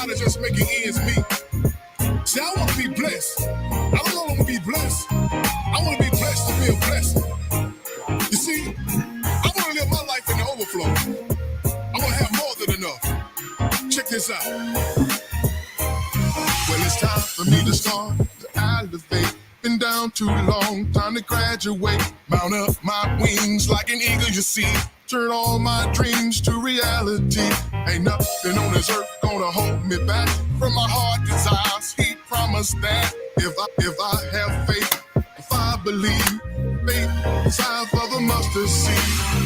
tired of just making ends meet. See, I want to be blessed. I don't want to be blessed. I want to be blessed to be a blessing. You see, I want to live my life in the overflow. I want to have more than enough. Check this out. Well, it's time for me to start to elevate. Been down too long, time to graduate. Mount up my wings like an eagle, you see. Turn all my dreams to reality. Ain't nothing on this earth gonna hold me back from my heart desires. He promised that if I have faith, if I believe, faith is size of a mustard seed.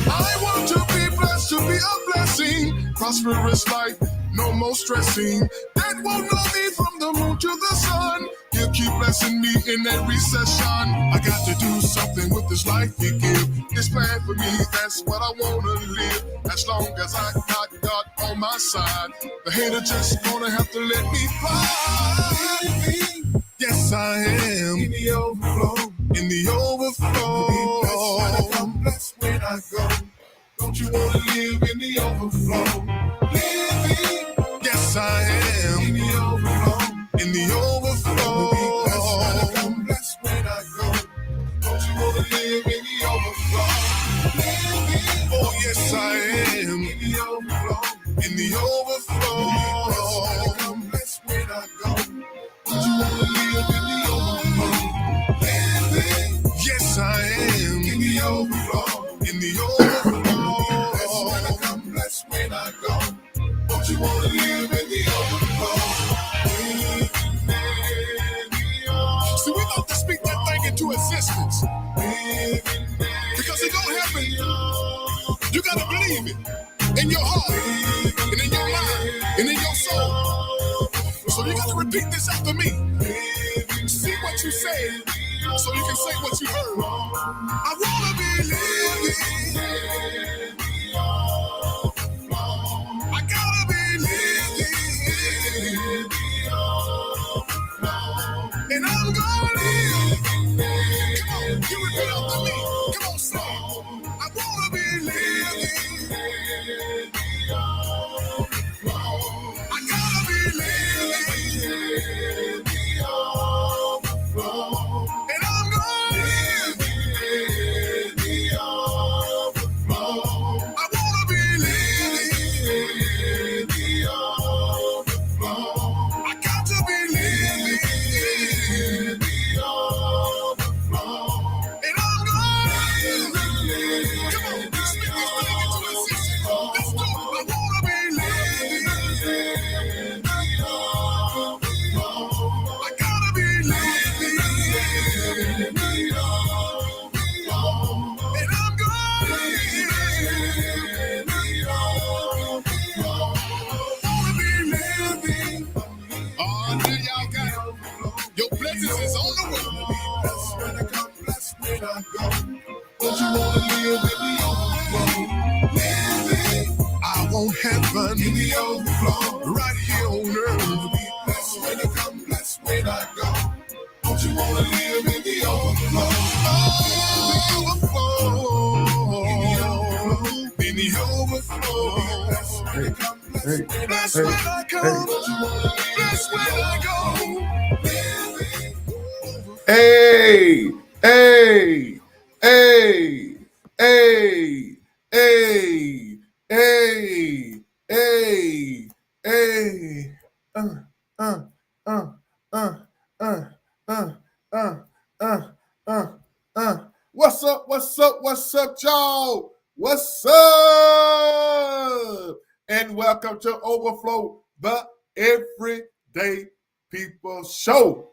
I want to be blessed, to be a blessing. Prosperous life, no more stressing. That won't know me from the moon to the sun. He'll keep blessing me in that recession. I got to do something with this life he give. This plan for me, that's what I wanna live. As long as I got God on my side, the hater just gonna have to let me fly. Yes, I am in the overflow. In the overflow. I'm blessed when I go. Don't you wanna live in the overflow? Living. Yes, I am in the overflow. In the overflow. I'm blessed when I go. Don't you wanna live in the overflow? Living. Oh, yes, I am in the overflow. In the overflow. I'm blessed when I go. Don't you wanna live in the overflow? Living. Yes, I am in the overflow. In the overflow. I'm blessed when I go. Don't you wanna live in the overflow? See, we got to speak that thing into existence. Because it gonna happen. You gotta believe it. In your heart, and in your mind, and in your soul. So you gotta repeat this after me. See what you said, so you can say what you heard. I wanna be living. I gotta be living. And I'm gonna live. Come on, you repeat after me. Come on, say it. I wanna be living. I gotta be living. And I'm gonna live. I wanna be living. I got to be living. And I'm gonna live. Come on, speak this thing into existence. Let's go. I wanna be living. I gotta be living. And I'm gonna live. I wanna be living. Oh, now y'all got it. Your blessings is on the way. Blessed when I come, blessed when I go. Don't you wanna live in the overflow? Living. I want heaven in the overflow. Right here on earth. Blessed when I come, blessed when I go. Don't you wanna live in the overflow? In the overflow. Blessed when I come, blessed when I come. Blessed when I go. Hey, hey, hey, hey, hey, hey, hey, hey. What's up? What's up? What's up, y'all? What's up? And welcome to Overflow, the Everyday People Show.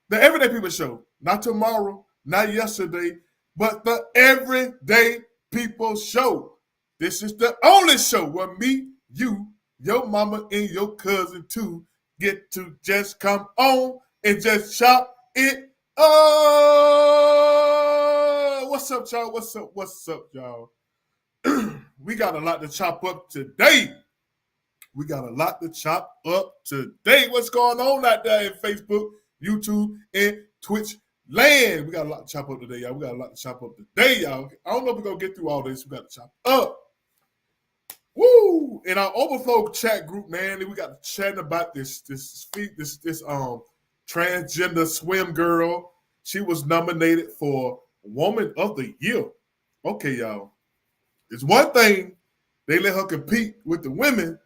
The Everyday People Show. Not tomorrow, not yesterday, but the Everyday People Show. This is the only show where me, you, your mama, and your cousin too get to just come on and just chop it up. What's up, y'all? What's up? What's up, y'all? We got a lot to chop up today. We got a lot to chop up today. What's going on out there in Facebook, YouTube, and Twitch land? We got a lot to chop up today, y'all. We got a lot to chop up today, y'all. I don't know if we're going to get through all this. We got to chop up. Woo! in our Overflow chat group, man, we got chatting about this transgender swim girl. She was nominated for Woman of the Year. Okay, y'all. It's one thing they let her compete with the women.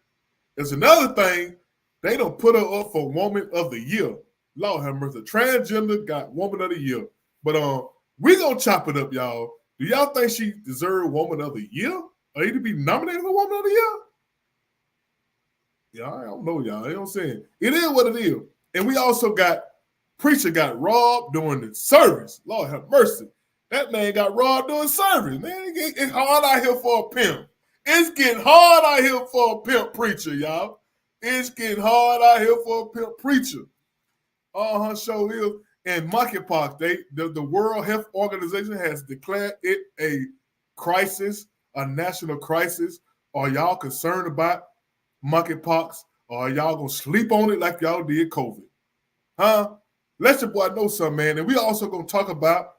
It's another thing they don't put her up for Woman of the Year. Lord have mercy. Transgender got Woman of the Year. But we gonna chop it up, y'all. Do y'all think she deserved Woman of the Year? Or to be nominated for Woman of the Year? Yeah, I don't know, y'all. You know what I'm saying? It is what it is. And we also got Preacher got robbed during the service. Lord have mercy. That man got robbed during service. Man, it's hard out here for a pimp. It's getting hard out here for a pimp preacher, y'all. It's getting hard out here for a pimp preacher. Show is. And Monkeypox, the World Health Organization has declared it a crisis, a national crisis. Are y'all concerned about Monkeypox? Or are y'all going to sleep on it like y'all did COVID? Huh? Let your boy know something, man. And we also going to talk about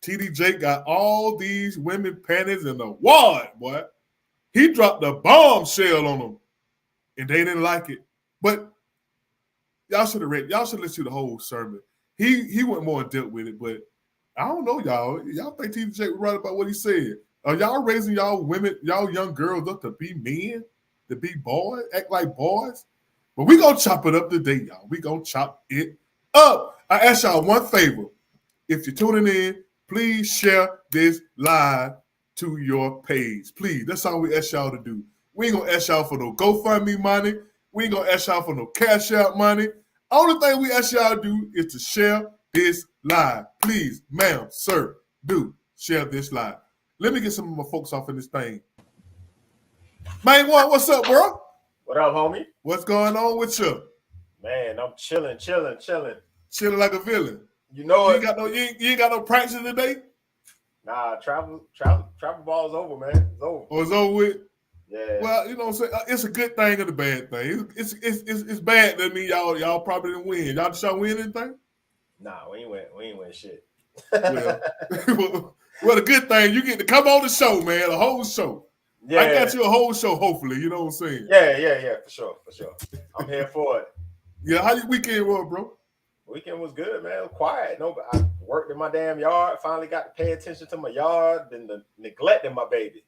TDJ got all these women panties in the wad, boy. He dropped a bombshell on them, and they didn't like it. But y'all should have read. Y'all should listen to the whole sermon. He went more in depth with it, but I don't know, y'all. Y'all think TDJ was right about what he said? Are y'all raising y'all women, y'all young girls up to be men, to be boys, act like boys? But we gonna chop it up today, y'all. We gonna chop it up. I ask y'all one favor. If you're tuning in, please share this live to your page. Please. That's all we ask y'all to do. We ain't gonna ask y'all for no GoFundMe money. We ain't gonna ask y'all for no Cash Out money. Only thing we ask y'all to do is to share this live. Please, ma'am, sir, do share this live. Let me get some of my folks off in this thing. Man, what's up, bro? What up, homie? What's going on with you? Man, I'm chilling. Chilling like a villain. You know you ain't got no practice today? Nah, travel ball is over, man. It's over. Oh, it's over with? Yeah. Well, you know what I'm saying? It's a good thing and a bad thing. It's bad that mean y'all probably didn't win. Y'all win anything? Nah, we ain't win shit. Well, the good thing, you get to come on the show, man, a whole show. Yeah. I got you a whole show, hopefully. You know what I'm saying? Yeah, for sure. I'm here for it. Yeah, how your weekend was, bro? Weekend was good, man. It was quiet. No, I worked in my damn yard. Finally got to pay attention to my yard. Been neglecting my baby.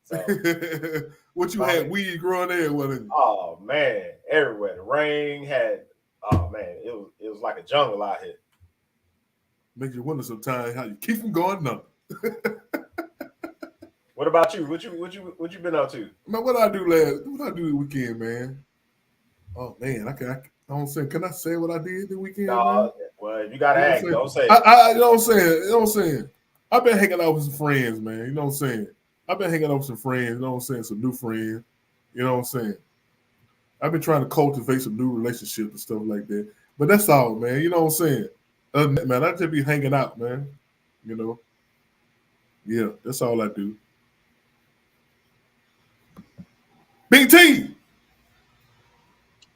So, what you had weed growing there? Oh man, everywhere. The rain had. Oh man, it was like a jungle out here. Makes you wonder sometimes how you keep them going up. What about you? What you been up to? Man, what I do the weekend, man? Oh man, I don't say. Can I say what I did the weekend? Man? Well, if you gotta ask, don't say. You know what I'm saying? I've been hanging out with some friends, man. You know what I'm saying? I've been hanging out with some friends. You know what I'm saying? Some new friends. You know what I'm saying? I've been trying to cultivate some new relationships and stuff like that. But that's all, man. You know what I'm saying? Man, I just be hanging out, man. You know? Yeah, that's all I do. Big T.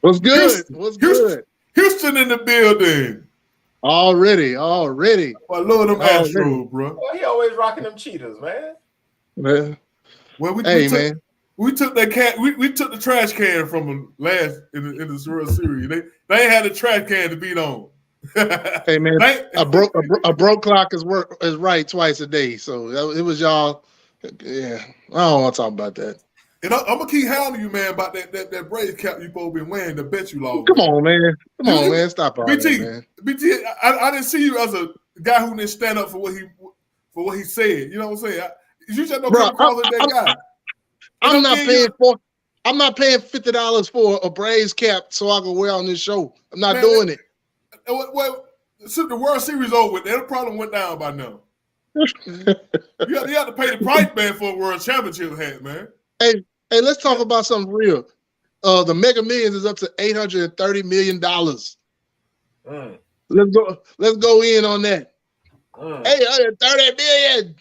What's good? What's good? Houston in the building. Already. I love them Astros, bro. Well, he always rocking them cheetahs, man. Man. Well, we took that can. We took the trash can from them last in the World Series. They ain't had a trash can to beat on. Hey man, a broke clock is right twice a day. So it was y'all. Yeah, I don't want to talk about that. And I'm gonna keep hounding you, man, about that Braves cap you supposed to be wearing. The bet you lost. Come on, man. Stop all BT, that, man. BT, I didn't see you as a guy who didn't stand up for what he said. You know what I'm saying? You just don't come across as that guy. I'm not paying $50 for a Braves cap so I can wear on this show. I'm not doing it. Well, since the World Series over with, that problem went down by now. you have to pay the price, man, for a World Championship hat, man. Hey, let's talk about something real. The Mega Millions is up to $830 million. Let's go in on that. $830 million.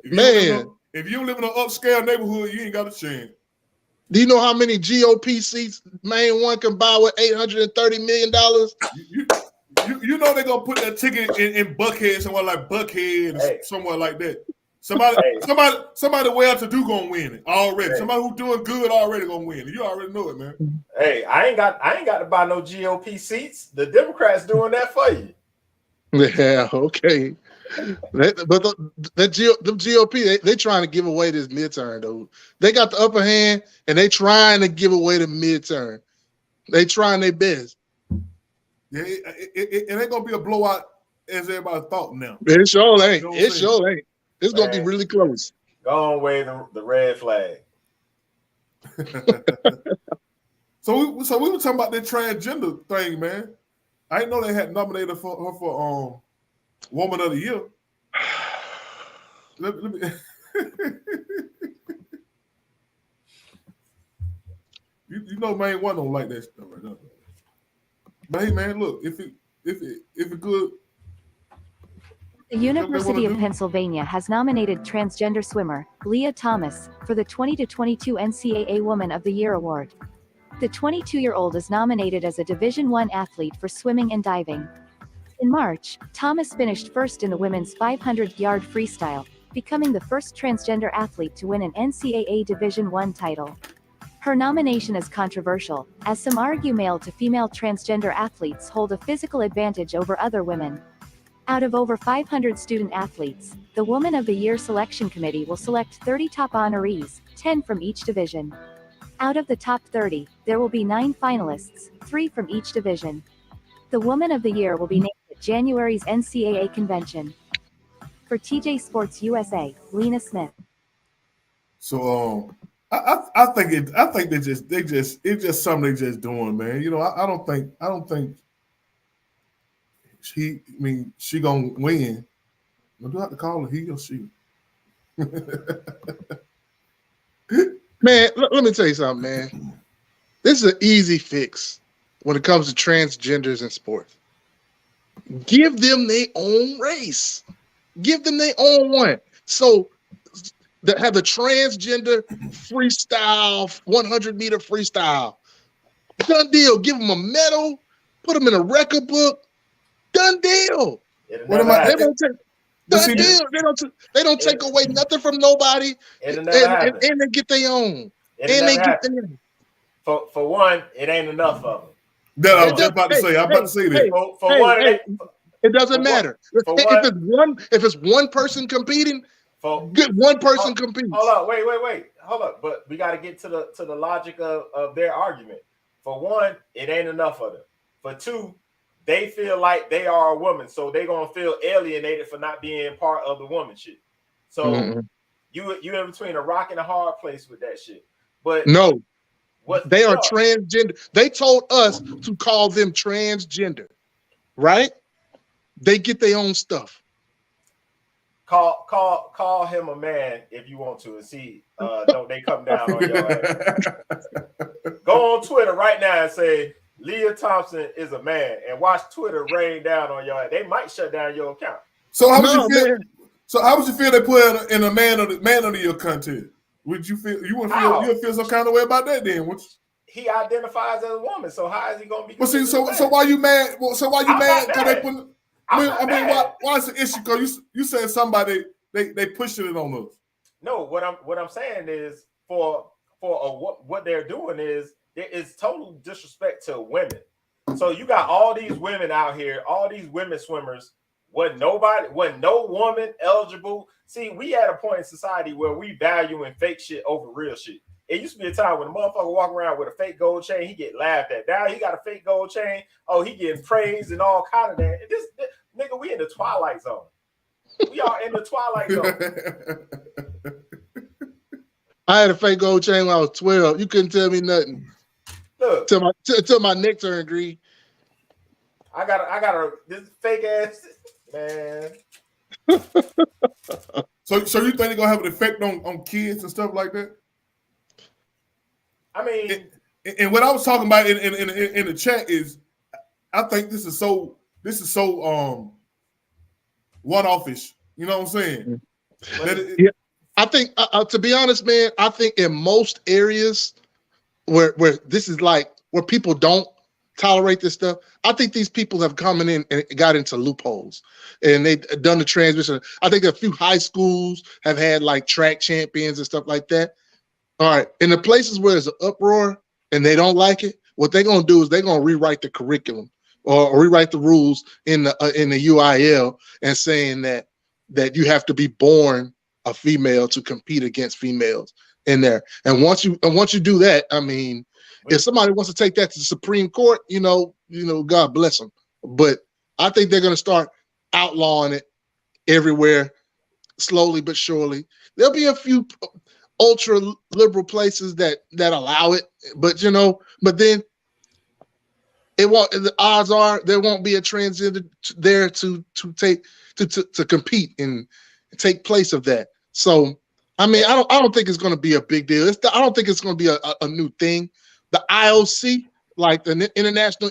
Man, if you live in an upscale neighborhood, you ain't got a chance. Do you know how many GOP seats Main One can buy with $830 million? You know they're gonna put that ticket in Buckhead, somewhere like Buckhead, somewhere like that. Somebody well-to-do gonna win it already. Hey. Somebody who doing good already gonna win it. You already know it, man. Hey, I ain't got to buy no GOP seats. The Democrats doing that for you. Yeah, okay. But the GOP, they trying to give away this midterm, though. They got the upper hand, and they trying to give away the midterm. They trying their best. Yeah, it ain't gonna be a blowout as everybody thought now. It sure ain't. You know It sure ain't. It's gonna be really close. Go on, wave the red flag. So we were talking about that transgender thing, man. I didn't know they had nominated her for Woman of the Year. Let me you know, man, one don't like that stuff right now. But hey, man, look, if it good. The University of Pennsylvania has nominated transgender swimmer Leah Thomas for the 2022 NCAA Woman of the Year award. The 22-year-old is nominated as a Division I athlete for swimming and diving. In March, Thomas finished first in the women's 500-yard freestyle, becoming the first transgender athlete to win an NCAA Division I title. Her nomination is controversial, as some argue male-to-female transgender athletes hold a physical advantage over other women. Out of over 500 student athletes, the Woman of the Year selection committee will select 30 top honorees, 10 from each division. Out of the top 30, there will be 9 finalists, 3 from each division. The Woman of the Year will be named at January's NCAA convention. For TJ Sports USA, Lena Smith. So I think it's just something they just doing, man. You know, I don't think she gonna win. Do I have to call her he or she? Man, let me tell you something, man. This is an easy fix when it comes to transgenders in sports. Give them their own race. Give them their own one. So that have the transgender freestyle, 100-meter freestyle. Done deal. Give them a medal. Put them in a record book. Done deal. What am I? They don't take. Done deal. They don't take away nothing from nobody, and they get their own. And they get their own. For one, it ain't enough of them. That I was just about to say. I'm about to say that. For one, it doesn't matter. If it's one person competing, get one person competing. Hold up, wait. Hold up. But we got to get to the logic of their argument. For one, it ain't enough of them. For two, they feel like they are a woman, so they're gonna feel alienated for not being part of the woman shit. So you in between a rock and a hard place with that shit. But no, they are transgender. They told us to call them transgender, right? They get their own stuff. Call him a man if you want to, and see don't they come down on your ass. Go on Twitter right now and say Leah Thompson is a man, and watch Twitter rain down on your ass. They might shut down your account. So how would you feel? Man. So how would you feel they put in a man of the year content? Would you feel you would feel some kind of way about that then? He identifies as a woman, so how is he gonna be? Well, see, so why you mad? Well, so why you mad? Because they put. Why is the issue? Because you said somebody they pushing it on us. No, what I'm saying is for what they're doing is there is total disrespect to women. So you got all these women out here, all these women swimmers. Wasn't no woman eligible. See, we at a point in society where we valuing fake shit over real shit. It used to be a time when a motherfucker walk around with a fake gold chain, he get laughed at. Now he got a fake gold chain. Oh, he getting praised and all kind of that. This nigga, we in the twilight zone. We are in the twilight zone. I had a fake gold chain when I was 12. You couldn't tell me nothing. Look, till my neck turned green. I got this fake ass man. So you think they're gonna have an effect on kids and stuff like that? I mean, and what I was talking about in the chat is, I think this is so one-offish. You know what I'm saying? Yeah, I think to be honest, man, I think in most areas where this is like where people don't tolerate this stuff. I think these people have come in and got into loopholes, and they've done the transmission. I think a few high schools have had like track champions and stuff like that. All right, in the places where there's an uproar and they don't like it, what they're gonna do is they're gonna rewrite the curriculum or rewrite the rules in the UIL and saying that you have to be born a female to compete against females in there. And once you do that, I mean, if somebody wants to take that to the Supreme Court, God bless them. But I think they're gonna start outlawing it everywhere, slowly but surely. There'll be a few ultra liberal places that allow it, but then it won't. The odds are there won't be a transgender there to compete and take place of that. So, I mean, I don't think it's going to be a big deal. I don't think it's going to be a new thing. The IOC, like the International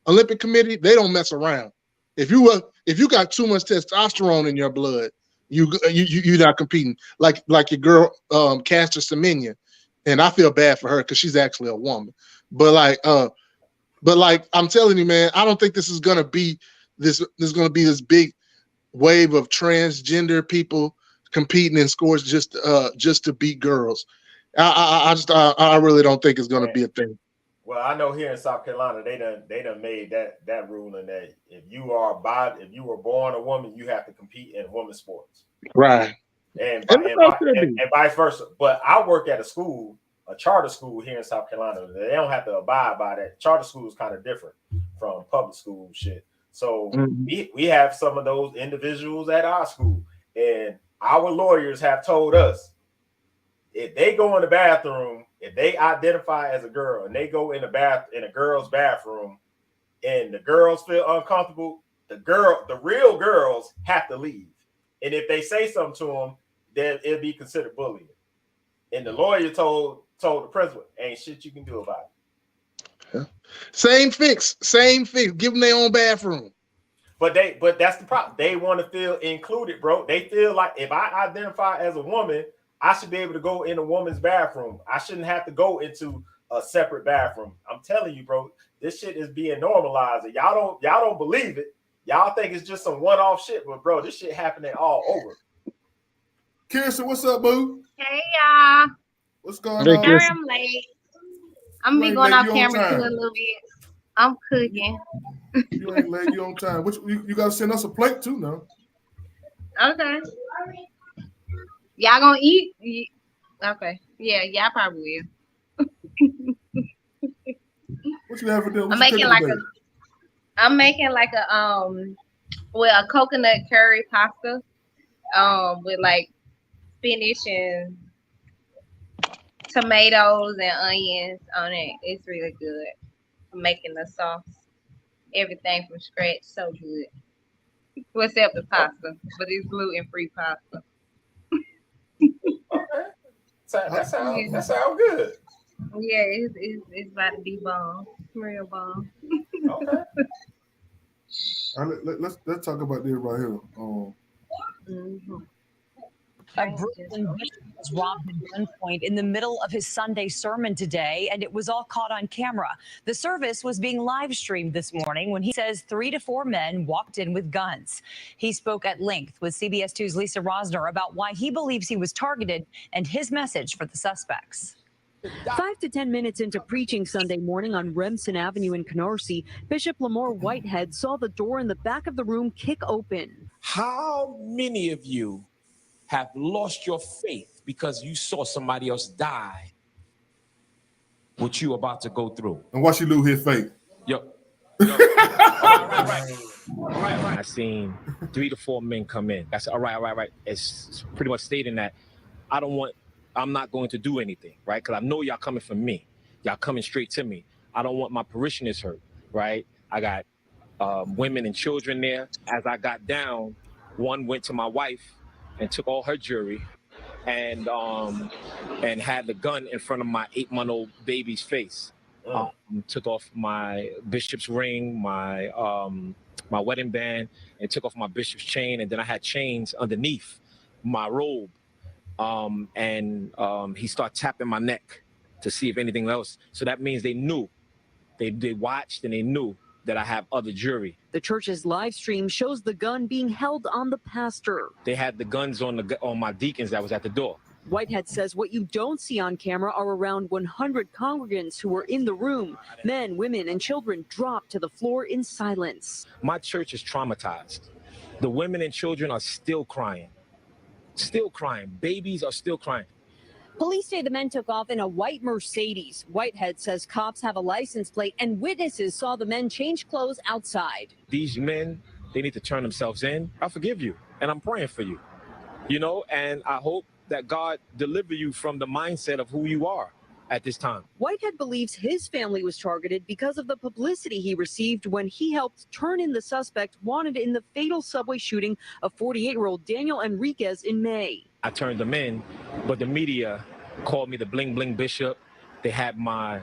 Olympic Committee, they don't mess around. If you got too much testosterone in your blood, you're not competing. Like your girl Caster Semenya, and I feel bad for her because she's actually a woman. But like I'm telling you, man, I don't think this is gonna be this big wave of transgender people competing in sports just to beat girls. I really don't think it's gonna be a thing. Well, I know here in South Carolina, they done made that ruling that if you were born a woman, you have to compete in women's sports. Right. And vice versa. But I work at a charter school here in South Carolina. They don't have to abide by that. Charter school is kind of different from public school shit. So we have some of those individuals at our school, and our lawyers have told us if they go in the bathroom, if they identify as a girl and they go in a girl's bathroom and the girls feel uncomfortable, the real girls have to leave. And if they say something to them, then it'll be considered bullying. And the lawyer told the principal, ain't shit you can do about it. Yeah. Same fix. Give them their own bathroom. But that's the problem. They want to feel included, bro. They feel like if I identify as a woman, I should be able to go in a woman's bathroom. I shouldn't have to go into a separate bathroom. I'm telling you, bro, this shit is being normalized. And y'all don't believe it. Y'all think it's just some one-off shit, but bro, this shit happening all over. Kirsten, what's up, boo? Hey y'all. What's going on? Sorry I'm late. I'm gonna be going off camera too a little bit. I'm cooking. You ain't late, you on time. You gotta send us a plate too now. Okay. Y'all gonna eat? Okay. Yeah, y'all probably will. What you have for dinner? I'm making like a coconut curry pasta with like spinach and tomatoes and onions on it. It's really good. I'm making the sauce, everything from scratch. So good. Well, except the pasta, but it's gluten-free pasta. Okay. That sounds good. Yeah, it's about to be bomb. Real bomb. Okay. All right, let's talk about this right here. A Brooklyn bishop was robbed at gunpoint in the middle of his Sunday sermon today, and it was all caught on camera. The service was being live streamed this morning when he says 3 to 4 men walked in with guns. He spoke at length with CBS 2's Lisa Rosner about why he believes he was targeted and his message for the suspects. 5 to 10 minutes into preaching Sunday morning on Remsen Avenue in Canarsie, Bishop Lamore Whitehead saw the door in the back of the room kick open. How many of you have lost your faith because you saw somebody else die what you about to go through? And watch you lose his faith. Yo. Right. I seen 3 to 4 men come in. I said, all right. It's pretty much stating that I'm not going to do anything, right? Because I know y'all coming for me. Y'all coming straight to me. I don't want my parishioners hurt, right? I got women and children there. As I got down, one went to my wife and took all her jewelry and had the gun in front of my 8-month-old baby's face. Took off my bishop's ring, my wedding band, and took off my bishop's chain. And then I had chains underneath my robe. He started tapping my neck to see if anything else. So that means they knew They watched and they knew that I have other jewelry. The church's live stream shows the gun being held on the pastor. They had the guns on my deacons that was at the door. Whitehead says what you don't see on camera are around 100 congregants who were in the room. Men, women, and children dropped to the floor in silence. My church is traumatized. The women and children are still crying. Still crying. Babies are still crying. Police say the men took off in a white Mercedes. Whitehead says cops have a license plate and witnesses saw the men change clothes outside. These men, they need to turn themselves in. I forgive you, and I'm praying for you. You know, and I hope that God deliver you from the mindset of who you are at this time. Whitehead believes his family was targeted because of the publicity he received when he helped turn in the suspect wanted in the fatal subway shooting of 48-year-old Daniel Enriquez in May. I turned them in, but the media called me the bling bling bishop. They had my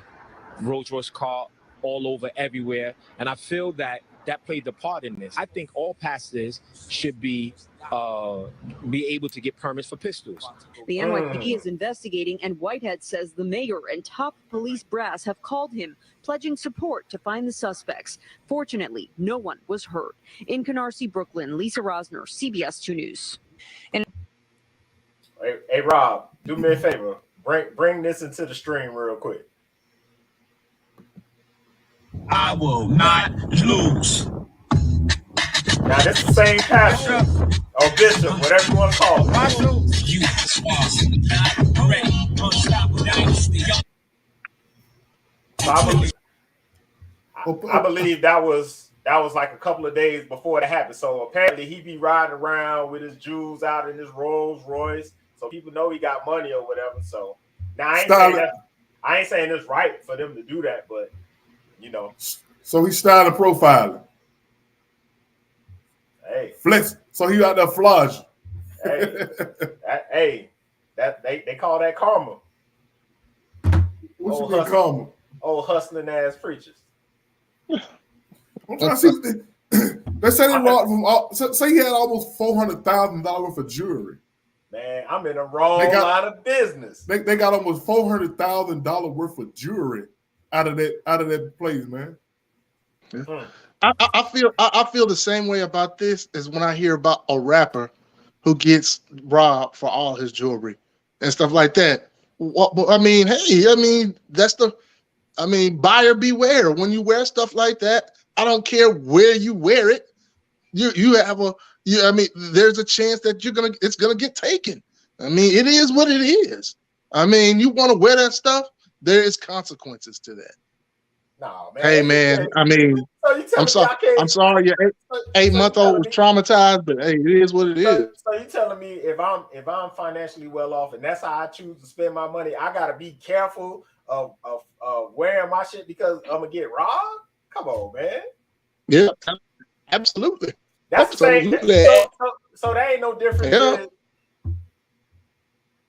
Rolls Royce car all over everywhere, and I feel that played the part in this. I think all pastors should be able to get permits for pistols. The NYPD is investigating, and Whitehead says the mayor and top police brass have called him, pledging support to find the suspects. Fortunately, no one was hurt. In Canarsie, Brooklyn, Lisa Rosner, CBS 2 News. Hey, Rob, do me a favor. Bring this into the stream real quick. I will not lose. Now, this is the same pastor or bishop, whatever you want to call it. You not ready. Unstoppable dynasty. So I believe that was like a couple of days before it happened. So apparently he be riding around with his jewels out in his Rolls Royce, so people know he got money or whatever. So now I ain't saying it's right for them to do that, but you know. So he started profiling. Hey, flex. So he out there flogging. Hey, that they call that karma. What you mean karma? Old hustling ass preachers. I'm trying to see. They said he robbed from. Say he had almost $400,000 worth of jewelry. Man, I'm in the wrong line of business. They got almost $400,000 worth of jewelry out of that place, man. Yeah. I feel the same way about this as when I hear about a rapper who gets robbed for all his jewelry and stuff like that. I mean, buyer beware. When you wear stuff like that, I don't care where you wear it. There's a chance that it's gonna get taken. I mean, it is what it is. I mean, you want to wear that stuff, there is consequences to that. No, man. Hey, man. I mean, I'm sorry. Your 8-month-old was traumatized, but hey, it is what it is. So you telling me if I'm financially well off and that's how I choose to spend my money, I gotta be careful of wearing my shit because I'm gonna get robbed? Come on, man. Yeah, absolutely. That's absolutely. The same. So that ain't no different. Yeah.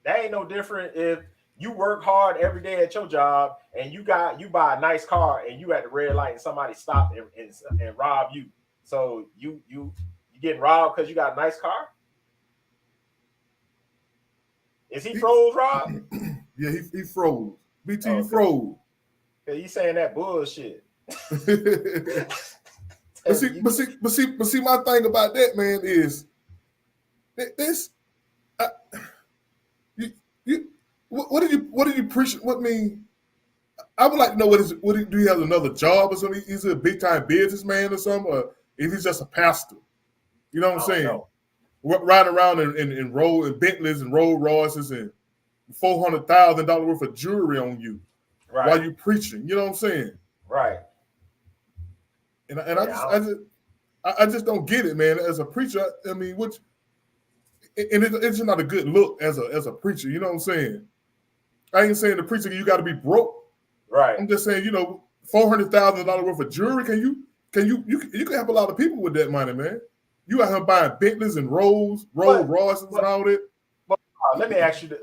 That ain't no different if you work hard every day at your job and you buy a nice car and you at the red light and somebody stop and rob you. So you getting robbed because you got a nice car? Is he froze, Rob? Yeah, he froze. BT, he froze. Yeah, you saying that bullshit. But see, my thing about that, man, is this. What did you preach? What mean? I would like to know do he have another job or something? Is he a big time businessman or something, or if he's just a pastor? You know what I'm saying? Riding around in Bentleys and Rolls Royces and $400,000 worth of jewelry on you while you preaching. You know what I'm saying? Right. And I just don't get it, man. As a preacher, I mean, it's not a good look as a preacher. You know what I'm saying? I ain't saying the preacher you got to be broke. Right. I'm just saying, $400,000 worth of jewelry. You can help a lot of people with that money, man. You out here buying Bentleys and Rolls Royces and all that. But let me ask you this.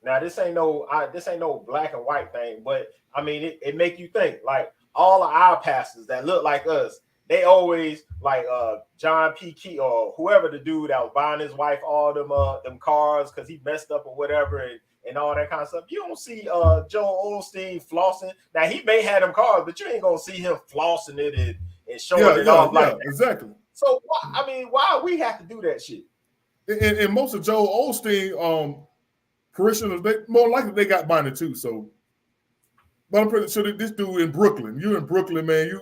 Now, this ain't no black and white thing, but I mean, it make you think. Like all of our pastors that look like us, they always like John P. Key or whoever the dude that was buying his wife all them cars because he messed up or whatever, and and all that kind of stuff. You don't see Joel Osteen flossing. Now he may have them cars, but you ain't gonna see him flossing it and showing it off like that. Exactly. So why we have to do that shit? And most of Joel Osteen parishioners, they more likely they got money too. So, but I'm pretty sure that this dude in Brooklyn, you in Brooklyn, man, you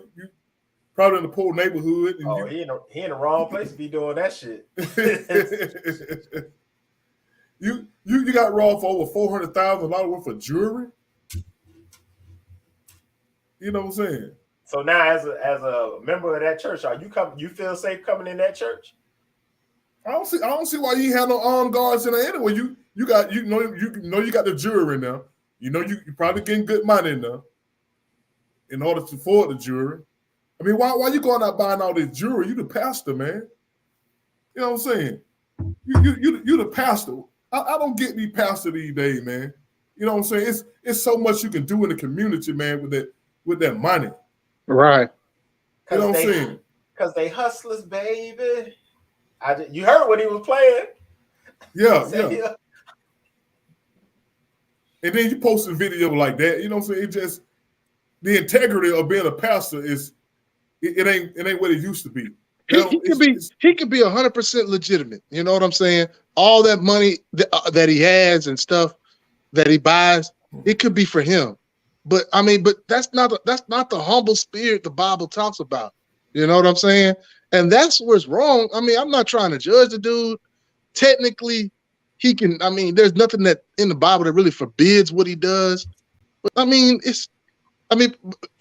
probably in the poor neighborhood. And he in the wrong place to be doing that shit. you got robbed for over $400,000 worth of jewelry. You know what I'm saying? So now, as a member of that church, you feel safe coming in that church? I don't see why you had no armed guards in there anyway. You got the jewelry in there. You know you probably getting good money in there in order to afford the jewelry. I mean, why you going out buying all this jewelry? You the pastor, man. You know what I'm saying? You the pastor. I don't get these pastors these days, man. You know what I'm saying? It's so much you can do in the community, man, with that money. Right. You know what I'm saying? Because they hustlers, baby. You heard what he was playing. Yeah. And then you post a video like that. You know what I'm saying? It just the integrity of being a pastor is it ain't what it used to be. He could be 100% legitimate. You know what I'm saying? All that money that he has and stuff that he buys, it could be for him. But I mean, that's not the humble spirit the Bible talks about. You know what I'm saying? And that's what's wrong. I mean, I'm not trying to judge the dude. Technically, he can. I mean, there's nothing that in the Bible that really forbids what he does. But I mean,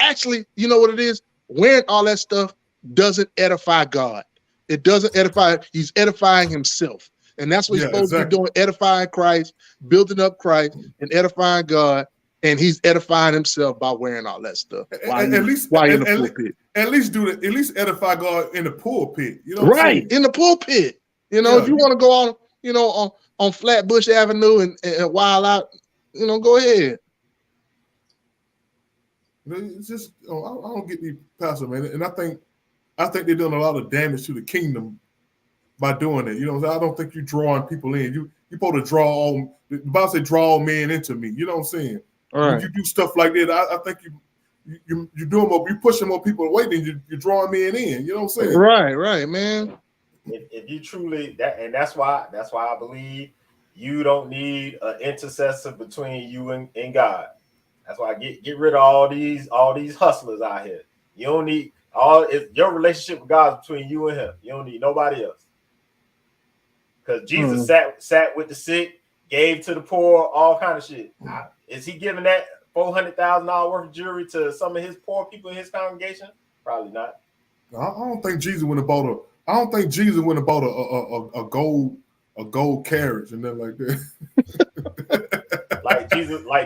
actually, you know what it is? Wearing all that stuff doesn't edify God. It doesn't edify. He's edifying himself, and that's what he's supposed to be doing: edifying Christ, building up Christ, and edifying God. And he's edifying himself by wearing all that stuff. At least in the pulpit. At least edify God in the pulpit. You know, right in the pulpit. You know, if you want to go on, you know, on Flatbush Avenue and wild out, you know, go ahead. It's just I don't get these pastors, man, and I think they're doing a lot of damage to the kingdom by doing it. You know, I don't think you're drawing people in. You're supposed to draw all. The Bible says, "Draw all men into me." You know what I'm saying? Right. When you do stuff like that, I think you're doing more. You're pushing more people away than you're drawing men in. You know what I'm saying? Right, man. If you truly that's why I believe you don't need an intercessor between you and God. That's why I get rid of all these hustlers out here. You don't need your relationship with God is between you and him. You don't need nobody else. Because Jesus sat with the sick, gave to the poor, all kind of shit. Is he giving that $400,000 worth of jewelry to some of his poor people in his congregation? Probably not. I don't think Jesus went and bought a gold carriage and nothing like that. like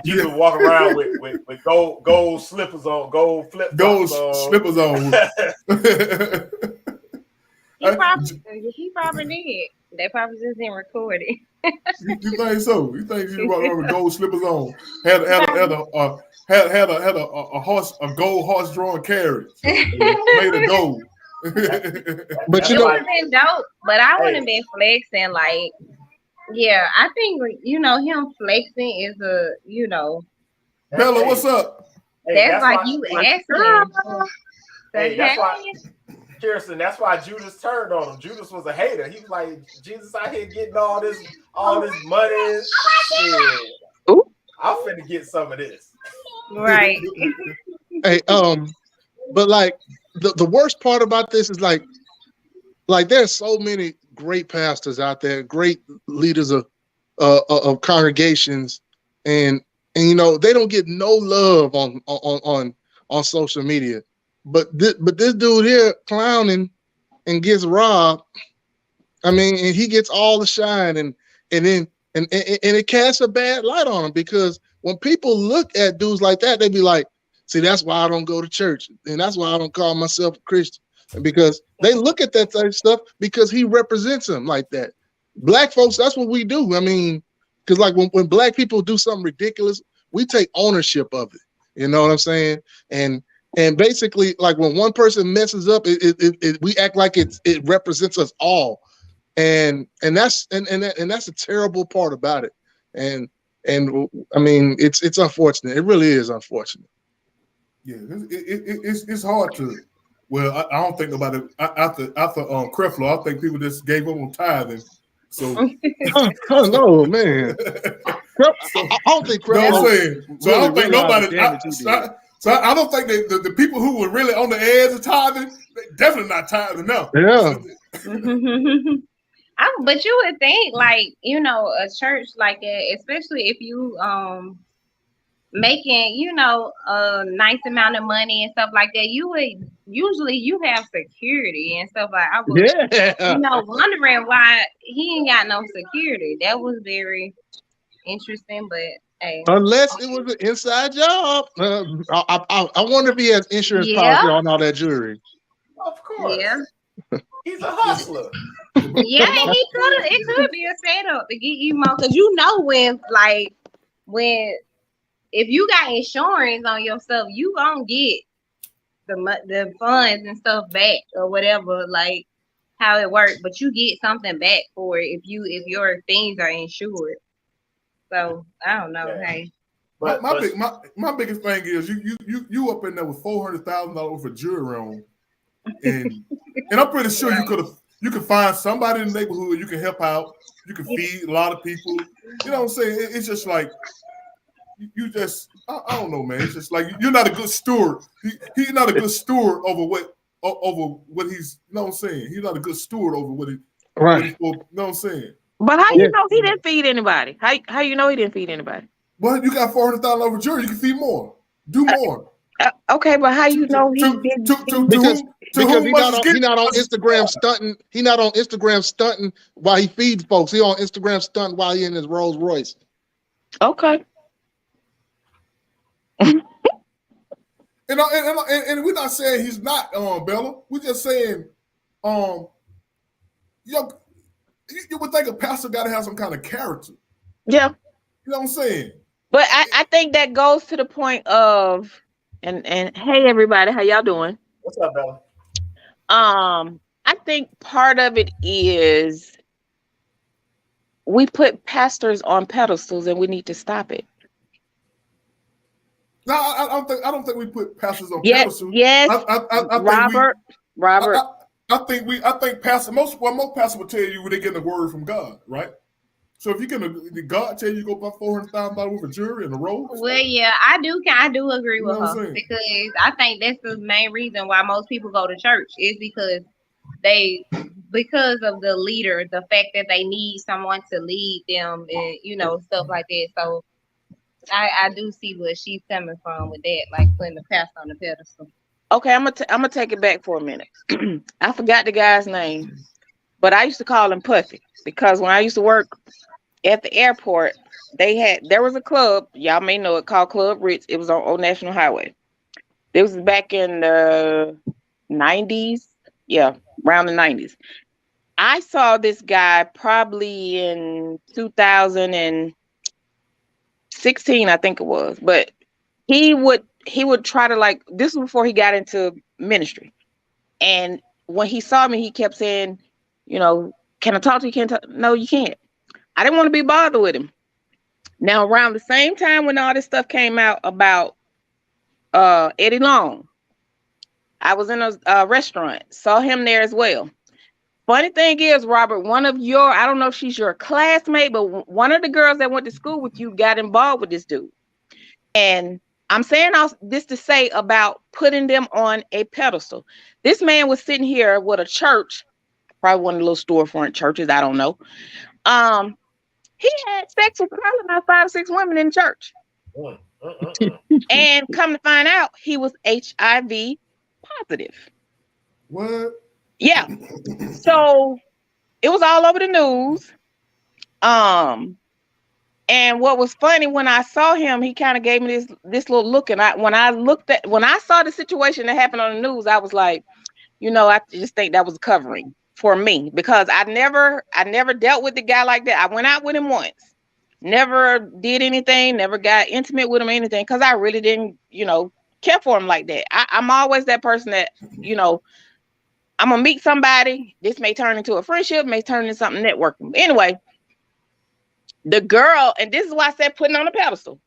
Jesus walking around with gold slippers on, gold flip-flops slippers on. He probably did. They probably just didn't record it. You think so? You think he walked around with gold slippers on? Had a gold horse-drawn carriage made of gold. But you know, would have been dope. But I wouldn't have been flexing like. Yeah, I think him flexing is Bella, what's up? That's like you asking. Hey, that's why. Kirsten, that's why Judas turned on him. Judas was a hater. He was like, Jesus out here getting all this money. Shit. I'm finna get some of this. Right. Hey, but like the worst part about this is like there's so many great pastors out there, great leaders of congregations, and you know they don't get no love on social media. But this dude here clowning and gets robbed. I mean, and he gets all the shine, and it casts a bad light on him, because when people look at dudes like that, they be like, "See, that's why I don't go to church, and that's why I don't call myself a Christian," because they look at that type of stuff because he represents them like that. Black folks, that's what we do. I mean, because like when black people do something ridiculous, we take ownership of it. You know what I'm saying? And basically, like when one person messes up, we act like it represents us all, and that's a terrible part about it. And And I mean, it's unfortunate. It really is unfortunate. Yeah, it's hard to. Well, I don't think nobody after Creflo. I think people just gave up on tithing. So, no, man. I don't think you know what I'm Creflo saying? So really I don't think realized nobody. the damage he did. So I don't think that the people who were really on the edge of tithing, they definitely not tithing now. Yeah. But you would think, like, you know, a church like that, especially if you making, you know, a nice amount of money and stuff like that, you would usually you have security and stuff like. I was, you know, wondering why he ain't got no security. That was very interesting, but hey. Unless it was an inside job. I wonder if he has insurance policy on all that jewelry. Of course. Yeah. He's a hustler. Yeah, it could be a setup to get you more, because you know when if you got insurance on your stuff, you gonna get the funds and stuff back or whatever, like how it works. But you get something back for it if your things are insured. So I don't know. Yeah. Hey, but my biggest thing is you up in there with $400,000 for jewelry on, and I'm pretty sure you could find somebody in the neighborhood you can help out. You can feed a lot of people. You know what I'm saying? It's just like you just I don't know, man. It's just like you're not a good steward. He's not a good steward over what he's. You know what I'm saying? He's not a good steward over what he. Right. You know what I'm saying? But how you know he didn't feed anybody? How you know he didn't feed anybody? Well, you got $400,000 over jewelry. You can feed more. Do more. Okay, but how you know he didn't? Because he not on Instagram stunting. He not on Instagram stunting while he feeds folks. He on Instagram stunting while he in his Rolls Royce. Okay. And we're not saying he's not Bella. We're just saying you would think a pastor got to have some kind of character. Yeah. You know what I'm saying? But I think that goes to the point of and hey everybody, how y'all doing? What's up, Bella? I think part of it is we put pastors on pedestals and we need to stop it. No, I don't think we put pastors on pedestals. Yes, Robert. I think pastor most pastors will tell you when they get the word from God, right? So if you did God tell you to go buy $400,000 worth of jewelry and a rose? Well, yeah, I do agree with her, because I think that's the main reason why most people go to church is because of the leader, the fact that they need someone to lead them and stuff like that. So I do see where she's coming from with that, like putting the pastor on the pedestal. Okay, I'm gonna take it back for a minute. I forgot the guy's name, but I used to call him Puffy because when I used to work at the airport, there was a club, y'all may know it, called Club Ritz. It was on Old National Highway. It was back in the 90s. Yeah, around the 90s. I saw this guy probably in 2016, I think it was, but he would try to, this was before he got into ministry. And when he saw me, he kept saying, can I talk to you? No, you can't. I didn't want to be bothered with him. Now, around the same time when all this stuff came out about Eddie Long, I was in a restaurant, saw him there as well. Funny thing is, Robert, I don't know if she's your classmate, but one of the girls that went to school with you got involved with this dude. And I'm saying all this to say about putting them on a pedestal. This man was sitting here with a church, probably one of the little storefront churches, I don't know. He had sex with probably about 5 or 6 women in church. And come to find out, he was HIV positive. What? Yeah. So it was all over the news. And what was funny, when I saw him, he kind of gave me this little look. And when I saw the situation that happened on the news, I was like, I just think that was covering for me, because I never dealt with the guy like that. I went out with him once, never did anything, never got intimate with him or anything, because I really didn't, care for him like that. I'm always that person that, I'm gonna meet somebody. This may turn into a friendship, may turn into something networking. Anyway, The girl, and this is why I said putting on a pedestal.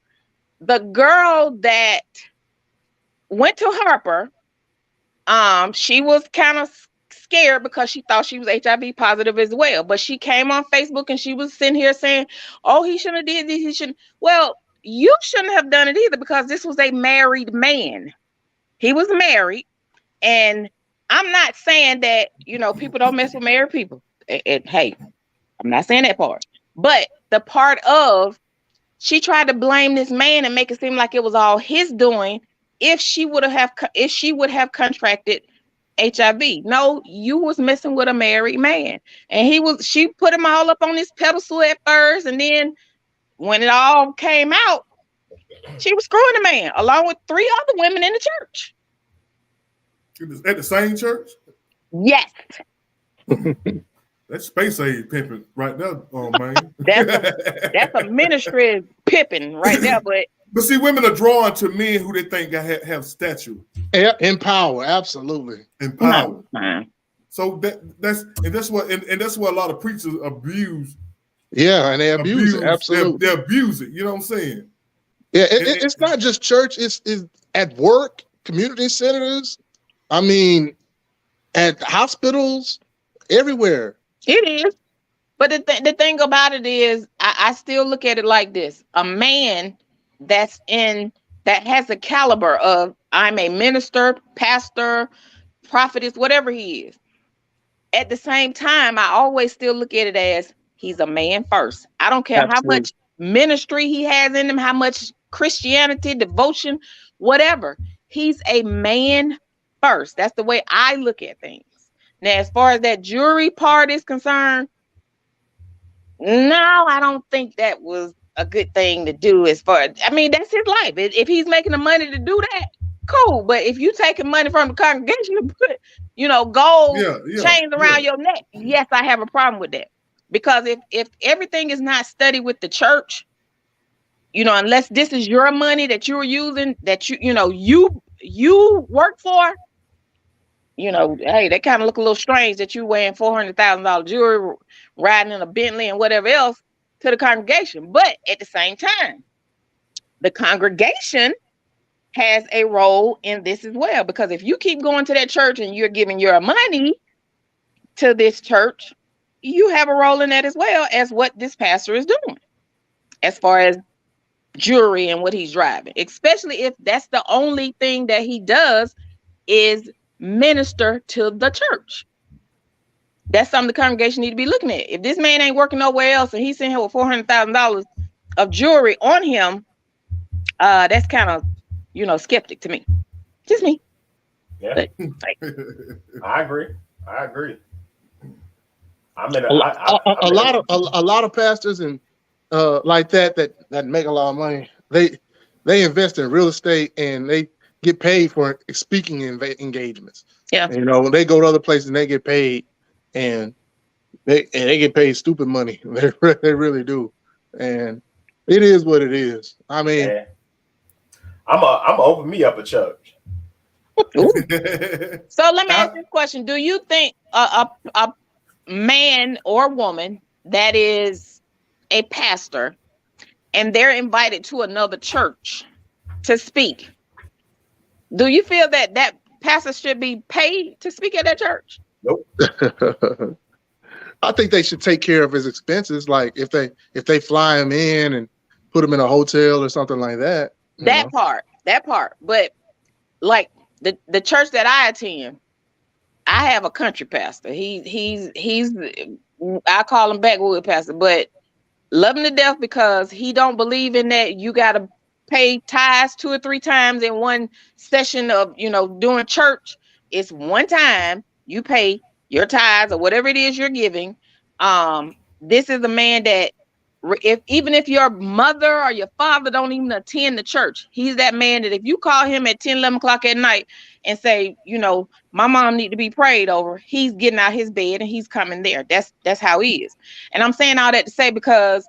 The girl that went to Harper, she was kind of scared because she thought she was HIV positive as well. But she came on Facebook and she was sitting here saying, "Oh, he shouldn't have did this. He shouldn't." Well, you shouldn't have done it either because this was a married man. He was married, and I'm not saying that people don't mess with married people. Hey, I'm not saying that part, but the part of she tried to blame this man and make it seem like it was all his doing. If she would have contracted HIV. No, you was messing with a married man. And she put him all up on this pedestal at first. And then when it all came out, she was screwing the man along with 3 other women in the church. At the same church? Yes. That's space age pimping right there, man. That's a ministry pimping right there. But see, women are drawn to men who they think have stature. Yeah, in power, absolutely. In power. So that's what a lot of preachers abuse. Yeah, and they abuse it. Absolutely. They abuse it. You know what I'm saying? Yeah, it's not just church. It's at work, community centers. I mean, at hospitals, everywhere. It is. But the thing about it is, I still look at it like this: a man that has the caliber of I'm a minister, pastor, prophetess, whatever he is. At the same time, I always still look at it as he's a man first. I don't care how much ministry he has in him, how much Christianity, devotion, whatever. He's a man first. That's the way I look at things. Now, as far as that jewelry part is concerned, no, I don't think that was a good thing to do. That's his life. If he's making the money to do that, cool. But if you taking money from the congregation to put, gold chains around your neck, yes, I have a problem with that. Because if everything is not studied with the church, unless this is your money that you're using, that you work for, hey, that kind of look a little strange that you wearing $400,000 jewelry, riding in a Bentley and whatever else to the congregation. But at the same time, the congregation has a role in this as well. Because if you keep going to that church and you're giving your money to this church, you have a role in that as well as what this pastor is doing as far as jewelry and what he's driving, especially if that's the only thing that he does is minister to the church. That's something the congregation need to be looking at. If this man ain't working nowhere else and he's sitting here with $400,000 of jewelry on him, that's kind of, skeptic to me. Just me. Yeah, I agree. I mean, a lot of pastors and like that make a lot of money. They invest in real estate and they get paid for speaking engagements. Yeah, when they go to other places and they get paid, and they get paid stupid money. They really do, and it is what it is. I mean, I'm over me up a church. So let me ask this question: do you think a man or woman that is a pastor and they're invited to another church to speak, do you feel that pastor should be paid to speak at that church? Nope. I think they should take care of his expenses. Like if they fly him in and put him in a hotel or something like that. That part. But like the church that I attend, I have a country pastor. He's I call him backwood pastor, but love him to death because he don't believe in that. You got to pay tithes 2 or 3 times in one session of doing church. It's one time you pay your tithes or whatever it is you're giving. This is a man that even if your mother or your father don't even attend the church, he's that man that if you call him at 10, 11 o'clock at night and say, my mom need to be prayed over, he's getting out his bed and he's coming there. That's how he is. And I'm saying all that to say because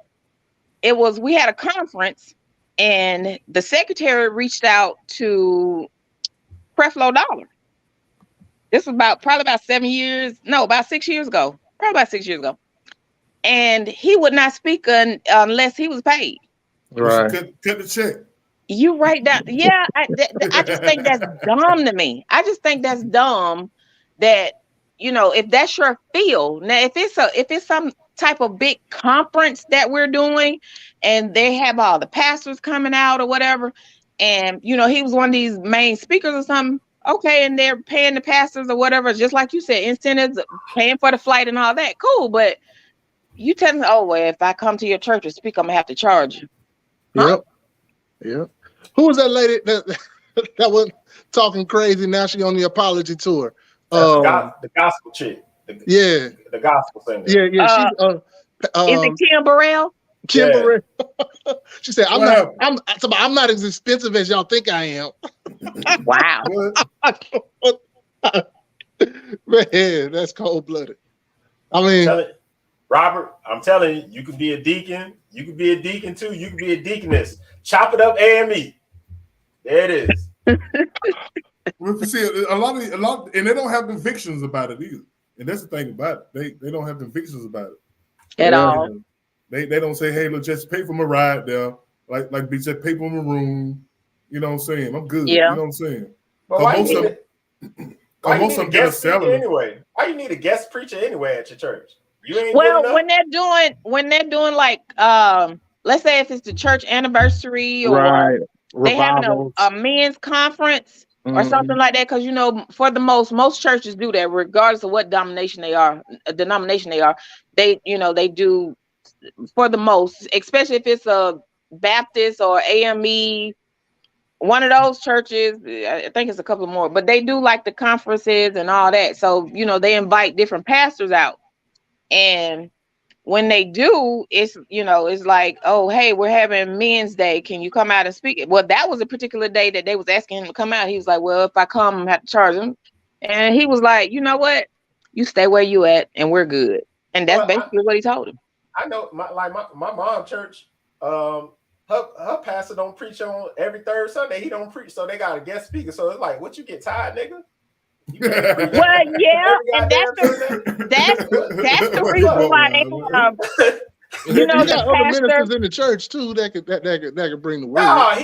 we had a conference and the secretary reached out to Creflo Dollar. This was about 6 years ago. Probably about 6 years ago. and he would not speak unless he was paid. Right. Cut the check. You write down. Yeah, I just think that's dumb to me. I just think that's dumb that, you know, if that's your field. Now, if it's some type of big conference that we're doing and they have all the pastors coming out or whatever, and, you know, he was one of these main speakers or something, okay, and they're paying the pastors or whatever, just like you said, incentives, paying for the flight and all that, cool. But you tell me, oh, well, if I come to your church and speak, I'm going to have to charge you. Huh? Yep. Who was that lady that was talking crazy? Now she on the apology tour. The gospel chick. The gospel singer. Yeah. Is it Kim Burrell? Kim Burrell. She said, I'm not as expensive as y'all think I am. Wow. Man, that's cold-blooded. I mean, Robert, I'm telling you, you could be a deacon. You could be a deacon too. You could be a deaconess. Chop it up, AME. There it is. Well, see, a lot, and they don't have convictions about it either. And that's the thing about it. They don't have convictions about it at all. They don't say, hey, look, just pay for my ride there. Like be just pay for my room. You know what I'm saying? I'm good. Yeah. You know what I'm saying? But why you need a guest preacher anyway? Why you need a guest preacher anyway at your church? You ain't when they're doing like let's say if it's the church anniversary or they having a men's conference or something like that, because you know, for the most churches do that regardless of what denomination they are. They, you know, they do for the most, especially if it's a Baptist or AME, one of those churches. I think it's a couple more, but they do like the conferences and all that. So, you know, they invite different pastors out. And when they do, it's, you know, it's like, oh, hey, we're having Men's Day. Can you come out and speak? Well, that was a particular day that they was asking him to come out. He was like, well, if I come, I have to charge him. And he was like, you know what? You stay where you at and we're good. And that's basically what he told him. I know my mom church, her pastor don't preach on every third Sunday. He don't preach, so they got a guest speaker. So it's like, what, you get tired, nigga? Well, yeah, and that's the reason why they you know, you got other ministers in the church too that could bring the word.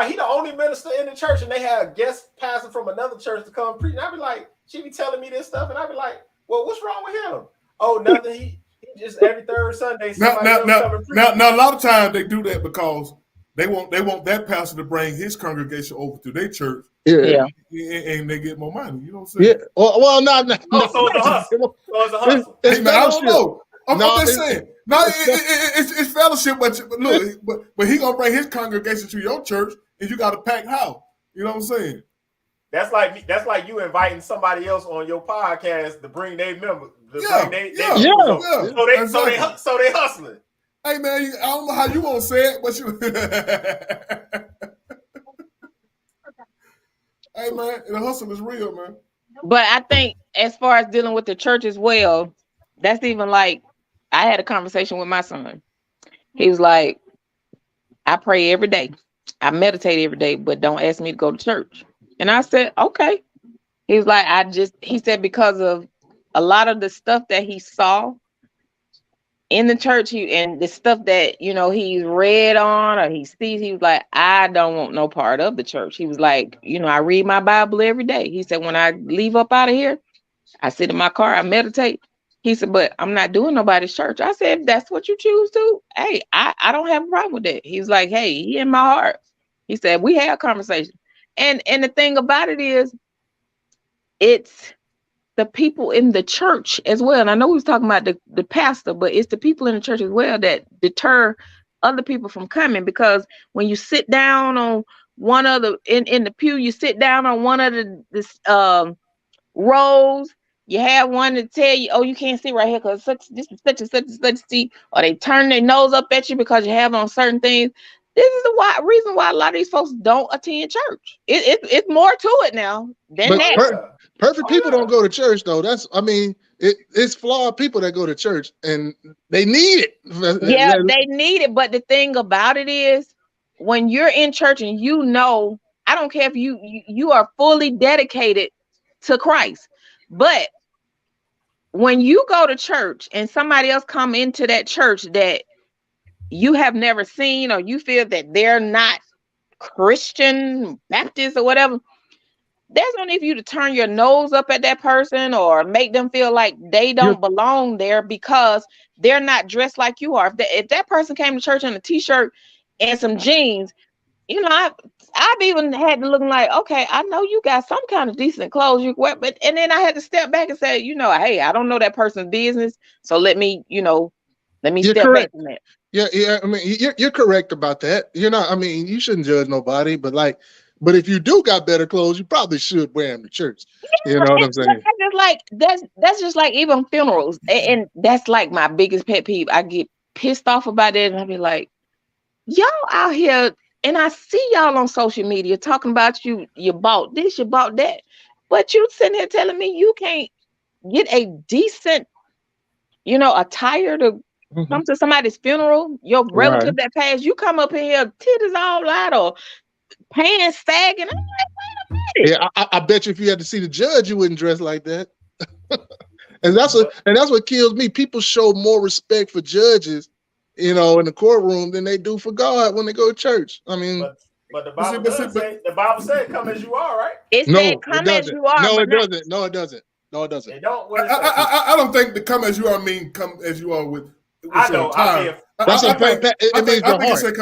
He the only minister in the church, and they had a guest pastor from another church to come preach. And I'd be like, she be telling me this stuff, and I'd be like, well, what's wrong with him? Oh, nothing. He just every third Sunday. Now, a lot of times they do that because they want that pastor to bring his congregation over to their church. Yeah. And they get more money. You know what I'm saying? Yeah. Well, no. So it's a hustle. It's I don't know. I'm No, just saying. No, it's fellowship, but look, but he gonna bring his congregation to your church, and you got a packed house. You know what I'm saying? That's like you inviting somebody else on your podcast to bring their members. So they hustling. Hey man, I don't know how you gonna say it, but you. Hey man, the hustle is real, man. But I think as far as dealing with the church as well, that's even like, I had a conversation with my son. He was like, I pray every day. I meditate every day, but don't ask me to go to church. And I said, okay. He was like, he said, because of a lot of the stuff that he saw in the church, and the stuff that, you know, he's read on or he sees, he was like, I don't want no part of the church. He was like, you know, I read my Bible every day. He said, when I leave up out of here, I sit in my car, I meditate. He said, but I'm not doing nobody's church. I said, if that's what you choose to, hey, I don't have a problem with that. He was like, hey, he in my heart. He said, we had a conversation. And the thing about it is, it's the people in the church as well. And I know we was talking about the pastor, but it's the people in the church as well that deter other people from coming. Because when you sit down on one of the, in the pew, you sit down on one of the rows, you have one to tell you, oh, you can't sit right here because this is such and such seat, or they turn their nose up at you because you have on certain things. This is the reason why a lot of these folks don't attend church. It's more to it now than that. Perfect people don't go to church though. It's flawed people that go to church, and they need it. Yeah, they need it. But the thing about it is, when you're in church and you know, I don't care if you are fully dedicated to Christ, but when you go to church and somebody else come into that church that you have never seen, or you feel that they're not Christian, Baptist, or whatever, there's no need for you to turn your nose up at that person or make them feel like they don't belong there because they're not dressed like you are. If that person came to church in a t-shirt and some jeans, you know, I've even had to look like, okay, I know you got some kind of decent clothes you wear, but and then I had to step back and say, you know, hey, I don't know that person's business, so let me step back from that. Yeah. I mean, you're correct about that. You're not. I mean, you shouldn't judge nobody, but if you do got better clothes, you probably should wear them to church. Yeah, you know what I'm saying? That's just like even funerals, and that's like my biggest pet peeve. I get pissed off about it, and I be like, y'all out here. And I see y'all on social media talking about you bought this, you bought that, but you sitting here telling me you can't get a decent, attire to come to somebody's funeral, your relative that passed. You come up in here, titties all out or pants sagging. I'm like, wait a minute. Yeah, I bet you if you had to see the judge, you wouldn't dress like that. and that's what kills me. People show more respect for judges, in the courtroom than they do for God when they go to church. I mean, but the Bible said, "Come as you are," right? It said, "Come as you are." No, it doesn't. No, it doesn't. It don't. I don't think the "come as you are" mean come as you are with I know. It means your heart.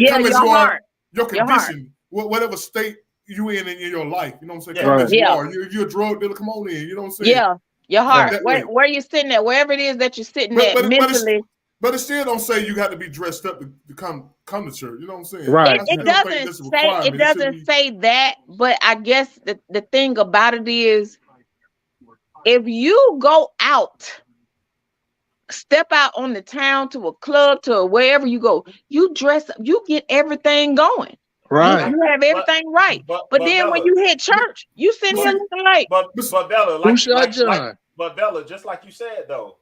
Come as you are, your condition, whatever state you in your life. You know what I'm saying? Come as you are. If you're a drug dealer, come on in. You know what I'm saying? Yeah, your heart. Where you sitting at, wherever it is that you're sitting at mentally. But it still don't say you got to be dressed up to come to church. You know what I'm saying? Right. It doesn't say that, but I guess the thing about it is, if you go out, step out on the town to a club, to wherever you go, you dress up, you get everything going. Right. You have everything right. But then Bella, when you hit church, you sitting here looking like. But Bella, but Bella, just like you said though.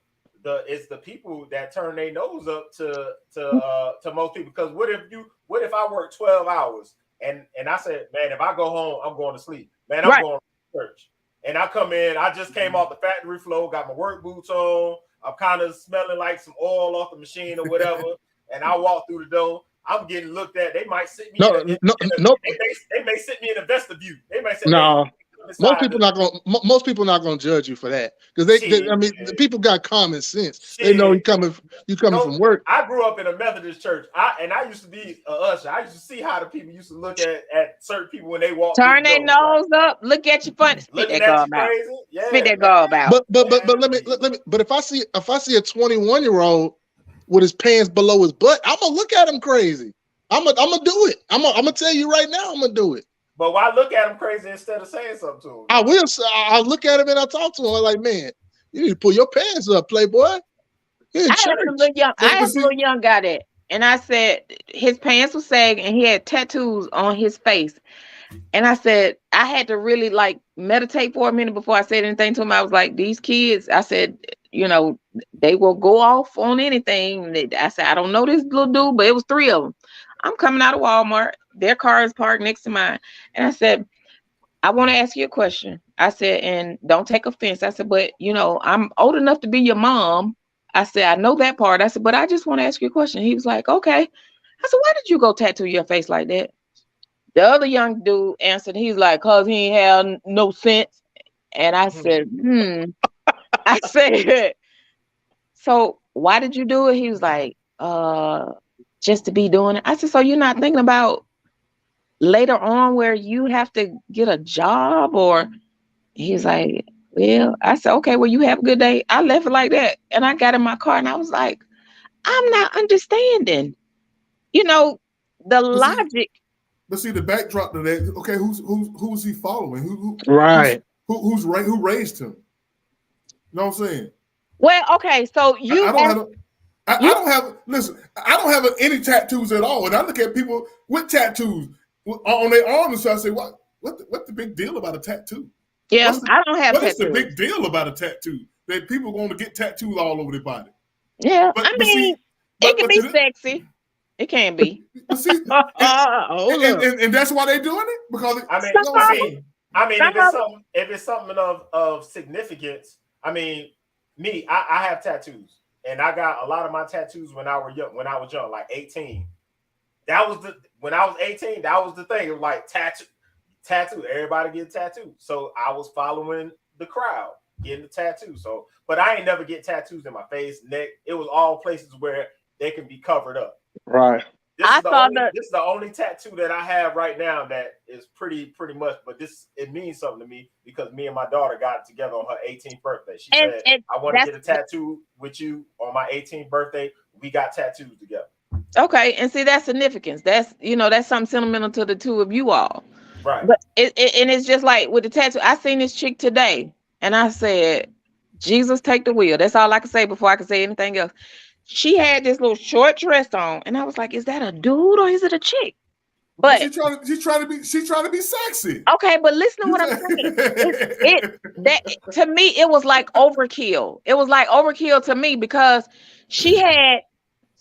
It's the people that turn their nose up to most people. Because what if I work 12 hours and I said, man, if I go home, I'm going to sleep. Man, I'm going to church. And I come in, I just came off the factory floor, got my work boots on. I'm kind of smelling like some oil off the machine or whatever. And I walk through the door. I'm getting looked at. They might sit me. They may sit me in a vestibule. They might say, no. Most people not gonna judge you for that because people got common sense. They know you coming from work. I grew up in a Methodist church. I used to be an usher. I used to see how the people used to look at certain people when they walk. Turn their nose up, look at you funny. Spit that gall out. Spit that gall out. But let me. But if I see a 21-year-old with his pants below his butt, I'm gonna look at him crazy. I'm gonna do it. I'm gonna tell you right now. I'm gonna do it. But why look at him crazy instead of saying something to him? I will. I'll look at him and I'll talk to him. I'm like, man, you need to pull your pants up, Playboy. I had a little young guy that, and I said his pants were sagging and he had tattoos on his face. And I said I had to really meditate for a minute before I said anything to him. I was like, these kids, I said, they will go off on anything. I said, I don't know this little dude, but it was 3 of them. I'm coming out of Walmart. Their car is parked next to mine. And I said, I want to ask you a question. I said, and don't take offense. I said, but I'm old enough to be your mom. I said, I know that part. I said, but I just want to ask you a question. He was like, okay. I said, why did you go tattoo your face like that? The other young dude answered, he's like, cause he ain't have no sense. And I said, I said, so why did you do it? He was like, just to be doing it. I said, so you're not thinking about later on where you have to get a job? Or he's like, well, I said, okay, well, you have a good day. I left it like that. And I got in my car and I was like, I'm not understanding, the logic. But see the backdrop to that. Okay, who's he following? Who raised him? You know what I'm saying? Well, okay, so I don't have any tattoos at all. And I look at people with tattoos on their arms, so I say, what's the big deal about a tattoo? Yeah, I don't have tattoos. What is the big deal about a tattoo? That people going to get tattoos all over their body. Yeah, it can be sexy. It can be. And that's why they're doing it? Because if it's something of significance, I have tattoos, and I got a lot of my tattoos when I was young, like 18. When I was 18, that was the thing. It was like tattoo. Everybody get tattooed. So I was following the crowd, getting the tattoo. So, but I ain't never get tattoos in my face, neck. It was all places where they can be covered up. Right. This is the only tattoo that I have right now that is pretty much, but it means something to me because me and my daughter got together on her 18th birthday. She said, I want to get a tattoo with you on my 18th birthday. We got tattoos together. Okay, and see, that's significance. That's that's something sentimental to the two of you all. Right. But and it's just like with the tattoo. I seen this chick today, and I said, Jesus, take the wheel. That's all I can say before I can say anything else. She had this little short dress on, and I was like, is that a dude or is it a chick? But she's trying to be sexy. Okay, but listen to what I'm saying. That to me, it was like overkill. It was like overkill to me because she had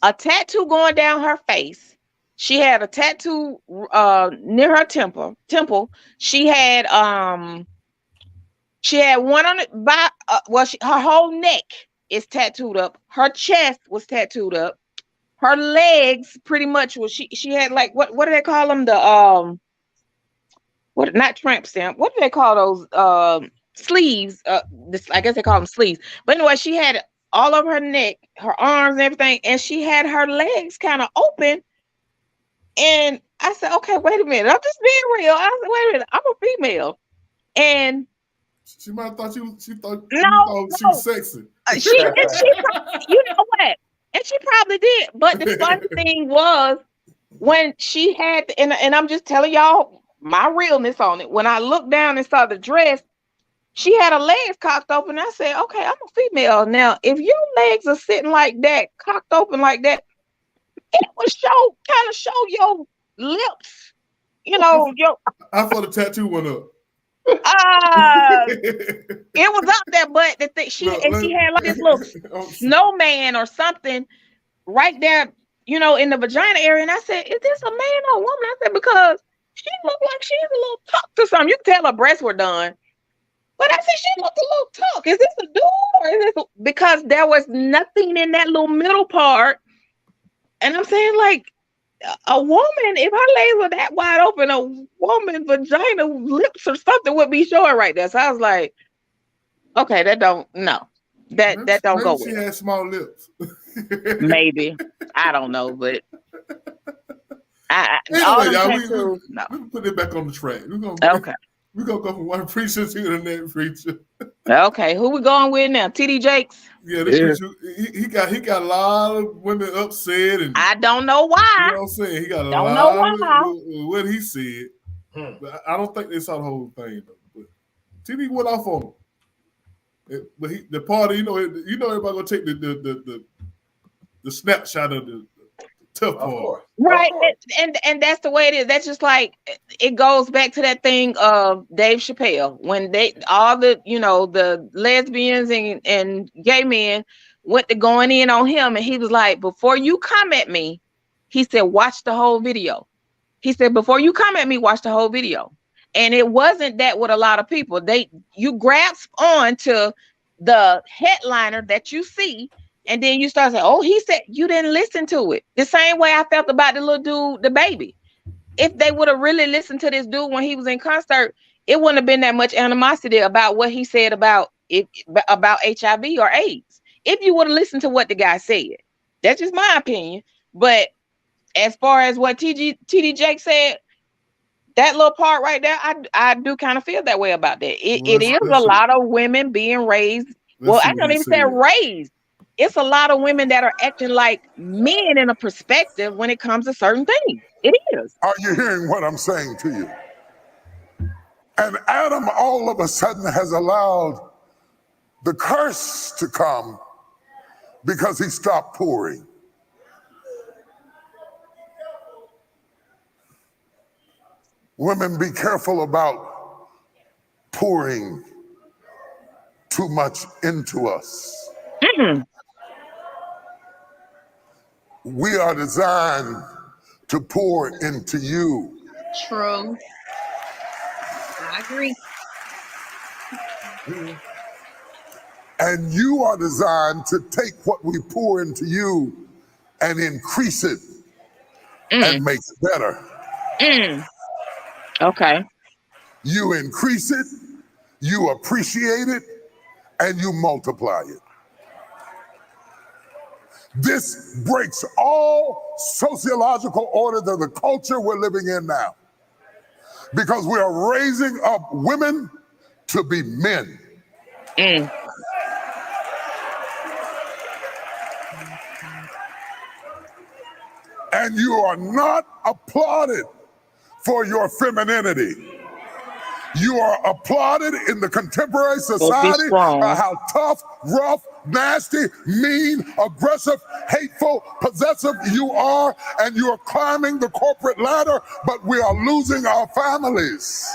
a tattoo going down her face. She had a tattoo near her temple. She had one on it by her whole neck is tattooed up. Her chest was tattooed up. Her legs pretty much was she had like what do they call them? The what, not tramp stamp. What do they call those sleeves? I guess they call them sleeves. But anyway, she had all over her neck, her arms and everything, and she had her legs kind of open. And I said, okay, wait a minute. I'm just being real. I said, wait a minute, I'm a female. And she might have thought she was sexy. She you know what? And she probably did. But the fun thing was when she had, and I'm just telling y'all my realness on it. When I looked down and saw the dress, she had her legs cocked open. I said, okay, I'm a female. Now, if your legs are sitting like that, cocked open like that, it would kind of show your lips. I thought the tattoo went up. It was up there, but the thing she had like this little snowman or something right there, in the vagina area. And I said, is this a man or a woman? I said, because she looked like she's a little tucked or something. You can tell her breasts were done. But I said, she looked a little tucked. Is this a dude or is this because there was nothing in that little middle part. And I'm saying, like, a woman, if her legs were that wide open, a woman's vagina lips or something would be showing right there. So I was like, okay, that don't go with she had small lips. Maybe. I don't know, but anyway, y'all, we put it back on the track. We're gonna go from one preacher to the next preacher. Okay, who we going with now? TD Jakes? Yeah, preacher, he got a lot of women upset, and I don't know why. You know what I'm saying? He got a lot of what he said. But I don't think they saw the whole thing though. But TD went off on him. But the party, everybody gonna take the snapshot of the tough part. Right. And that's the way it is. That's just like it goes back to that thing of Dave Chappelle when the lesbians and gay men went to going in on him, and he was like, before you come at me, he said, watch the whole video. He said, before you come at me, watch the whole video. And it wasn't that with a lot of people. You grasp on to the headliner that you see. And then you start saying, oh, he said you didn't listen to it. The same way I felt about the little dude, the baby. If they would have really listened to this dude when he was in concert, it wouldn't have been that much animosity about what he said about HIV or AIDS. If you would have listened to what the guy said. That's just my opinion. But as far as what TD Jake said, that little part right there, I do kind of feel that way about that. It is a lot of women being raised. Well, I don't even say raised. It's a lot of women that are acting like men in a perspective when it comes to certain things. It is. Are you hearing what I'm saying to you? And Adam all of a sudden has allowed the curse to come because he stopped pouring. Women, be careful about pouring too much into us. Mm-hmm. We are designed to pour into you. True. I agree. And you are designed to take what we pour into you and increase it and make it better. Okay. You increase it, you appreciate it, and you multiply it. This breaks all sociological orders of the culture we're living in now, because we are raising up women to be men. And you are not applauded for your femininity. You are applauded in the contemporary society by how tough, rough, nasty, mean, aggressive, hateful, possessive you are, and you are climbing the corporate ladder, but we are losing our families.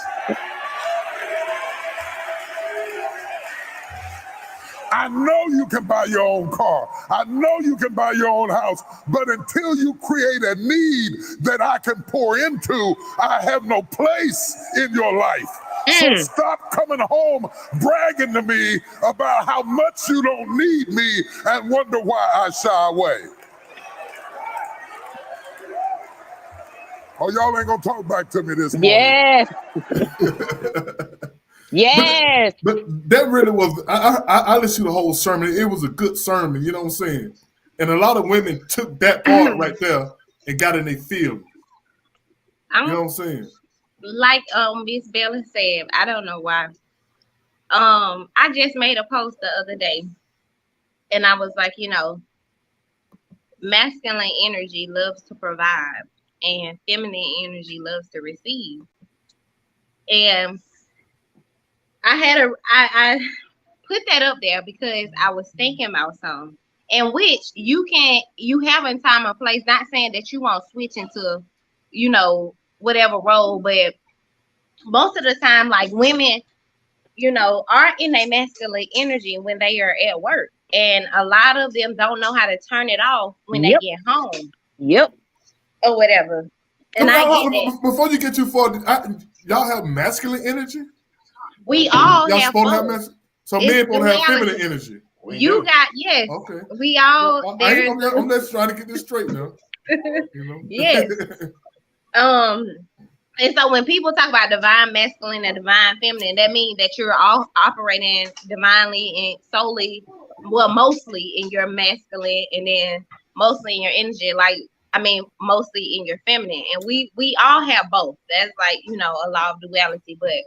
I know you can buy your own car. I know you can buy your own house, but until you create a need that I can pour into, I have no place in your life. So stop coming home bragging to me about how much you don't need me and wonder why I shy away. Oh, y'all ain't gonna talk back to me this morning. Yes. Yes. But that really was, I listened to the whole sermon. It was a good sermon, you know what I'm saying? And a lot of women took that part right there and got in their feelings. You know what I'm saying? Like Miss Bella said, I don't know why. I just made a post the other day, and I was like, you know, masculine energy loves to provide, and feminine energy loves to receive. And I put that up there because I was thinking about something, in which you have in time and place. Not saying that you won't switch into, you know, whatever role, but most of the time, like, women, you know, are in a masculine energy when they are at work, and a lot of them don't know how to turn it off when they get home. Or whatever. And before you get too far, y'all have masculine energy? We all y'all have supposed both. to have masculine. So men supposed to have feminine energy. You got, yes. Okay. We all. I'm just trying to get this straight now. You know? Yes. And so when people talk about divine masculine and divine feminine, that means that you're all operating divinely and solely, well, mostly in your masculine, and then mostly in your energy, mostly in your feminine. And we all have both. That's like, you know, a law of duality. But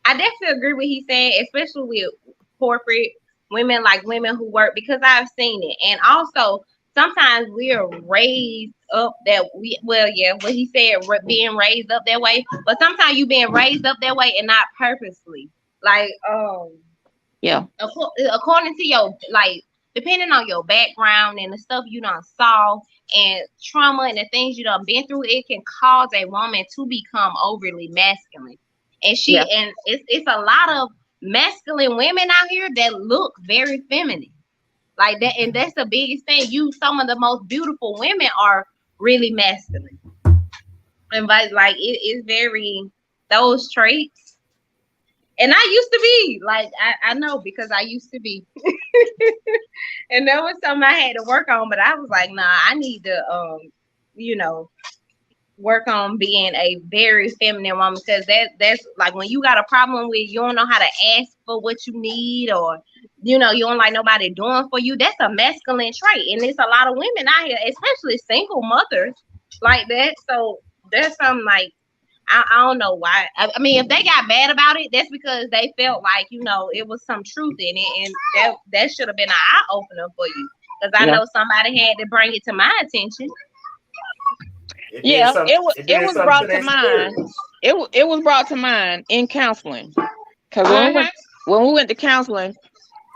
I definitely agree with he said, especially with corporate women, like women who work, because I've seen it. And also, sometimes we are raised up what he said, being raised up that way. But sometimes you being raised up that way and not purposely. Like, according to your, like, depending on your background and the stuff you done saw and trauma and the things you done been through, it can cause a woman to become overly masculine. And and it's a lot of masculine women out here that look very feminine. Like that, and that's the biggest thing. Some of the most beautiful women are really masculine. And like it is very those traits. And I used to be like, I know, because I used to be. And that was something I had to work on, but I was like, nah, I need to work on being a very feminine woman, because that's like when you got a problem with, you don't know how to ask for what you need, or you don't like nobody doing for you. That's a masculine trait, and there's a lot of women out here, especially single mothers, like that. So there's something like, I don't know why. I mean, if they got mad about it, that's because they felt like, it was some truth in it, and that should have been an eye opener for you, because I know somebody had to bring it to my attention. It was brought to mind. It was brought to mind in counseling, because when we went to counseling,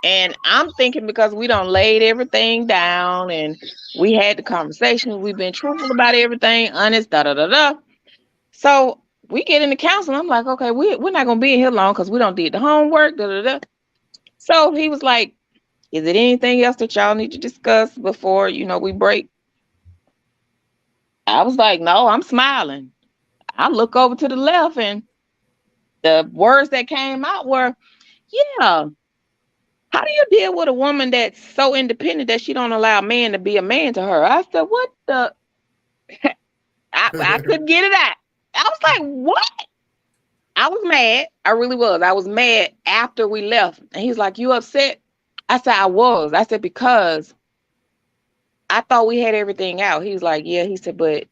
and I'm thinking, because we done laid everything down and we had the conversation, we've been truthful about everything, honest, So we get into counseling. I'm like, okay, we're not gonna be in here long because we don't did the homework. So he was like, "Is it anything else that y'all need to discuss before we break?" I was like, "No," I'm smiling. I look over to the left, and the words that came out were, Yeah. How do you deal with a woman that's so independent that she don't allow a man to be a man to her? I said, what the? I couldn't get it out. I was like, what? I was mad. I really was. I was mad after we left. And he's like, you upset? I said, I was. I said, because I thought we had everything out. He's like, yeah. He said, but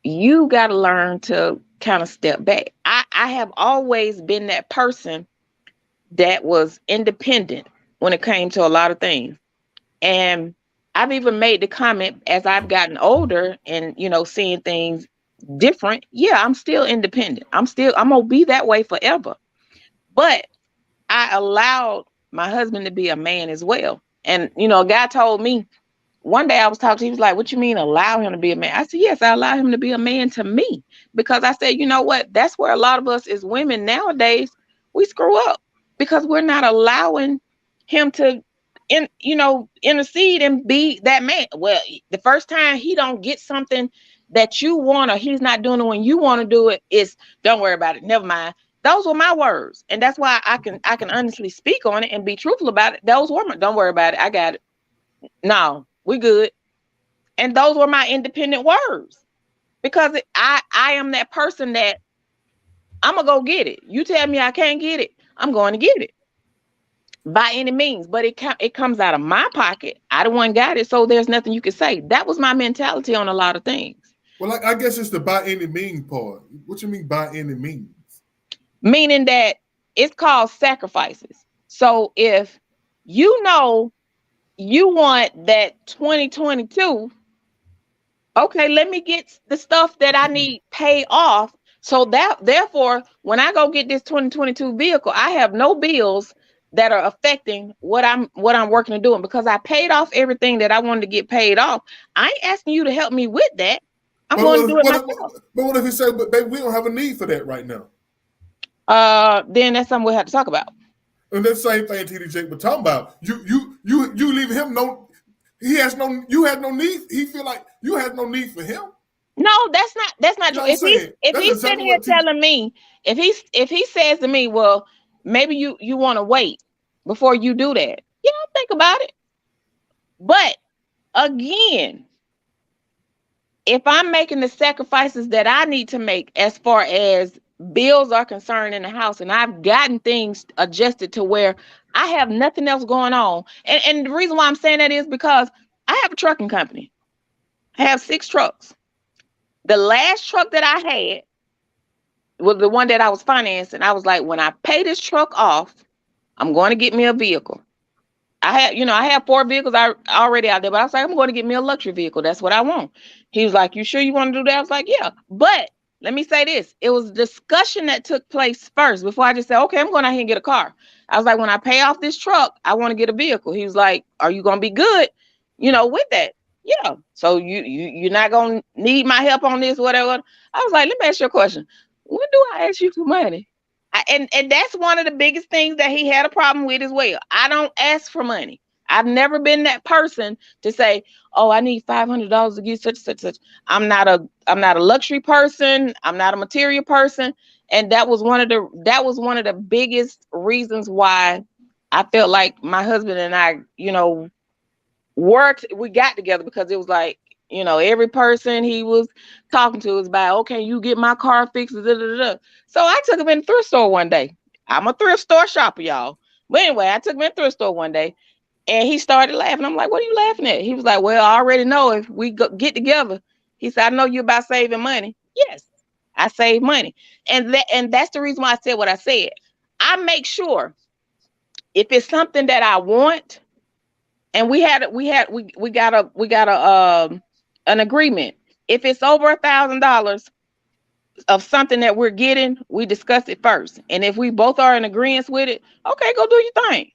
you got to learn to kind of step back. I have always been that person that was independent when it came to a lot of things. And I've even made the comment as I've gotten older and, you know, seeing things different. Yeah, I'm still independent. I'm going to be that way forever. But I allowed my husband to be a man as well. And, you know, a guy told me one day I was talking to him, he was like, what you mean allow him to be a man? I said, yes, I allow him to be a man to me. Because I said, you know what? That's where a lot of us as women nowadays, we screw up because we're not allowing him to intercede and be that man. Well, the first time he don't get something that you want or he's not doing it when you want to do it, is don't worry about it. Never mind. Those were my words. And that's why I can honestly speak on it and be truthful about it. Those were don't worry about it. I got it. No, we good. And those were my independent words. Because I am that person that I'm going to go get it. You tell me I can't get it, I'm going to get it. By any means, but it comes out of my pocket. I the one got it, so there's nothing you can say. That was my mentality on a lot of things. Well, I guess it's the by any means part. What you mean by any means? Meaning that it's called sacrifices. So if you know you want that 2022, okay, let me get the stuff that I need paid off. So that therefore, when I go get this 2022 vehicle, I have no bills that are affecting what I'm working and doing, because I paid off everything that I wanted to get paid off. I ain't asking you to help me with that. I'm going to do it myself. But what if he said, but baby, we don't have a need for that right now? Then that's something we'll have to talk about. And that's the same thing TD Jake was talking about. You leave him you had no need. He feel like you had no need for him. No, that's not true. If he's sitting here telling me, if he says to me, well, maybe you want to wait before you do that. Yeah, I'll think about it. But again, if I'm making the sacrifices that I need to make as far as bills are concerned in the house, and I've gotten things adjusted to where I have nothing else going on. And the reason why I'm saying that is because I have a trucking company. I have 6 trucks. The last truck that I had was the one that I was financing. I was like, when I pay this truck off, I'm going to get me a vehicle. I have 4 vehicles already out there, but I was like, I'm going to get me a luxury vehicle. That's what I want. He was like, you sure you want to do that? I was like, yeah. But let me say this. It was a discussion that took place first before I just said, okay, I'm going out here and get a car. I was like, when I pay off this truck, I want to get a vehicle. He was like, are you going to be good, with that? Yeah. So you're not going to need my help on this, whatever. I was like, let me ask you a question. When do I ask you for money? And that's one of the biggest things that he had a problem with as well. I don't ask for money. I've never been that person to say, oh, I need $500 to get such. I'm not a luxury person. I'm not a material person. And that was one of the biggest reasons why I felt like my husband and I, we got together, because it was like, every person he was talking to was about, okay, you get my car fixed. Da, da, da. So I took him in the thrift store one day. I'm a thrift store shopper, y'all. But anyway, I took him in the thrift store one day, and he started laughing. I'm like, what are you laughing at? He was like, well, I already know if we get together. He said, I know you about saving money. Yes, I save money. And that's the reason why I said what I said. I make sure if it's something that I want, and we got an agreement. If it's over $1,000 of something that we're getting, we discuss it first. And if we both are in agreement with it, okay, go do your thing.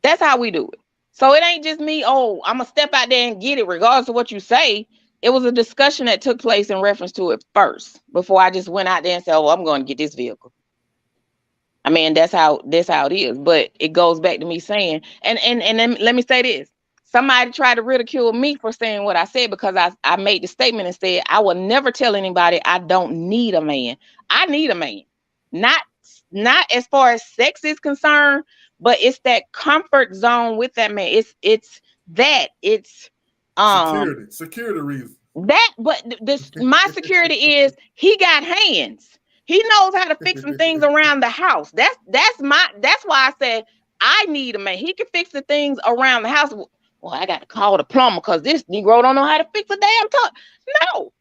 That's how we do it. So it ain't just me, oh, I'm gonna step out there and get it regardless of what you say. It was a discussion that took place in reference to it first before I just went out there and said, oh, I'm going to get this vehicle. I mean, that's how it is. But it goes back to me saying, and then let me say this. Somebody tried to ridicule me for saying what I said, because I made the statement and said, I will never tell anybody I don't need a man. I need a man. Not not as far as sex is concerned, but it's that comfort zone with that man. It's security reasons. That, but my security is he got hands. He knows how to fix some things around the house. That's why I said I need a man. He can fix the things around the house. Well, I got to call the plumber because this Negro don't know how to fix a damn tub. No,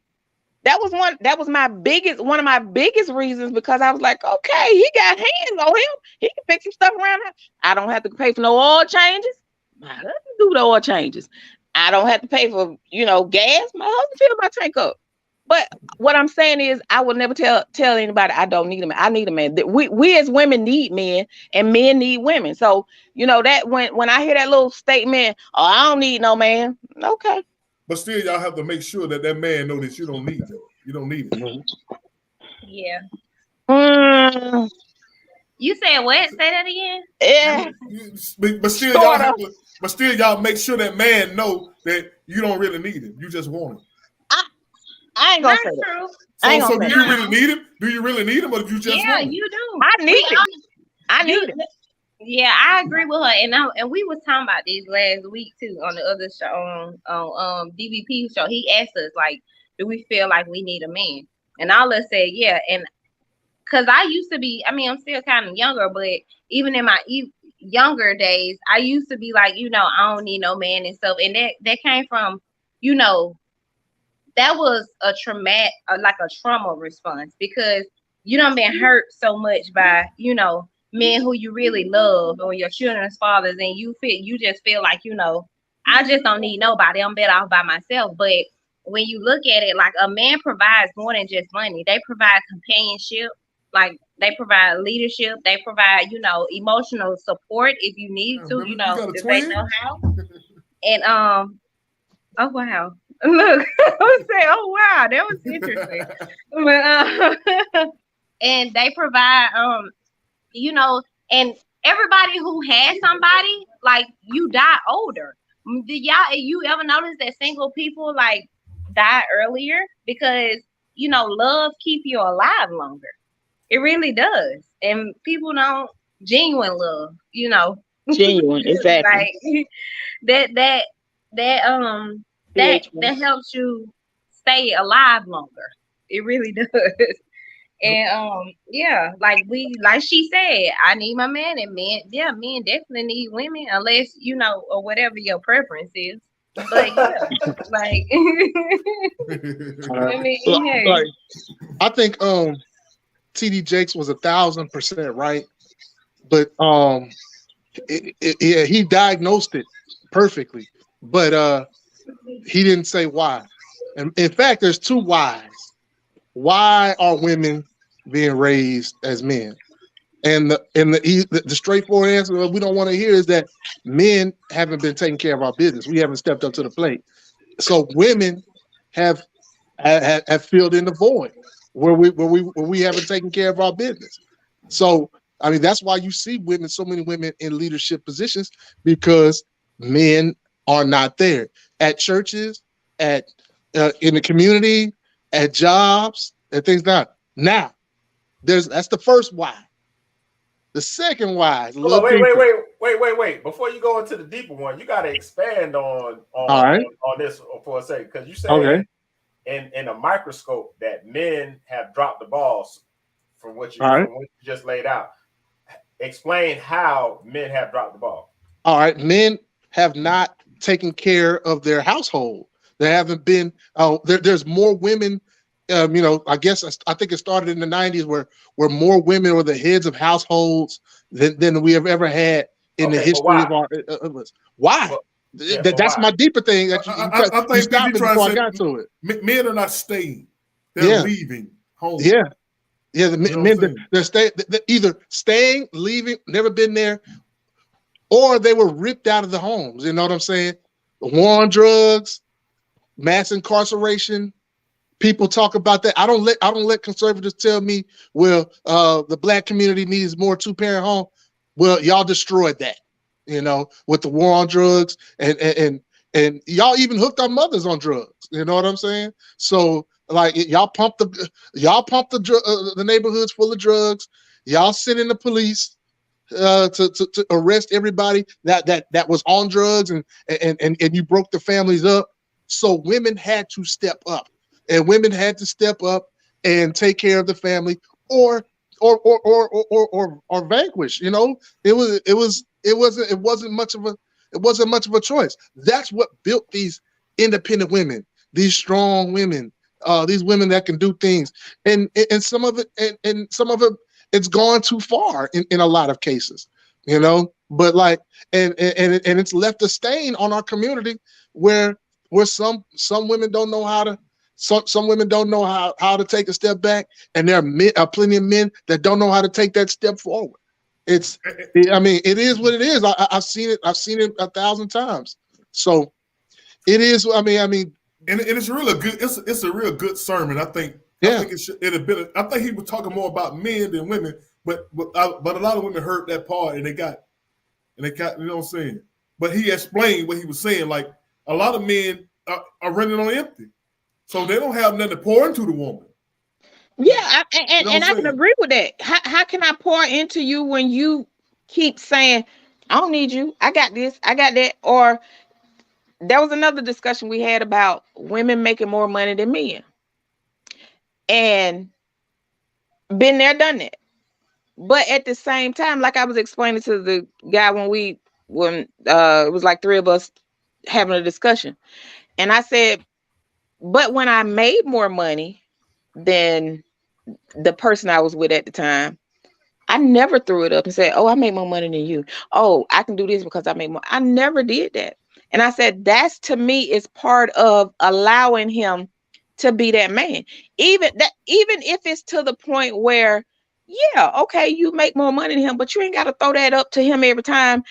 that was one of my biggest reasons, because I was like, okay, he got hands on him. He can fix some stuff around the house. I don't have to pay for no oil changes. My husband do the oil changes. I don't have to pay for, gas. My husband fill my tank up. But what I'm saying is, I will never tell anybody I don't need a man. I need a man. We as women need men, and men need women. So, that when I hear that little statement, oh, I don't need no man. Okay. But still, y'all have to make sure that man know that you don't need him. You don't need him. Yeah. You said what? Say that again. Yeah. But still, y'all make sure that man know that you don't really need him. You just want him. I ain't gonna say that. So do you really need him? Do you really need him, or do you just want him? You do. I need him. I need him. Yeah, I agree with her, and we was talking about this last week too on the other show on DVP show. He asked us, like, do we feel like we need a man? And all of us said yeah, and because I used to be, I'm still kind of younger, but even in my younger days, I used to be like, I don't need no man and stuff, and that came from, that was a trauma response, because you done been hurt so much by, men who you really love, or your children's fathers, and you just feel like, I just don't need nobody. I'm better off by myself. But when you look at it, like, a man provides more than just money. They provide companionship, like they provide leadership, they provide, emotional support if you need to, if they know how. And oh wow. Look, I was saying, oh wow, that was interesting. But and they provide and everybody who has somebody, like, you die older. Did you ever notice that single people like die earlier? Because love keep you alive longer. It really does. And people don't genuine love, Genuine, exactly. Like that helps you stay alive longer. It really does. And like she said, I need my man, and men definitely need women, unless or whatever your preference is. But yeah, like I think TD Jakes was 1,000% right, but he diagnosed it perfectly, but he didn't say why. And in fact, there's two whys. Why are women being raised as men? And the straightforward answer we don't want to hear is that men haven't been taking care of our business. We haven't stepped up to the plate. So women have filled in the void where we haven't taken care of our business. So that's why you see so many women in leadership positions, because men are not there at churches, in the community, at jobs, and things like that. Now, that's the first why. The second why is wait. Before you go into the deeper one, you got to expand on this for a second, because you said in a microscope that men have dropped the balls from what you just laid out. Explain how men have dropped the ball. All right, men have not taken care of their household. There haven't been. There's more women. I think it started in the 90s where more women were the heads of households than we have ever had in the history of our. Why? That's my deeper thing. That you stopped me before I got to it. Men are not staying; they're leaving home. Yeah. The men they're either staying, leaving, never been there, or they were ripped out of the homes. You know what I'm saying? The war on drugs, mass incarceration. People talk about that. I don't let conservatives tell me, well, the black community needs more two-parent home. Well, y'all destroyed that, with the war on drugs, and y'all even hooked our mothers on drugs. You know what I'm saying? So, like, y'all pumped the neighborhoods full of drugs, Y'all sent in the police to arrest everybody that was on drugs, and you broke the families up. So women had to step up, and women had to step up and take care of the family, or vanquish. You know, it wasn't much of a choice. That's what built these independent women, these strong women, these women that can do things, and some of it, and some of it, it's gone too far in a lot of cases, you know. But like, and it's left a stain on our community where some women don't know how to. Some women don't know how to take a step back, and there are plenty of men that don't know how to take that step forward. I mean, it is what it is. I've seen it 1,000 times. So it is. I mean, and it's really good. It's a real good sermon. I think. Yeah. I think he was talking more about men than women, but a lot of women heard that part and they got, you know what I'm saying. But he explained what he was saying. Like a lot of men are running on empty, so they don't have nothing to pour into the woman. Yeah, I can agree with that. How can I pour into you when you keep saying, I don't need you, I got this, I got that? Or there was another discussion we had about women making more money than men. And been there, done that. But at the same time, like I was explaining to the guy when it was like three of us having a discussion. And I said, but when I made more money than the person I was with at the time, I never threw it up and said, oh, I make more money than you. Oh, I can do this because I make more. I never did that. And I said, that's, to me, is part of allowing him to be that man. Even if it's to the point where, yeah, okay, you make more money than him, but you ain't got to throw that up to him every time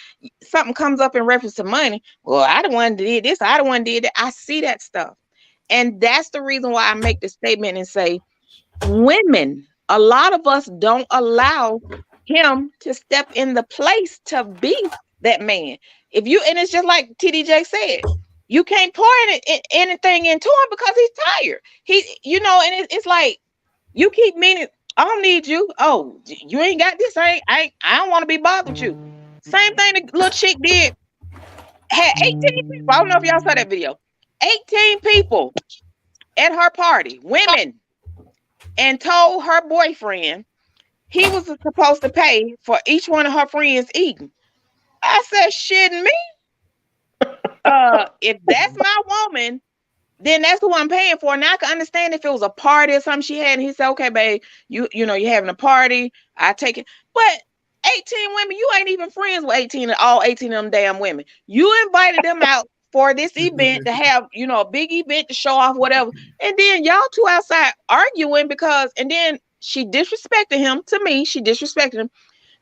something comes up in reference to money. Well, I don't want to do this. I don't want to do that. I see that stuff. And that's the reason why I make the statement and say, women, a lot of us don't allow him to step in the place to be that man. And it's just like TDJ said, you can't pour anything into him because he's tired. And it's like, you keep meaning, I don't need you. Oh, you ain't got this. I don't want to be bothered with you. Same thing the little chick did. Had 18 people. I don't know if y'all saw that video. 18 people at her party, women, and told her boyfriend he was supposed to pay for each one of her friends eating. I said, shitting me? If that's my woman, then that's who I'm paying for. Now I can understand if it was a party or something she had, and he said, okay, babe, you're having a party, I take it. But 18 women, you ain't even friends with all 18 of them damn women. You invited them out for this event to have, a big event to show off whatever. And then y'all two outside arguing and then she disrespected him. To me, she disrespected him.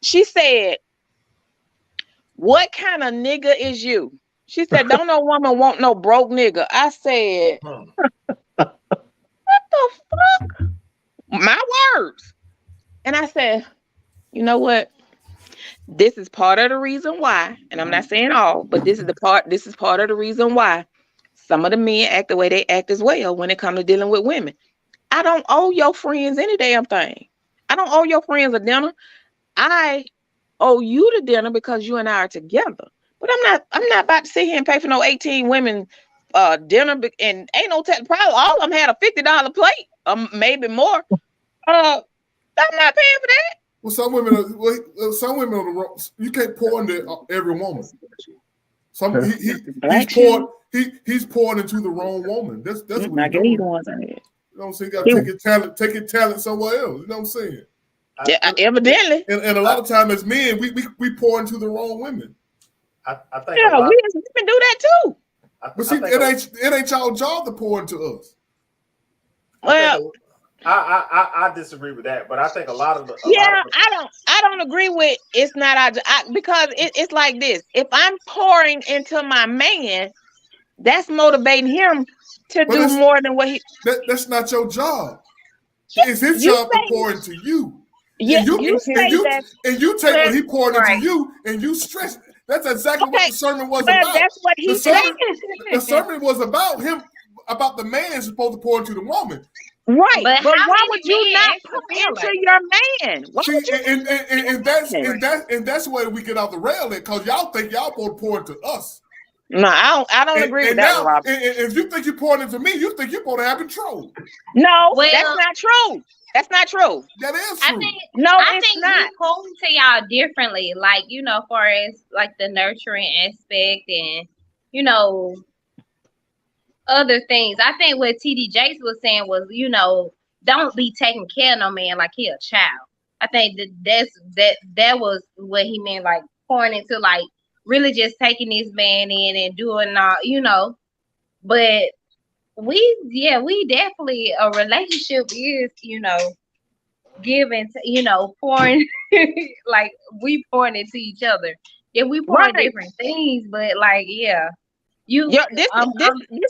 She said, what kind of nigga is you? She said, don't no woman want no broke nigga. I said, what the fuck? My words. And I said, you know what? This is part of the reason why, and I'm not saying all, but this is part of the reason why some of the men act the way they act as well when it comes to dealing with women. I don't owe your friends any damn thing. I don't owe your friends a dinner. I owe you the dinner because you and I are together. But I'm not about to sit here and pay for no 18 women dinner, and ain't no probably all of them had a $50 plate, maybe more. I'm not paying for that. Well, some women are the wrong. You can't pour into every woman. He's pouring into the wrong woman. That's what he's doing. You know what I'm saying? You gotta take your talent somewhere else. You know what I'm saying? Yeah, evidently. And a lot of times as men, we pour into the wrong women. I think we as women do that too. But see, it ain't y'all job to pour into us. Well, I disagree with that, but I think I don't agree with it's not our job because it's like this. If I'm pouring into my man, that's motivating him to do more than what he. That's not your job. It's his job to pour into you. Yeah, and you take what he poured into you, and you stress it. That's exactly what the sermon was about. That's what the sermon was about him, about the man supposed to pour into the woman. Right, But but how why many would you men not actually pour feel into like your man? Why See, would you? and that's where we get off the rail because y'all think y'all both pour into us. No, I don't agree with And that one, now, Rob. if you think you're pouring into me, you think you're supposed to have control. No, Well, that's not true. That's not true. That is I true. think No, I it's think not. we pull to y'all differently, like, you know, far as like the nurturing aspect and, you know, other things. I think what TD Jakes was saying was, you know, don't be taking care of no man like he a child. I think that was what he meant, like pouring into, like really just taking this man in and doing all, you know. But we definitely, a relationship is, you know, giving, you know, pouring like we pouring into each other. Yeah, we pouring Right. different things, but like, yeah, you This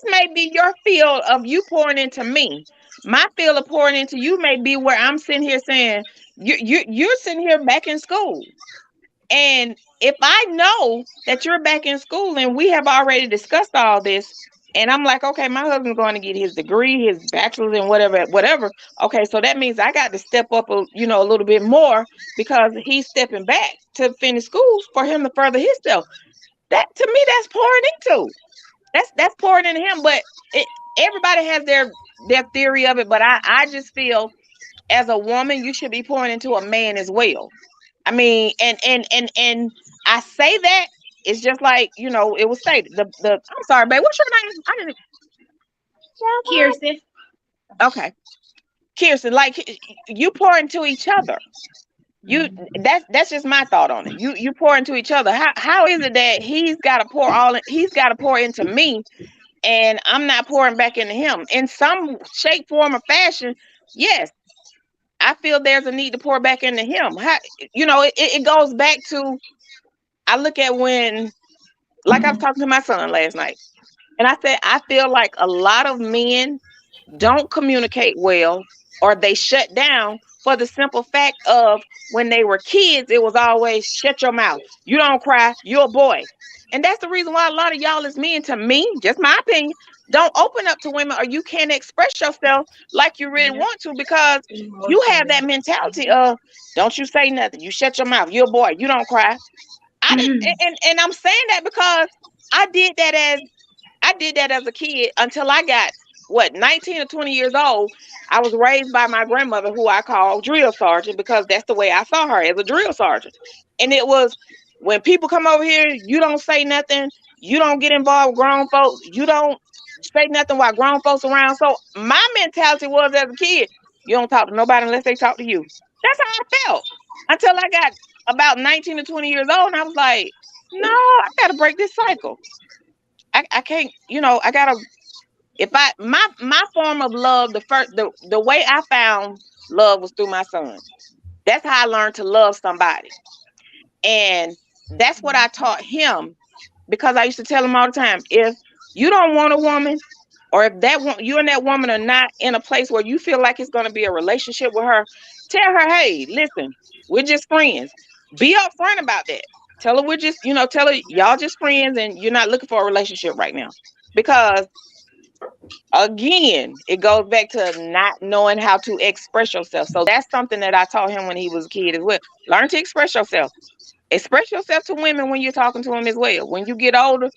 may be your field of you pouring into me. My field of pouring into you may be where I'm sitting here saying you're sitting here back in school. And if I know that you're back in school and we have already discussed all this, and I'm like, okay, my husband's going to get his degree, his bachelor's and whatever. Okay, so that means I got to step up, a little bit more because he's stepping back to finish school for him to further himself. That, to me, that's pouring into. That's pouring into him. But everybody has their theory of it. But I just feel, as a woman, you should be pouring into a man as well. I mean, and I say that it's just like, it was stated. I'm sorry, babe. What's your name? I didn't. Kirsten. Okay, Kirsten. Like, you pour into each other. That's just my thought on it. You pour into each other. How is it that he's got to pour into me, and I'm not pouring back into him in some shape, form, or fashion? Yes, I feel there's a need to pour back into him. It goes back to, I look at when, like I was talking to my son last night, and I said, I feel like a lot of men don't communicate well, or they shut down for the simple fact of, when they were kids, it was always shut your mouth. You don't cry. You're a boy. And that's the reason why a lot of y'all as men, to me, just my opinion, don't open up to women, or you can't express yourself like you really want to, because you have that mentality of, don't you say nothing. You shut your mouth. You're a boy. You don't cry. And I'm saying that because I did that as a kid until I got 19 or 20 years old. I was raised by my grandmother, who I call drill sergeant, because that's the way I saw her, as a drill sergeant. And it was, when people come over here, you don't say nothing. You don't get involved with grown folks. You don't say nothing while grown folks around. So my mentality was, as a kid, you don't talk to nobody unless they talk to you. That's how I felt until I got about 19 or 20 years old. And I was like, no, I got to break this cycle. I can't, I gotta, my form of love, the way I found love was through my son. That's how I learned to love somebody. And that's what I taught him, because I used to tell him all the time, if you don't want a woman, or if you and that woman are not in a place where you feel like it's going to be a relationship with her, tell her, hey, listen, we're just friends. Be upfront about that. Tell her tell her y'all just friends and you're not looking for a relationship right now. Because, again, it goes back to not knowing how to express yourself. So that's something that I taught him when he was a kid as well. Learn to express yourself. Express yourself to women when you're talking to them as well. When you get older,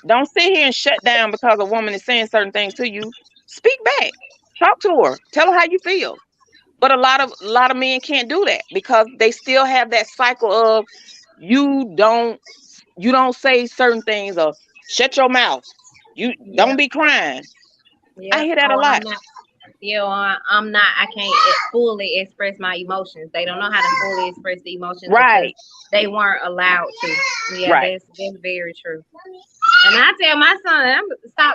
don't sit here and shut down because a woman is saying certain things to you. Speak back. Talk to her. Tell her how you feel. But a lot of men can't do that, because they still have that cycle of, you don't say certain things, or shut your mouth. You don't be crying. Yep. I hear that a lot. I'm not. I can't fully express my emotions. They don't know how to fully express the emotions, right? They weren't allowed to. Yeah, right. That's very true. And I tell my son, stop,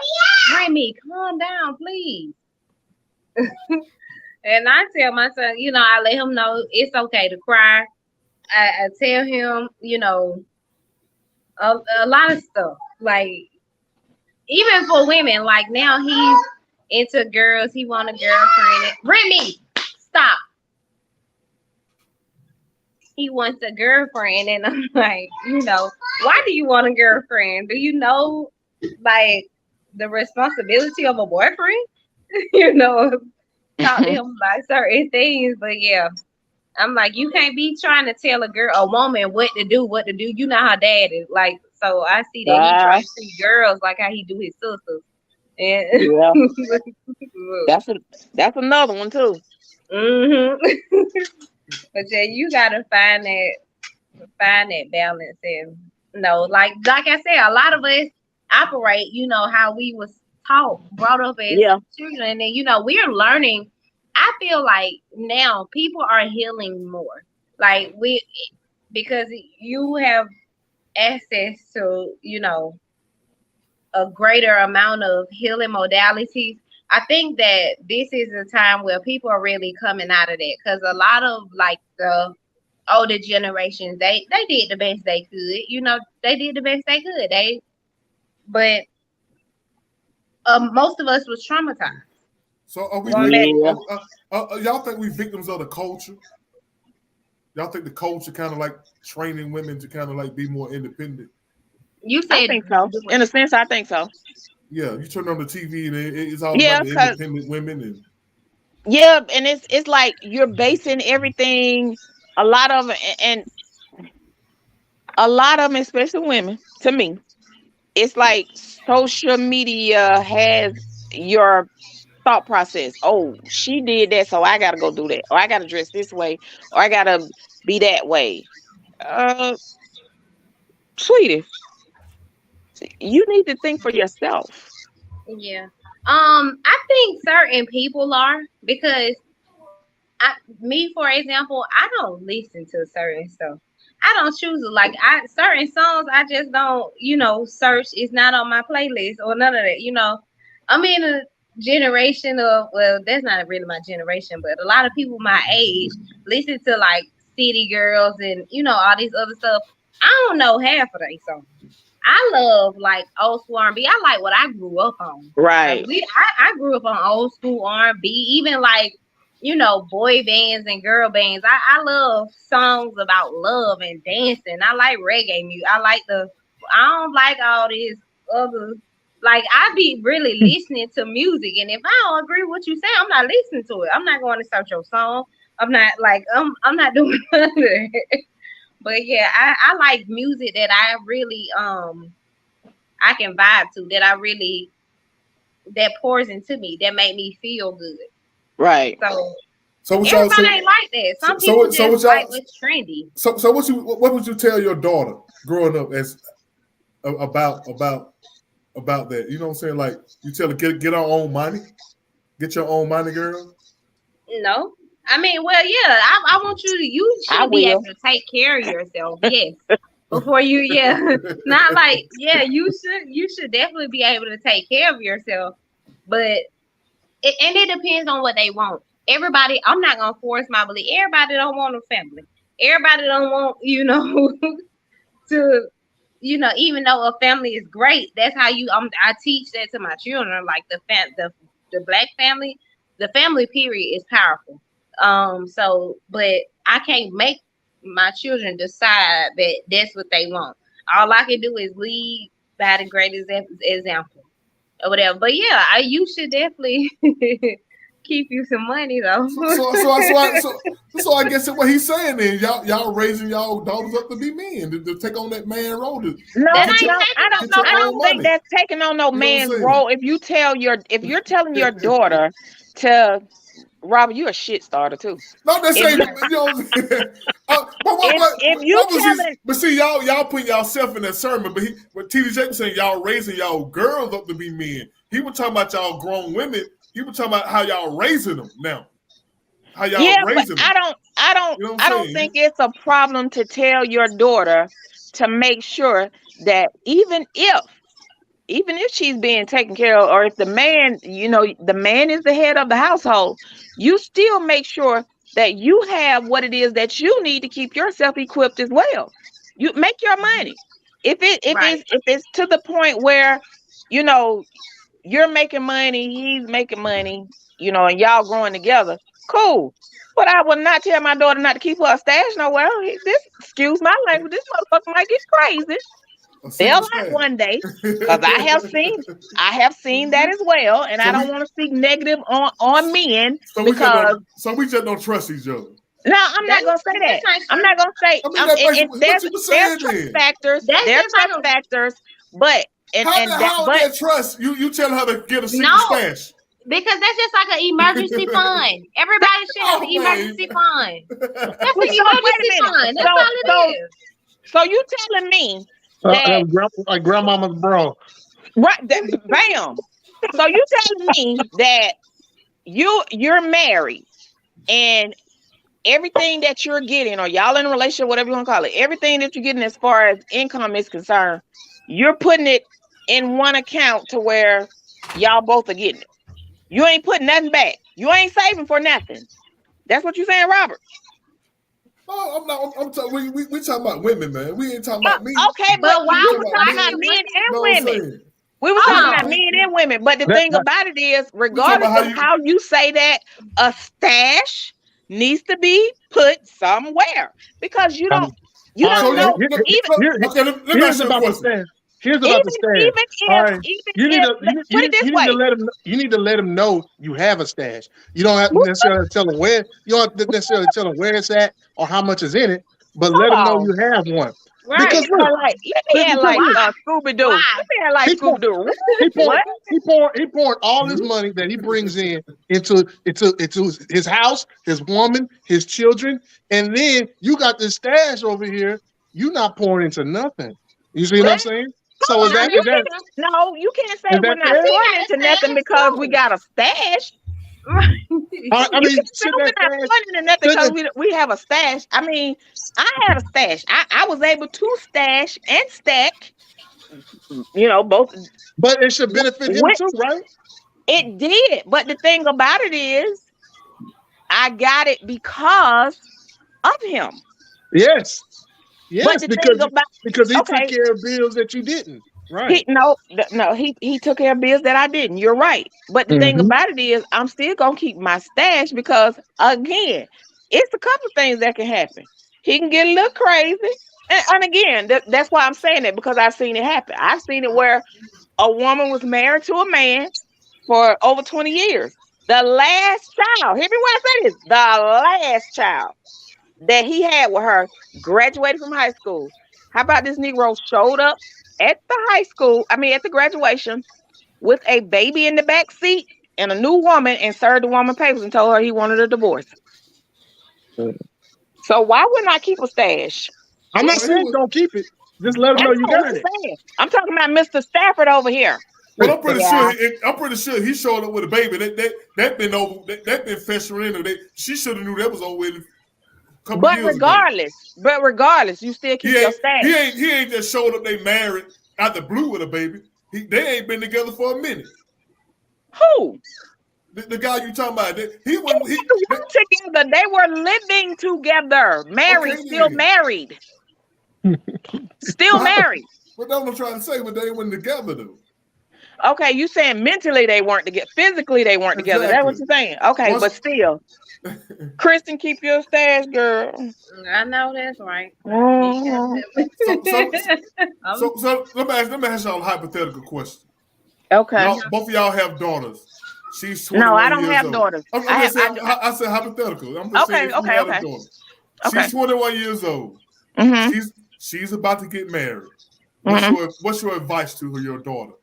Remy, calm down, please. And I tell my son, I let him know it's okay to cry. I tell him, a lot of stuff. Like, even for women, like, now he's into girls. He want a girlfriend. Remy, stop. He wants a girlfriend, and I'm like, why do you want a girlfriend? Do you know, like, the responsibility of a boyfriend? you know, talk to him about certain things. But yeah, I'm like, you can't be trying to tell a woman what to do. You know how dad is like. So I see that he trying to treat girls like how he do his sisters. And Yeah, that's another one too. But yeah, you gotta find that balance. And like I said, a lot of us operate, how we was brought up as children, and then we're learning. I feel like now people are healing more, like because you have access to a greater amount of healing modalities. I think that this is a time where people are really coming out of that, because a lot of like the older generations, they did the best they could. They did the best they could. But most of us was traumatized. So are we? Y'all think we victims of the culture? Y'all think the culture kind of like training women to kind of like be more independent? You said, I think so. In a sense, I think so. Yeah, you turn on the TV and it's all about the independent women and. Yeah, and it's like you're basing everything. A lot of them, especially women, to me, it's like social media has your thought process. Oh, she did that, so I gotta go do that, or I gotta dress this way, or I gotta be that way. Sweetie, you need to think for yourself. Yeah. I think certain people are, because me, for example, I don't listen to certain stuff. I don't choose it. Like certain songs, I just don't, search. It's not on my playlist or none of that. I'm in a generation of, well, that's not really my generation, but a lot of people my age listen to like City Girls and all these other stuff. I don't know half of these songs. I love like old school R&B. I like what I grew up on. Right. I grew up on old school R&B, even like boy bands and girl bands. I love songs about love and dancing. I like reggae music. I don't like all this other. Like, I be really listening to music, and if I don't agree with what you say, I'm not listening to it. I'm not going to search your song. I'm not like I'm not doing none of that. But yeah, I like music that I really I can vibe to, that pours into me, that make me feel good. Right. So everybody ain't like that. Some people just like what's trendy. So what would you tell your daughter growing up as about that? You know what I'm saying? Like, you tell her get our own money, get your own money, girl. No. I mean, well, yeah, I want you should be able to take care of yourself, yes. Before you, not like, you should definitely be able to take care of yourself, but it depends on what they want. Everybody, I'm not gonna force my belief. Everybody don't want a family. Everybody don't want, to, even though a family is great, that's how I teach that to my children. Like the black family, the family period is powerful. But I can't make my children decide that that's what they want. All I can do is lead by the greatest example or whatever. But yeah, you should definitely keep you some money though. So I guess what he's saying is y'all raising y'all daughters up to be men, to take on that man role. I don't think that's taking on no man's role. If you're telling your daughter to, Robert, you a shit starter too. No, that's saying but see, y'all put yourself in that sermon. But T.D. Jakes was saying y'all raising y'all girls up to be men. He was talking about y'all grown women. He was talking about how y'all raising them now. How y'all raising them. I don't think it's a problem to tell your daughter to make sure that even if she's being taken care of, or if the man, the man is the head of the household, you still make sure that you have what it is that you need to keep yourself equipped as well. You make your money. If it's to the point where, you're making money, he's making money, and y'all growing together, cool. But I would not tell my daughter not to keep her stash nowhere. Excuse my language, this motherfucker might get crazy. They'll like one day, because I have seen that as well, and I don't want to speak negative on men because we just don't trust each other. No, I'm not gonna say that. I'm not gonna say. There's trust factors. There's trust factors, but how that trust? You tell her to get a secret stash. Because that's just like an emergency fund. Everybody should have an emergency fund. That's an emergency fund. That's all it is. So you telling me that like grandmama's bro. Right, bam. So you telling me that you're married and everything that you're getting, or y'all in a relationship, whatever you want to call it, everything that you're getting as far as income is concerned, you're putting it in one account to where y'all both are getting it. You ain't putting nothing back. You ain't saving for nothing. That's what you saying, Robert? No, I'm not. We talking about women, man. We ain't talking about me. Okay, but why we talking about men and women? We were talking about men and women. But the thing about it is, regardless of how you say that, a stash needs to be put somewhere because you don't know. Here's about the stash. Here's about the stash. You need to let them know you have a stash. You don't have to necessarily tell them where. You don't have to necessarily tell them where it's at or how much is in it, but let them know you have one. Right. Because Scooby-Doo. He poured all his money that he brings in into his house, his woman, his children, and then you got this stash over here. You're not pouring into nothing. You see what I'm saying? So is that no? You can't say we're not pouring into nothing because we got a stash. I mean, we're not pouring into nothing because we have a stash. I mean, I had a stash. I was able to stash and stack. Both. But it should benefit him too, right? It did. But the thing about it is, I got it because of him. Yes. Yes, because he took care of bills that you didn't. Right. He took care of bills that I didn't. You're right. But the thing about it is, I'm still gonna keep my stash because, again, it's a couple of things that can happen. He can get a little crazy, and again, that's why I'm saying it, because I've seen it happen. I've seen it where a woman was married to a man for over 20 years. The last child, hear me when I say this, the last child that he had with her graduated from high school. How about this Negro showed up at the graduation with a baby in the back seat and a new woman and served the woman papers and told her he wanted a divorce. So why wouldn't I keep a stash? I'm not saying don't keep it. Just let them know you got it. I'm talking about Mr. Stafford over here. Well, I'm pretty sure he showed up with a baby. That been festering in. She should have knew that was over with. But regardless, you still keep your stash. He ain't just showed up. They married out the blue with a baby. They ain't been together for a minute. Who? The guy you talking about? Together. They were living together, married, still married, still married. But that's what I'm trying to say. But they weren't together though. Okay, you saying mentally they weren't together, physically they weren't together. That's what you're saying. Okay, but still. Kristen, keep your stash, girl. I know that's right. So let me ask y'all a hypothetical question. Okay. Both of y'all have daughters. She's 21 No, I don't years have old. daughters. I said hypothetical. I'm just saying Okay. She's 21 years old. Mm-hmm. She's about to get married. What's your advice to your daughter?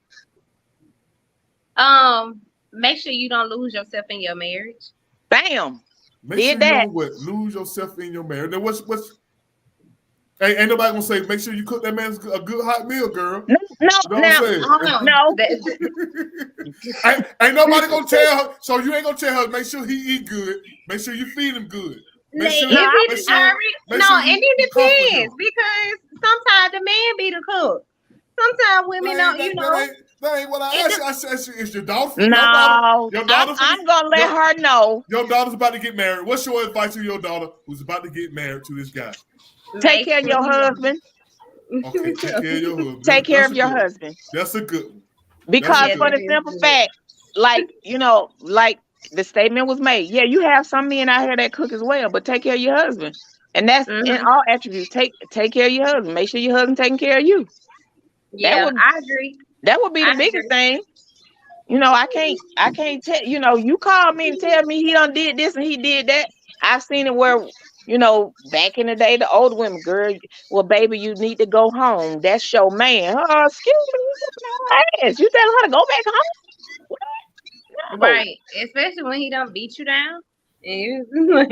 Make sure you don't lose yourself in your marriage. Bam. Make sure you don't lose yourself in your marriage. Then what's ain't nobody gonna say make sure you cook that man a good hot meal, girl. No. Ain't nobody gonna tell her. So you ain't gonna tell her make sure he eat good. Make sure you feed him good. And it depends because sometimes the man be the cook. Sometimes women don't. That ain't what I asked you. I said, is your daughter? No, I'm gonna let her know. Your daughter's about to get married. What's your advice to your daughter who's about to get married to this guy? Take care of your husband. Okay, take care of your husband. Take care of your husband. That's a good one. Because for the simple fact, like the statement was made. Yeah, you have some men out here that cook as well, but take care of your husband. And that's in all attributes. Take care of your husband. Make sure your husband taking care of you. Yeah, would I agree. that would be the I biggest agree. thing. I can't tell, you call me and tell me he done did this and he did that. I've seen it where, back in the day, the older women, girl, well, baby, you need to go home. That's your man. Oh, excuse me, you whooping her ass. You tell her to go back home? What? No. Right. Especially when he don't beat you down. And you like,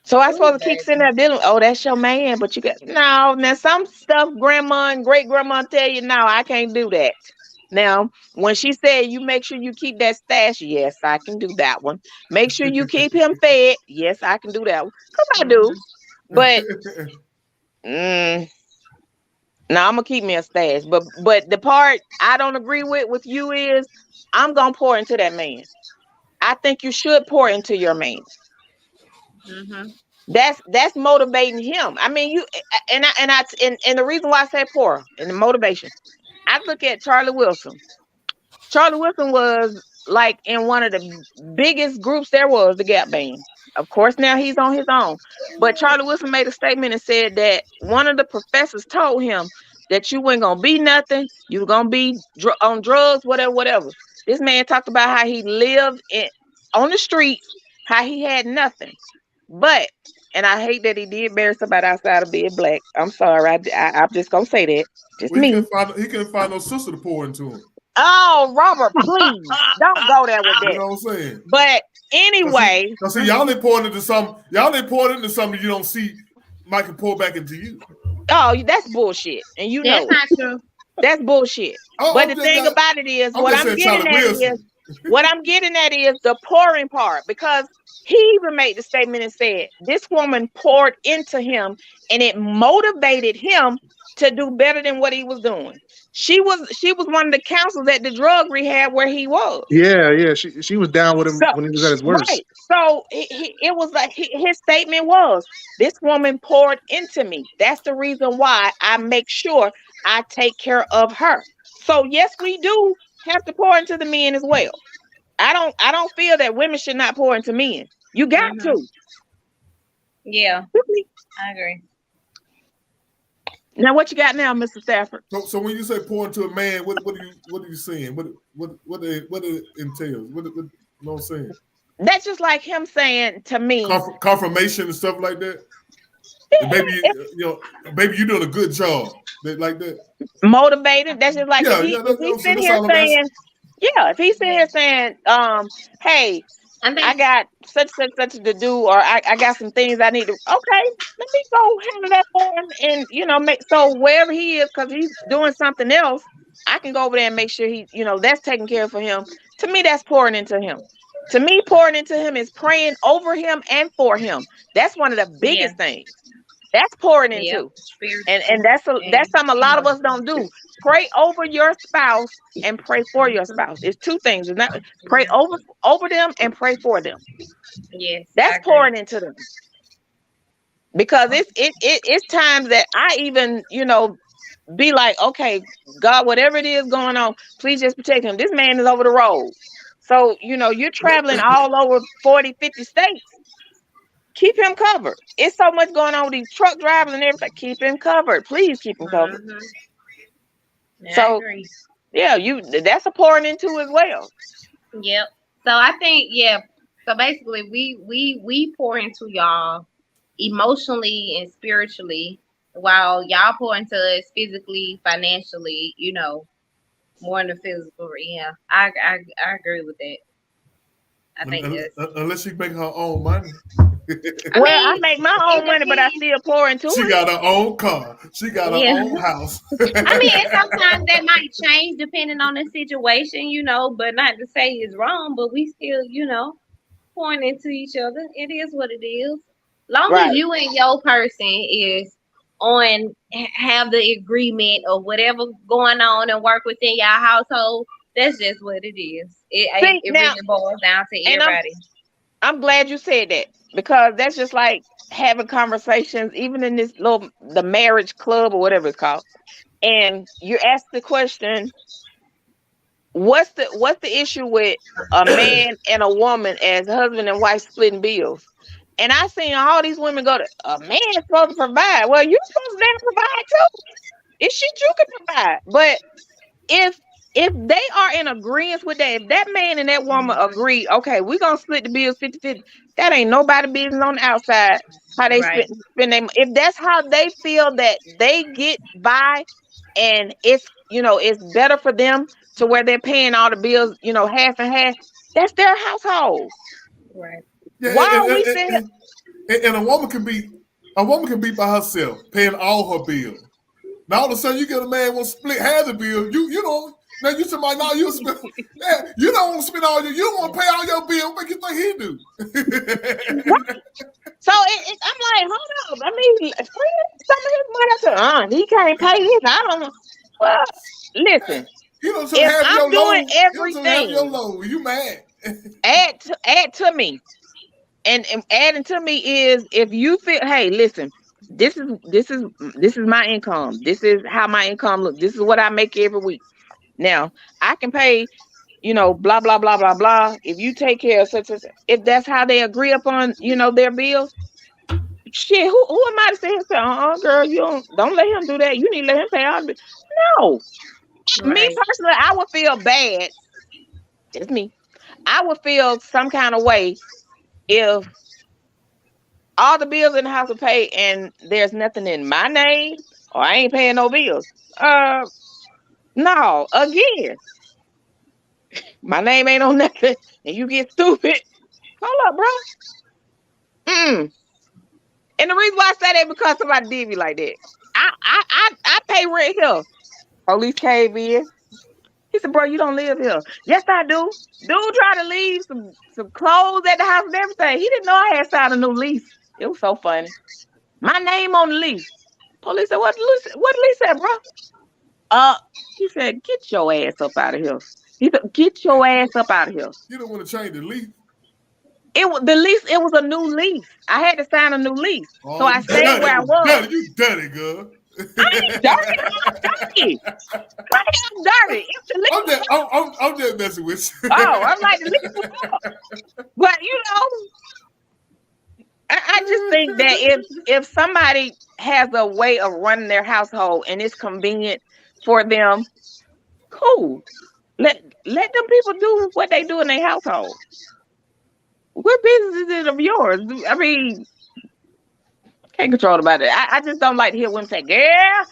So I ooh, supposed to keep sitting there dealing. Oh, that's your man, but you got no. Now some stuff grandma and great grandma tell you, no, I can't do that. Now, when she said you make sure you keep that stash, yes, I can do that one. Make sure you keep him fed. Yes, I can do that one. Cause I do. But now I'm gonna keep me a stash. But the part I don't agree with you is I'm gonna pour into that man. I think you should pour into your man. That's motivating him. I mean, and the reason why I say pour and the motivation, I look at Charlie Wilson. Charlie Wilson was like in one of the biggest groups there was, the Gap Band. Of course, now he's on his own. But Charlie Wilson made a statement and said that one of the professors told him that you weren't gonna be nothing. You were gonna be on drugs, whatever. This man talked about how he lived on the streets, how he had nothing. But, and I hate that he did marry somebody outside of being black. I'm sorry. I'm just gonna say that. Just me. He couldn't find no sister to pour into him. Oh, Robert, please don't go there with that. You know what I'm saying? But anyway, see, y'all ain't pouring into something. Y'all ain't pouring into something you don't see Michael pour back into you. Oh, that's bullshit, and that's not true. That's bullshit. But the thing about it is, what I'm getting at is the pouring part, because he even made the statement and said this woman poured into him, and it motivated him to do better than what he was doing. She was one of the counselors at the drug rehab where he was. Yeah. She was down with him when he was at his worst. Right. So it was like his statement was, this woman poured into me. That's the reason why I make sure I take care of her. So yes, we do have to pour into the men as well. I don't feel that women should not pour into men. You got to. Yeah, I agree. Now, what you got now, Mr. Stafford? So when you say pour into a man, what are you saying? What it entails? What you know what I'm saying? That's just like him saying to me, confirmation and stuff like that. Yeah, baby, you're doing a good job. Like that. Motivated. That's just like if he's sitting here saying, if he's sitting here saying, hey, I got such to do, or I got some things I need to. Okay, let me go handle that for him, and make so wherever he is, because he's doing something else, I can go over there and make sure he, that's taken care of for him. To me, that's pouring into him. To me, pouring into him is praying over him and for him. That's one of the biggest things. That's pouring into, and that's something a lot of us don't do. Pray over your spouse and pray for your spouse. It's two things. It's not pray over them and pray for them. Yes, that's pouring into them. Because it's times that I even be like, okay, God, whatever it is going on, please just protect him. This man is over the road, so you're traveling all over 40, 50 states. Keep him covered. It's so much going on with these truck drivers and everything. Keep him covered. Please keep him covered. Yeah, so, that's a pouring into as well. Yep. So I think, so basically we pour into y'all emotionally and spiritually, while y'all pour into us physically, financially, more in the physical. Yeah, I agree with that. I think unless she make her own money. I make my own money, but I still pour into it. She got her own car. She got her own house. I mean, sometimes that might change depending on the situation, but not to say it's wrong, but we still, pouring into each other. It is what it is. Long as you and your person is have the agreement of whatever going on and work within your household, that's just what it is. It really boils down to everybody. I'm glad you said that, because that's just like having conversations, even in this the marriage club or whatever it's called. And you ask the question, what's the issue with a man and a woman as husband and wife splitting bills? And I seen all these women go to, a man's supposed to provide. Well, you're supposed to provide too. It's shit you can provide. But if they are in agreement with that, if that man and that woman agree, okay, we're gonna split the bills 50-50, that ain't nobody business on the outside. How they Right. spend them. If that's how they feel that they get by, and it's it's better for them to where they're paying all the bills, half and half, that's their household. Right. Yeah, Why are we saying? and a woman can be by herself, paying all her bills. Now all of a sudden you get a man want to split half the bill. You know, now you somebody now you spend, you don't want to spend all you don't want to pay all your bills. What you think he do? So I'm like, hold up. I mean, some of his money, I said, he can't pay this. I don't know. Well, listen, You don't if have I'm your doing load. You don't have everything, your load. You mad? add to me. And adding to me is if you feel, hey, listen, this is my income. This is how my income looks. This is what I make every week. Now I can pay, blah blah blah blah blah. If you take care of such, if that's how they agree upon, their bills. Shit, who am I to say, girl, you don't let him do that. You need to let him pay all the bills. No, me personally, I would feel bad. It's me. I would feel some kind of way if all the bills in the house are paid and there's nothing in my name or I ain't paying no bills. No, again, my name ain't on nothing and you get stupid. Hold up, bro. And the reason why I say that because somebody did me like that. I pay rent here. Police came in. He said, bro, you don't live here. Yes, I do. Dude tried to leave some clothes at the house and everything. He didn't know I had signed a new lease. It was so funny. My name on the lease. Police said, what the lease said, bro? He said, get your ass up out of here. He said, get your ass up out of here. You don't want to change the lease. It was a new lease. I had to sign a new lease. So I stayed where I was. You dirty, girl. I ain't dirty. I'm dirty. I am dirty. It's the lease. I'm just messing with you. Oh, I'm like, the lease was up. But I just think that if somebody has a way of running their household and it's convenient for them, cool. Let them people do what they do in their household. What business is it of yours? I mean, can't control about it. I just don't like to hear women say, girl,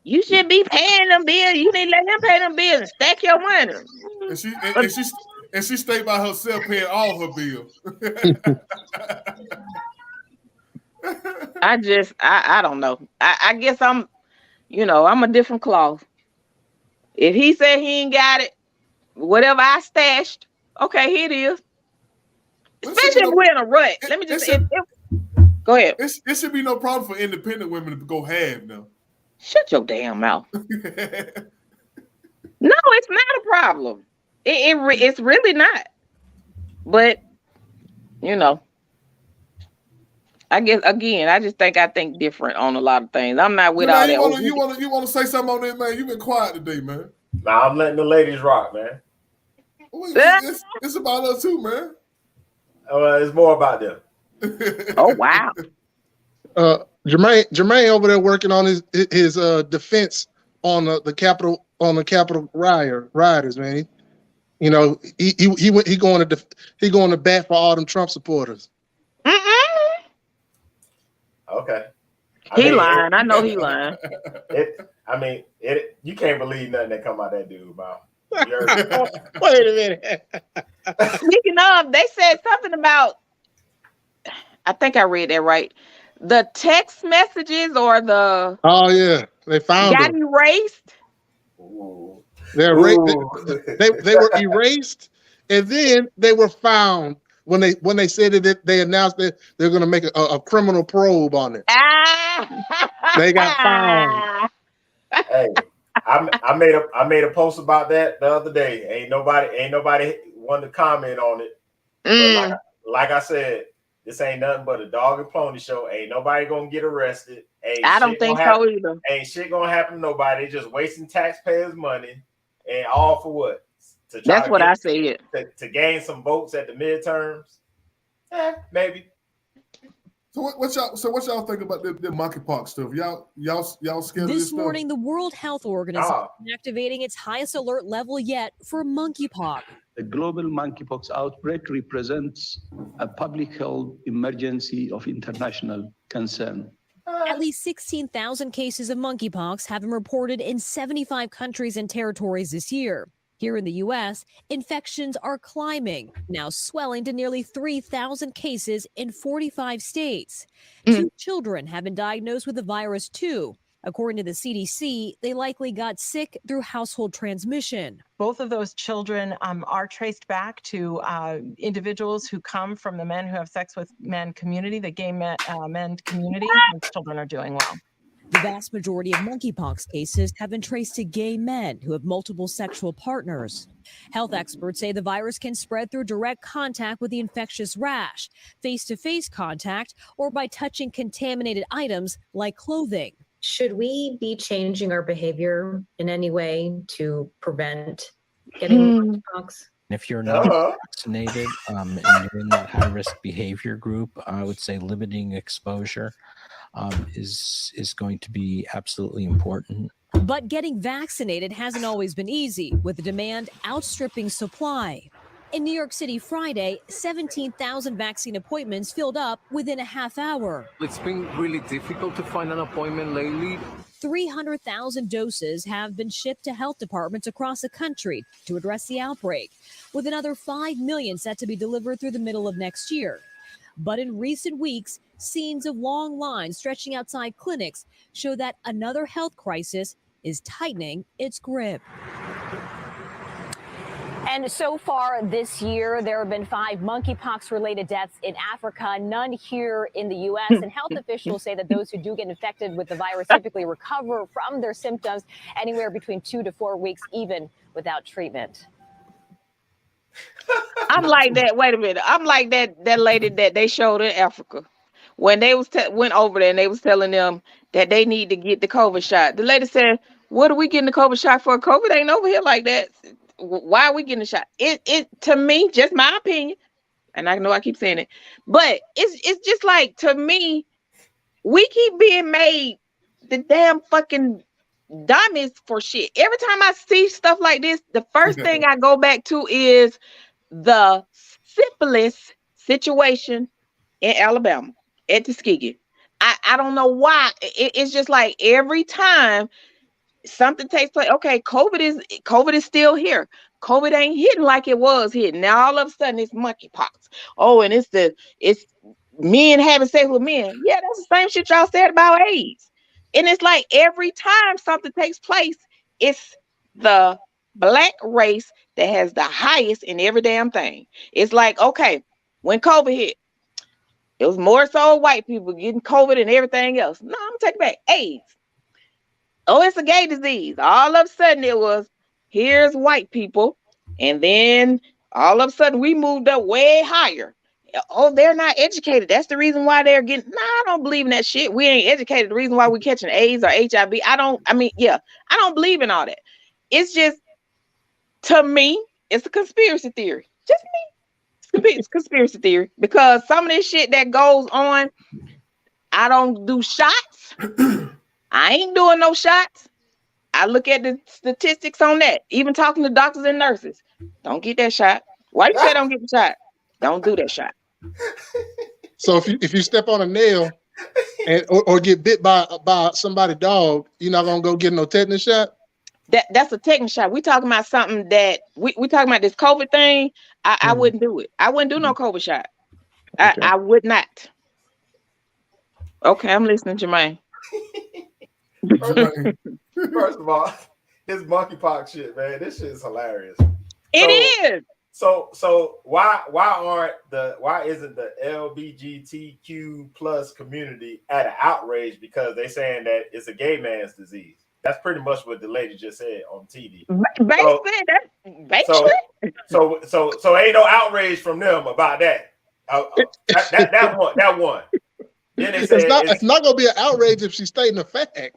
you should be paying them bills. You need to let them pay them bills and stack your money. And she stayed by herself paying all her bills. I don't know. I guess I'm a different cloth. If he said he ain't got it, whatever I stashed, okay, here it is. Especially if we're in a rut. Let me just go ahead. It should be no problem for independent women to go half now. Shut your damn mouth. No, it's not a problem. It's really not. But I guess again, I think different on a lot of things. I'm not with all that. You want to say something on this, man? You've been quiet today, man. Nah, I'm letting the ladies rock, man. It's about us too, man. It's more about them. Oh wow. Jermaine over there working on his defense on the Capitol rioters, man. He going to bat for all them Trump supporters. Okay. He lying. I know he lying. You can't believe nothing that come out that dude mouth. Wait a minute. Speaking of, they said something about, I think I read that right. The text messages or the they found got them. erased. They were erased, and then they were found when they said that they announced that they're going to make a criminal probe on it. They got found. Hey, I made a post about that the other day. Ain't nobody wanted to comment on it. But like I said, this ain't nothing but a dog and pony show. Ain't nobody gonna get arrested. I don't think so either. Ain't shit gonna happen to nobody. Just wasting taxpayers' money, and all for what? That's what I said. To gain some votes at the midterms. Maybe. So what y'all think about the monkeypox stuff? Y'all scared of this This morning, the World Health Organization activating its highest alert level yet for monkeypox. The global monkeypox outbreak represents a public health emergency of international concern. At least 16,000 cases of monkeypox have been reported in 75 countries and territories this year. Here in the U.S., infections are climbing, now swelling to nearly 3,000 cases in 45 states. 2 children have been diagnosed with the virus, too. According to the CDC, they likely got sick through household transmission. Both of those children are traced back to individuals who come from the men who have sex with men community, the gay men community. Those children are doing well. The vast majority of monkeypox cases have been traced to gay men who have multiple sexual partners. Health experts say the virus can spread through direct contact with the infectious rash, face-to-face contact, or by touching contaminated items like clothing. Should we be changing our behavior in any way to prevent getting monkeypox? If you're not vaccinated and you're in that high-risk behavior group, I would say limiting exposure is going to be absolutely important. But getting vaccinated hasn't always been easy, with the demand outstripping supply. In New York City Friday, 17,000 vaccine appointments filled up within a half hour. It's been really difficult to find an appointment lately. 300,000 doses have been shipped to health departments across the country to address the outbreak, with another 5 million set to be delivered through the middle of next year. But in recent weeks, scenes of long lines stretching outside clinics show that another health crisis is tightening its grip. And so far this year, there have been 5 monkeypox-related deaths in Africa, none here in the U.S. And health officials say that those who do get infected with the virus typically recover from their symptoms anywhere between 2 to 4 weeks, even without treatment. I'm like that. Wait a minute. I'm like that lady that they showed in Africa when they went over there and they was telling them that they need to get the COVID shot. The lady said, "What are we getting the COVID shot for? COVID ain't over here like that. Why are we getting a shot?" It to me, just my opinion, and I know I keep saying it, but it's just like, to me, we keep being made the damn fucking dummies for shit. Every time I see stuff like this, the first thing I go back to is the syphilis situation in Alabama at Tuskegee. I don't know why. It's just like every time something takes place. Okay, COVID is still here. COVID ain't hitting like it was hitting. Now all of a sudden it's monkeypox. Oh, and it's men having sex with men. Yeah, that's the same shit y'all said about AIDS. And it's like every time something takes place, it's the black race that has the highest in every damn thing. It's like, okay, when COVID hit, it was more so white people getting COVID and everything else. No, I'm gonna take it back. AIDS. Oh, it's a gay disease. All of a sudden it was, here's white people. And then all of a sudden we moved up way higher. Oh, they're not educated. That's the reason why they're getting. No, I don't believe in that shit. We ain't educated. The reason why we're catching AIDS or HIV. I don't believe in all that. It's just, to me, it's a conspiracy theory. Just me. It's conspiracy theory. Because some of this shit that goes on, I don't do shots. I ain't doing no shots. I look at the statistics on that. Even talking to doctors and nurses. Don't get that shot. Why you say don't get the shot? Don't do that shot. So if you step on a nail or get bit by somebody's dog, you're not gonna go get no tetanus shot? That's a tetanus shot. We talking about something that we talking about this COVID thing. I wouldn't do it. I wouldn't do no COVID shot. Okay. I would not. Okay, I'm listening, Jermaine. First of all, this monkeypox shit, man, this shit is hilarious. It is. So why isn't the LGBTQ plus community at an outrage because they saying that it's a gay man's disease? That's pretty much what the lady just said on TV. So ain't no outrage from them about that. That one. Then they said it's not gonna be an outrage if she's stating a fact.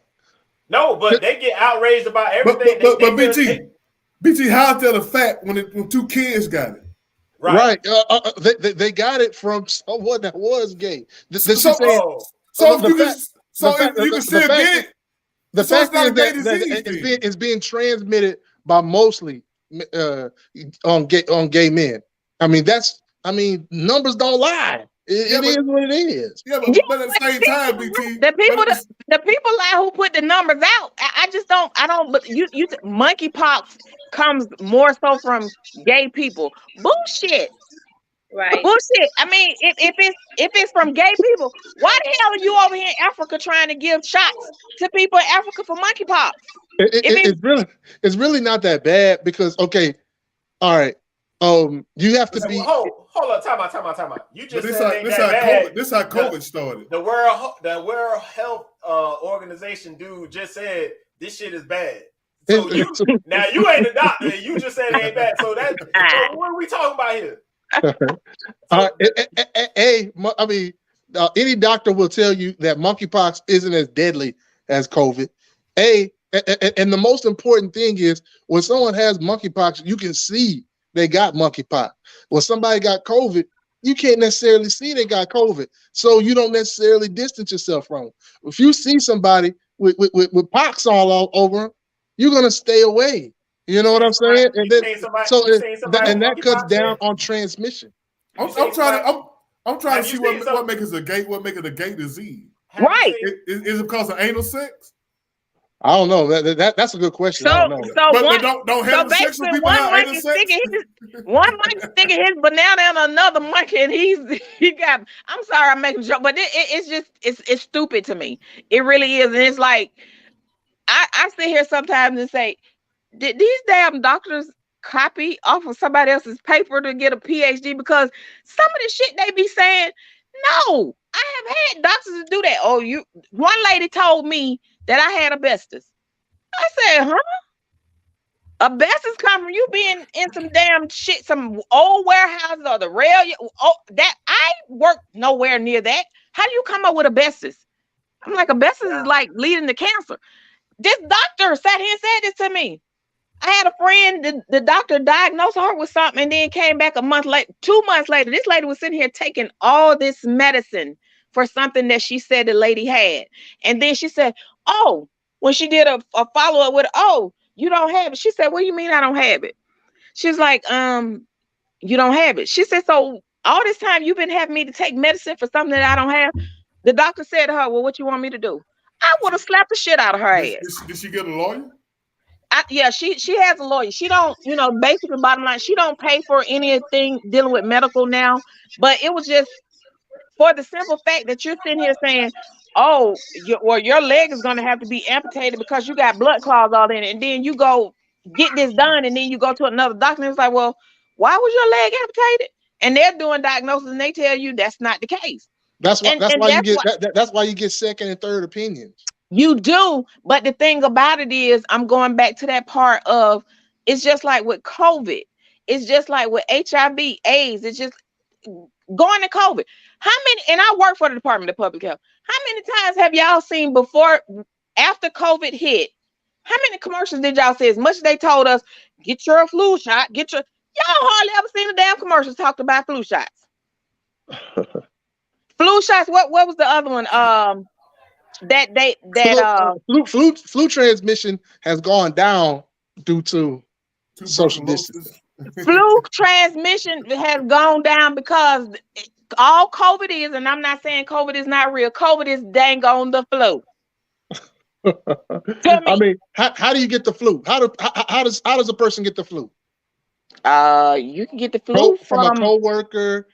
No, but they get outraged about everything. But BT, how's that a fact when 2 kids got it? Right. They got it from someone that was gay. The fact is it's being transmitted by mostly on gay men. I mean, numbers don't lie. It is what it is. Yeah, but at the same time, BT, the people lie who put the numbers out. I just don't. I don't. But you monkeypox comes more so from gay people. Bullshit. Right. Bullshit. I mean, if it's from gay people, why the hell are you over here in Africa trying to give shots to people in Africa for monkeypox? It's really not that bad because all right. You have to be. Hold on, time out. You just this said this how COVID started. The World Health Organization dude just said this shit is bad. So now you ain't a doctor. And you just said it ain't bad. So what are we talking about here? Any doctor will tell you that monkeypox isn't as deadly as COVID. And the most important thing is when someone has monkeypox, you can see they got monkeypox. When somebody got COVID, you can't necessarily see they got COVID. So you don't necessarily distance yourself from them. If you see somebody with pox all over them, you're gonna stay away. You know what I'm saying? And then and that cuts down on transmission. I'm trying to see what makes it a gay disease. Right? Is it because of anal sex? I don't know. That's a good question. I don't know. Don't have sex with people have anal sex. One monkey sticking his banana in another monkey, and he got. I'm sorry, I'm making a joke, but it's stupid to me. It really is, and it's like I sit here sometimes and say, did these damn doctors copy off of somebody else's paper to get a PhD? Because some of the shit they be saying, no, I have had doctors to do that. Oh, one lady told me that I had asbestos. I said, huh? Asbestos come from you being in some damn shit, some old warehouses or the rail. That I work nowhere near that. How do you come up with asbestos? I'm like, asbestos is like leading to cancer. This doctor sat here and said this to me. I had a friend, the doctor diagnosed her with something and then came back 2 months later. This lady was sitting here taking all this medicine for something that she said the lady had. And then she said, oh, when she did a follow-up with, oh, you don't have it. She said, what do you mean I don't have it? She's like, you don't have it. She said, so all this time you've been having me to take medicine for something that I don't have? The doctor said to her, well, what you want me to do? I would have slapped the shit out of her ass. Did she get a lawyer? Yeah, she has a lawyer. She don't, basically bottom line, she don't pay for anything dealing with medical now. But it was just for the simple fact that you're sitting here saying, oh, your leg is going to have to be amputated because you got blood clots all in it. And then you go get this done and then you go to another doctor and it's like, well, why was your leg amputated? And they're doing diagnosis and they tell you that's not the case. That's why you get second and third opinions. You do, but the thing about it is, I'm going back to that part of, it's just like with COVID. It's just like with HIV, AIDS. It's just going to COVID. How many, and I work for the Department of Public Health. How many times have y'all seen after COVID hit, how many commercials did y'all see? As much as they told us, get your flu shot, y'all hardly ever seen the damn commercials talked about flu shots. Flu shots, what was the other one? Flu transmission has gone down due to social distancing. Flu transmission has gone down because all COVID is, and I'm not saying COVID is not real. COVID is dang on the flu. I mean, how do you get the flu? How does a person get the flu? You can get the flu from a coworker.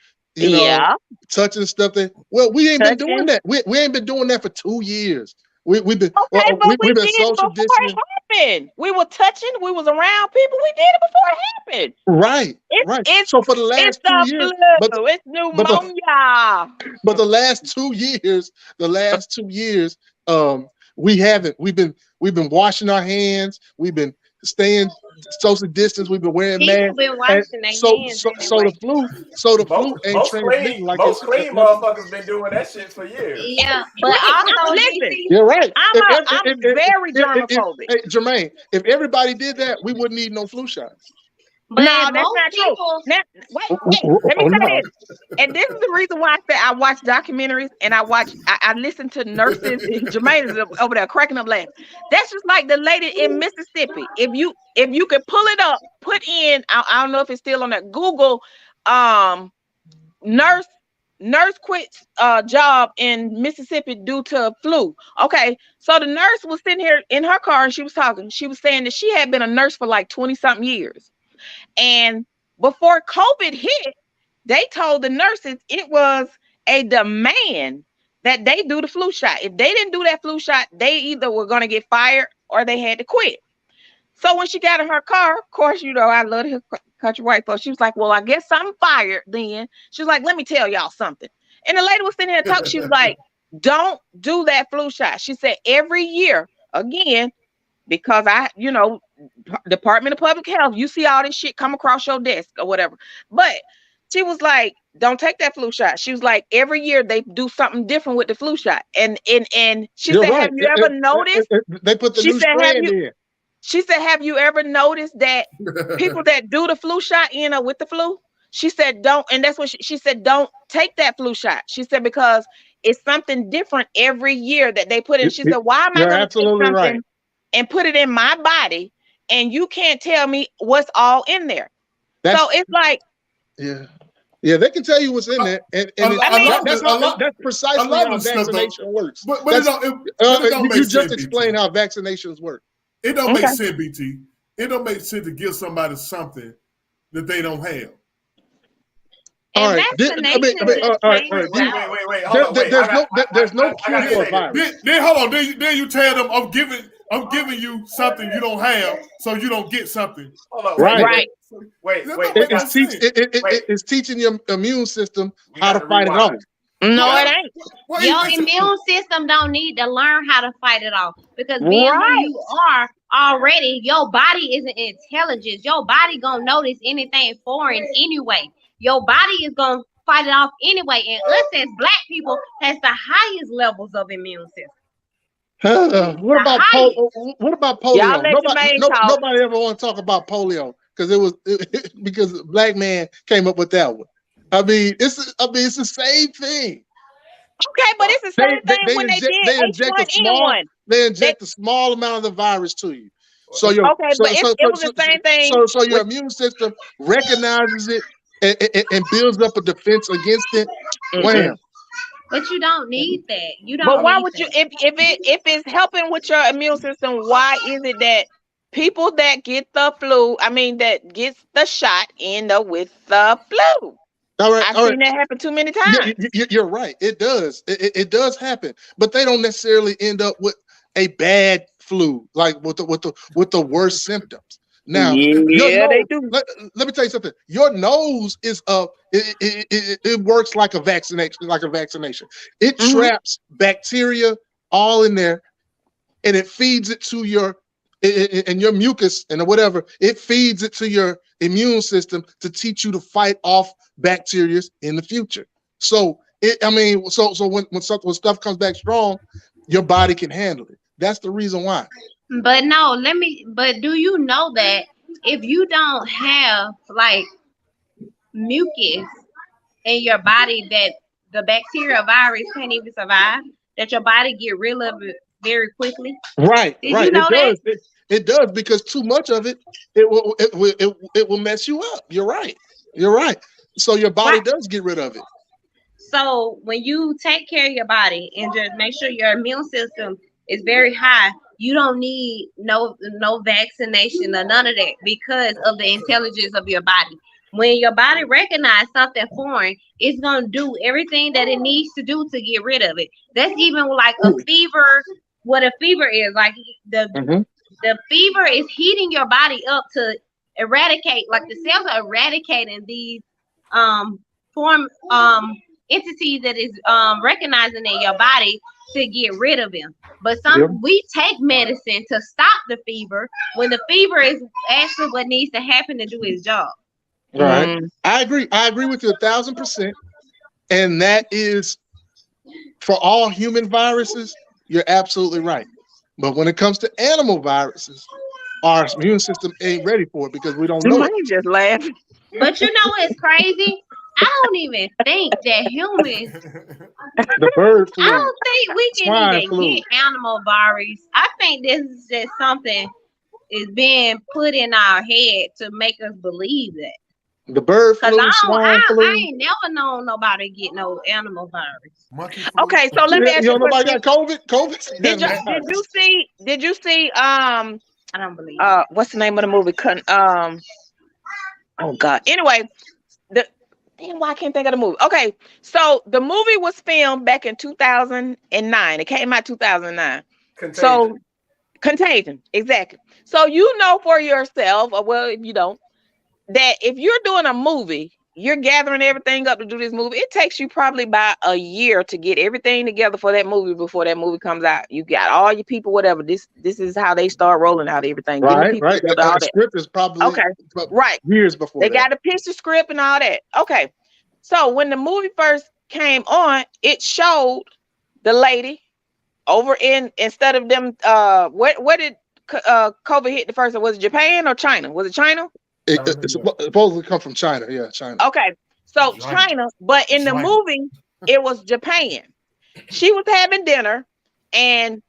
Touching stuff we ain't been doing that. We ain't been doing that for 2 years. We've been social distancing. We were touching. We was around people. We did it before it happened. Right. So for the last 2 years, it's pneumonia. But the last 2 years, we've been washing our hands. We've been staying social distance. We've been wearing masks. So the flu ain't transmitting like most clean motherfuckers been doing that shit for years. Yeah, but also listen, you're right. I'm very germophobic. Jermaine, if everybody did that, we wouldn't need no flu shots. But No, that's most not true. people, Now, wait, let me say this. And this is the reason why I said I watch documentaries and I listen to nurses. Jermaine is over there cracking up laughing. That's just like the lady in Mississippi. If you could pull it up, put in, I don't know if it's still on that Google, nurse quits job in Mississippi due to flu. Okay, so the nurse was sitting here in her car and she was talking. She was saying that she had been a nurse for like 20-something years. And before COVID hit, they told the nurses it was a demand that they do the flu shot. If they didn't do that flu shot, they either were going to get fired or they had to quit. So when she got in her car, of course, you know, I love her country white folks. She was like, well, I guess I'm fired then. She was like, let me tell y'all something. And the lady was sitting here talking. She was like, don't do that flu shot. She said every year, again, because Department of Public Health, you see all this shit come across your desk or whatever. But she was like, don't take that flu shot. She was like, every year they do something different with the flu shot. And she said, have you ever noticed? They put the new strand in. She said, have you ever noticed that people that do the flu shot end up with the flu? She said, don't. And that's what she said, don't take that flu shot. She said, because it's something different every year that they put in. She said, why am I going to take something and put it in my body and you can't tell me what's all in there? So it's like, yeah, they can tell you what's in there, and that's precisely how vaccination works. But it don't make you sense, just explain how vaccinations work. It don't make sense, BT. It don't make sense to give somebody something that they don't have. All right. There's no cure for a virus. Then hold on. Then you tell them I'm giving you something you don't have, so you don't get something. Hold on. Right. Wait. It's teaching your immune system how to fight it off. No, it ain't. Your immune system don't need to learn how to fight it off, because being who you are already, your body isn't intelligent. Your body gonna notice anything foreign anyway. Your body is gonna fight it off anyway. And us as Black people has the highest levels of immune system. What about polio? Nobody ever want to talk about polio because Black man came up with that one. I mean, it's the same thing. Okay, but it's the same thing when they did They inject a small amount of the virus to you. So it was the same thing. So your immune system recognizes it and builds up a defense against it. Wham. But you don't need that. You don't. But why would you? If it's helping with your immune system, why is it that people that get the flu, that gets the shot, end up with the flu? I've seen that happen too many times. You're right. It does. It does happen, but they don't necessarily end up with a bad flu, like with the worst symptoms. Now, they do. Let me tell you something. Your nose is it works like a vaccination. It traps bacteria all in there, and it feeds it to your mucus and whatever. It feeds it to your immune system to teach you to fight off bacteria in the future. So when stuff comes back strong, your body can handle it. That's the reason why. But do you know that if you don't have like mucus in your body, that the bacteria virus can't even survive, that your body get rid of it very quickly? Right. Did you know that? It does, because too much of it will mess you up. You're right. So your body does get rid of it. So when you take care of your body and just make sure your immune system is very high, you don't need no vaccination or none of that, because of the intelligence of your body. When your body recognizes something foreign, it's gonna do everything that it needs to do to get rid of it. That's even like a fever. What a fever is, like the fever is heating your body up to eradicate, like the cells are eradicating these entities that is recognizing in your body to get rid of them. But we take medicine to stop the fever when the fever is actually what needs to happen to do its job. Right. I agree with you 1,000%. And that is for all human viruses, you're absolutely right. But when it comes to animal viruses, our immune system ain't ready for it because we don't know it. Mine just laughing. But you know what's crazy? I don't even think that humans. The bird I flu, don't think we can swine even flu. get animal virus. I think this is just something is being put in our head to make us believe that. The bird Cause flu, swine I flu. ain't never known nobody get no animal virus. Okay, so let me ask you a Nobody question. got COVID? COVID? Did you see I don't believe what's the name of the movie? Oh God. Anyway, why I can't think of the movie. Okay, so the movie was filmed back in 2009. It came out 2009. So Contagion, exactly. So you know for yourself, or well, if you don't, that if you're doing a movie, you're gathering everything up to do this movie. It takes you probably about a year to get everything together for that movie before that movie comes out. You got all your people, whatever. This is how they start rolling out everything. Getting the Right, people right. together, all The that. script is probably Right. years before They that. got to pitch the script and all that. Okay. So when the movie first came on, it showed the lady over instead of them where did COVID hit the first one? Was it Japan or China? Was it China? It's supposedly come from China. Yeah, China. Okay. So China, but in the movie, it was Japan. She was having dinner, and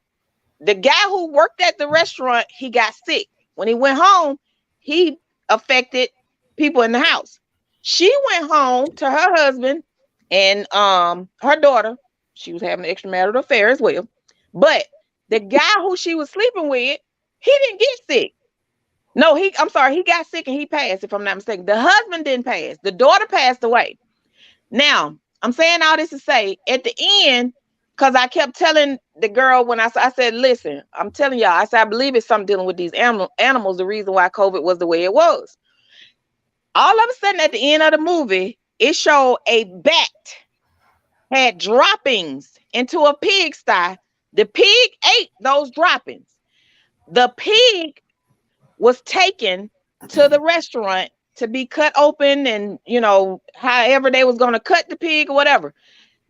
the guy who worked at the restaurant, he got sick. When he went home, he affected people in the house. She went home to her husband and her daughter. She was having an extramarital affair as well. But the guy who she was sleeping with, he didn't get sick. No, I'm sorry, he got sick and he passed, if I'm not mistaken. The husband didn't pass. The daughter passed away. Now, I'm saying all this to say, at the end, because I kept telling the girl when I said, listen, I'm telling y'all, I said, I believe it's something dealing with these animals, the reason why COVID was the way it was. All of a sudden, at the end of the movie, it showed a bat had droppings into a pigsty. The pig ate those droppings. The pig was taken to the restaurant to be cut open and, however they was going to cut the pig or whatever.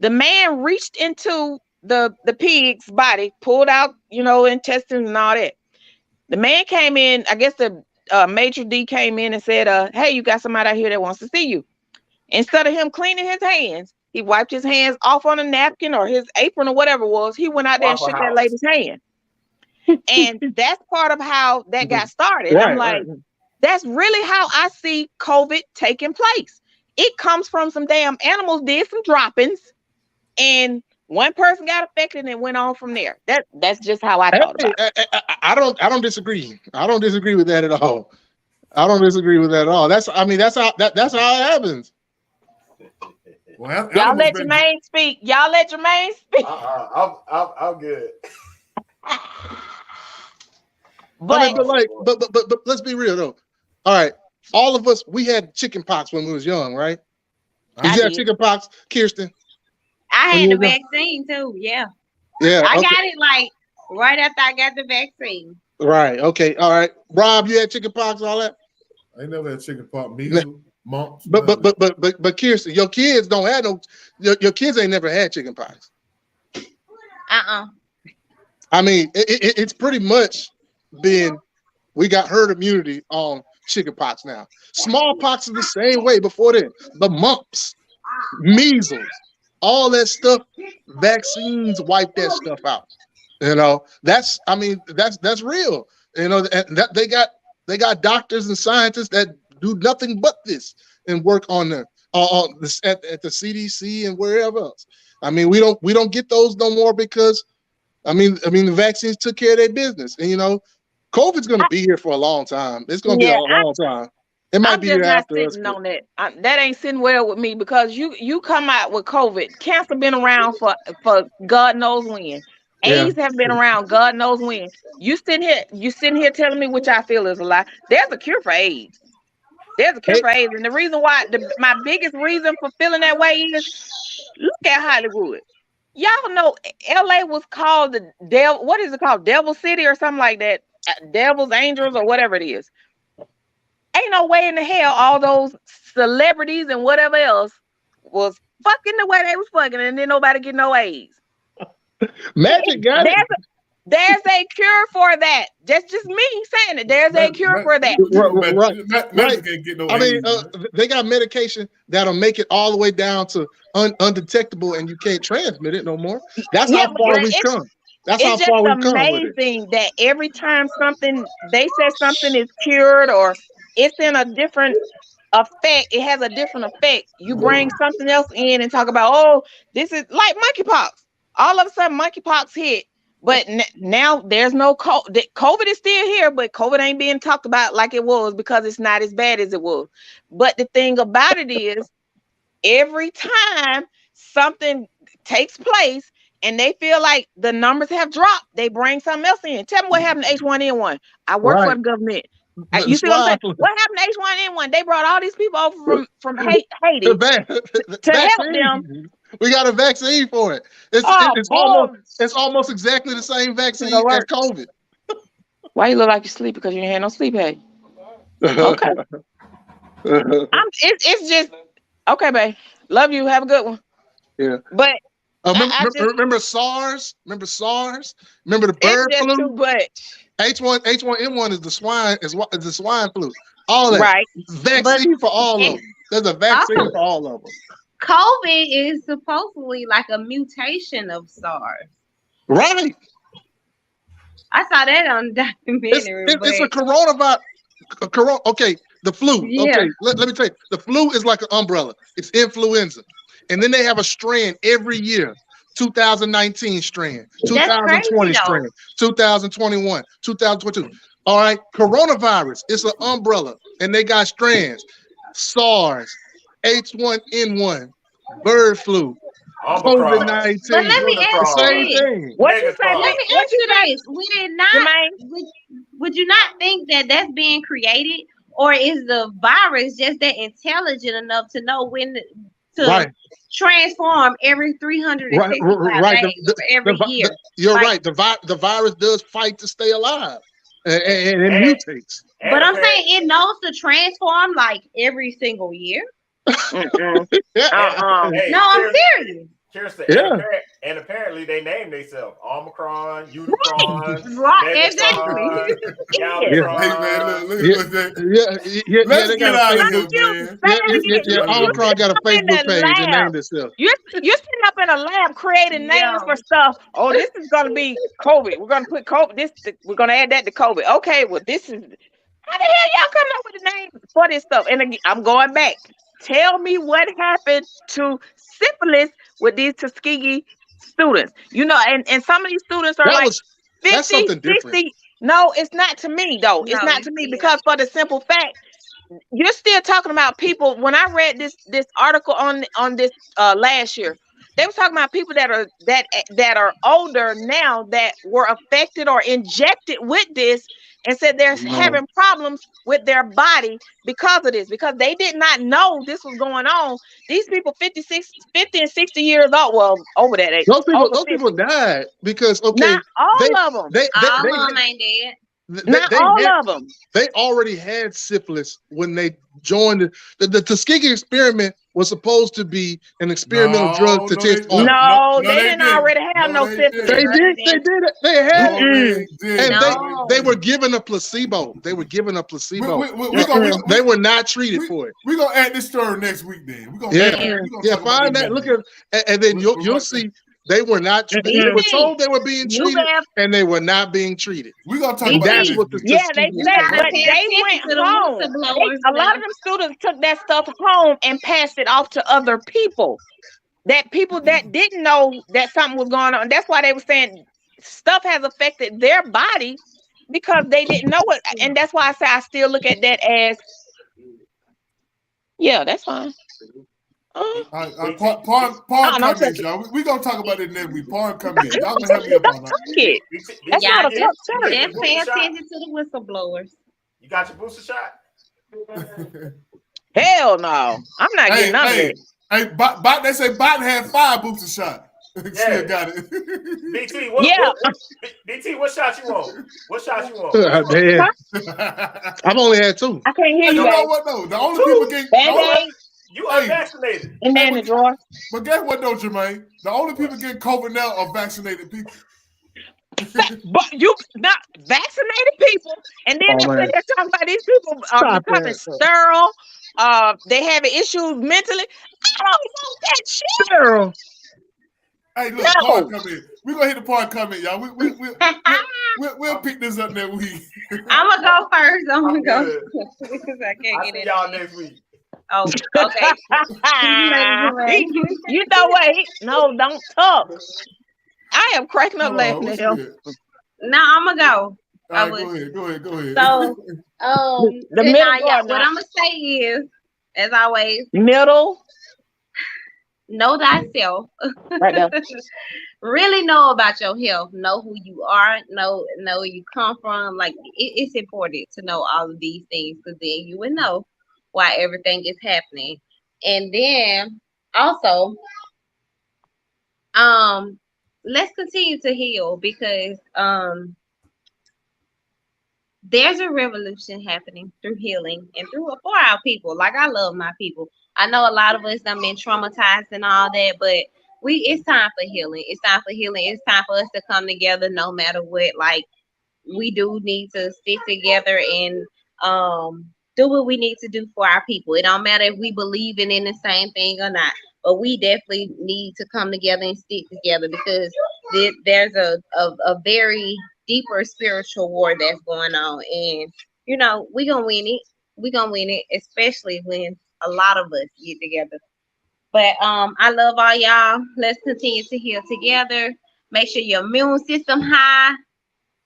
The man reached into the pig's body, pulled out, intestines and all that. The man came in, I guess the maitre d' came in and said, hey, you got somebody out here that wants to see you. Instead of him cleaning his hands, he wiped his hands off on a napkin or his apron or whatever it was. He went out there and shook that lady's hand. And that's part of how that got started. Right, I'm like, right. That's really how I see COVID taking place. It comes from some damn animals did some droppings, and one person got affected and went on from there. That's just how I thought about it. I don't disagree. I don't disagree with that at all. I don't disagree with that at all. That's how it happens. Well, y'all let Jermaine speak. Y'all let Jermaine speak. I'm good. But let's be real though. All right, all of us, we had chicken pox when we was young, right? Did you have chicken pox, Kirsten? I had the vaccine too. Yeah. Yeah. I got it like right after I got the vaccine. Right. Okay. All right. Rob, you had chicken pox, all that? I never had chicken pox, measles, mumps. But Kirsten, your kids don't have no. Your kids ain't never had chicken pox. I mean, it's pretty much been. We got herd immunity on chicken pox now. Smallpox is the same way before then. The mumps, measles, all that stuff. Vaccines wipe that stuff out. That's real. And that they got doctors and scientists that do nothing but this and work on the at the CDC and wherever else. I mean, we don't get those no more because the vaccines took care of their business. And COVID's going to be here for a long time. It's going to be a long time. It might be here after us. On that. That ain't sitting well with me because you come out with COVID. Cancer been around for God knows when. AIDS have been around God knows when. You sitting here telling me which I feel is a lie. There's a cure for AIDS. There's a cure for AIDS, and the reason why my biggest reason for feeling that way is look at Hollywood. Y'all know LA was called the devil. What is it called? Devil City or something like that. Devil's Angels or whatever it is. Ain't no way in the hell all those celebrities and whatever else was fucking the way they was fucking, and then nobody get no AIDS. Magic got it. There's a cure for that. That's just me saying it. There's a cure for that. Right. Can't get no I mean, AIDS, they got medication that'll make it all the way down to undetectable, and you can't transmit it no more. That's how far we've come. That's how It's far just we've come with it. amazing that every time they say something is cured or it's in a different effect, it has a different effect. You bring something else in and talk about, oh, this is like monkeypox. All of a sudden, monkeypox hit. But now there's no COVID. COVID is still here, but COVID ain't being talked about like it was because it's not as bad as it was. But the thing about it is, every time something takes place and they feel like the numbers have dropped, they bring something else in. Tell me what happened to H1N1. I work for the government. You see what I'm saying? What happened to H1N1? They brought all these people over from Haiti to help them. We got a vaccine for it. It's almost exactly the same vaccine as COVID. Why you look like you sleep? Because you ain't had no sleep, hey? Okay. It's just okay, babe. Love you. Have a good one. Yeah. But remember SARS? Remember SARS? Remember the bird flu? Too much. H1N1 is the swine flu. All that. Right. Vaccine for all of them. There's a vaccine for all of them. COVID is supposedly like a mutation of SARS. Right. I saw that on the documentary. It's a coronavirus. Okay, the flu. Yeah. Okay, let me tell you. The flu is like an umbrella. It's influenza. And then they have a strand every year. 2019 strand, 2020 strand, 2021, 2022. All right, coronavirus. It's an umbrella. And they got strands. SARS, H1N1, bird flu, COVID-19. But let me ask you thing. What you say? Let me ask you this: would you not think that that's being created, or is the virus just that intelligent enough to know when to transform every 365 days every year? You're right. The virus does fight to stay alive, and it mutates. But I'm saying it knows to transform like every single year. Hey, No, I'm serious. Kirsten, and apparently they named themselves Omicron, Unicron, Right, Megatron, Galvatron. Let's get out of here, man. Omicron got a Facebook page and named itself. You're sitting up in a lab creating names for stuff. Oh, this is gonna be COVID. We're gonna put COVID. We're gonna add that to COVID. Okay, well, this is how the hell y'all come up with a name for this stuff? And again, I'm going back. Tell me what happened to syphilis with these Tuskegee students. You know, and some of these students are like 50, 60. No, it's not to me, though. It's not to me because for the simple fact, you're still talking about people. When I read this article on this last year, they were talking about people that are older now that were affected or injected with this, and said they're having problems with their body because of this, because they did not know this was going on. These people 50 and 60 years old, well, over that age. Those people died because not all of them. All of them ain't dead. Not all of them. They already had syphilis when they joined the Tuskegee experiment. Was supposed to be an experimental drug to test. No, they didn't already have no syphilis. They did. They had it. And they were given a placebo. They were given a placebo. They were not treated for it. We're gonna add this story next week. Then we're gonna find that. Look at, and then you'll see. They were not. They were told they were being treated, and they were not being treated. We're gonna talk about that. They said, but they went home. A lot of them students took that stuff home and passed it off to other people. That people that didn't know that something was going on. That's why they were saying stuff has affected their body because they didn't know it. And that's why I say I still look at that as, yeah, that's fine. Paul come in, y'all. We're gonna talk about it next week. Paul come in. Y'all gonna have me up on that. That's not a tough Just pay attention to the whistleblowers. You got your booster shot? Hell no. I'm not getting none of it. Hey, they say Biden had 5 booster shots. Still got it. BT, what shot you want? What shot you want? I've only had 2. I can't hear you. You know what though? The only people getting you are vaccinated. And then the drawer. But guess what though, Jermaine? The only people getting COVID now are vaccinated people. But you not vaccinated people, and then Oh, they're man. talking about these people are Stop becoming that. sterile. They having issues mentally. I don't want that shit. Girl. Hey, look, No. part comment. We're gonna hit the part comment, y'all. We'll pick this up next week. I'm gonna go first. I'm gonna I'm go good. because I can't I get see in. y'all next week. Oh, okay. You know what? No, don't talk. I am cracking up laughing at him. No, I'm gonna go. All right, go ahead. So, The good middle night, y'all. part What now. I'm gonna say is, as always, Middle. know thyself. Right there. Really know about your health. Know who you are. Know where you come from. Like it's important to know all of these things because then you would know why everything is happening. And then also, let's continue to heal because there's a revolution happening through healing and for our people. Like I love my people. I know a lot of us have been traumatized and all that, but it's time for healing. It's time for healing. It's time for us to come together no matter what. Like we do need to stick together and do what we need to do for our people. It don't matter if we believe in the same thing or not, but we definitely need to come together and stick together because there's a very deeper spiritual war that's going on, and we're gonna win it. We're gonna win it, especially when a lot of us get together. But I love all y'all. Let's continue to heal together. Make sure your immune system high.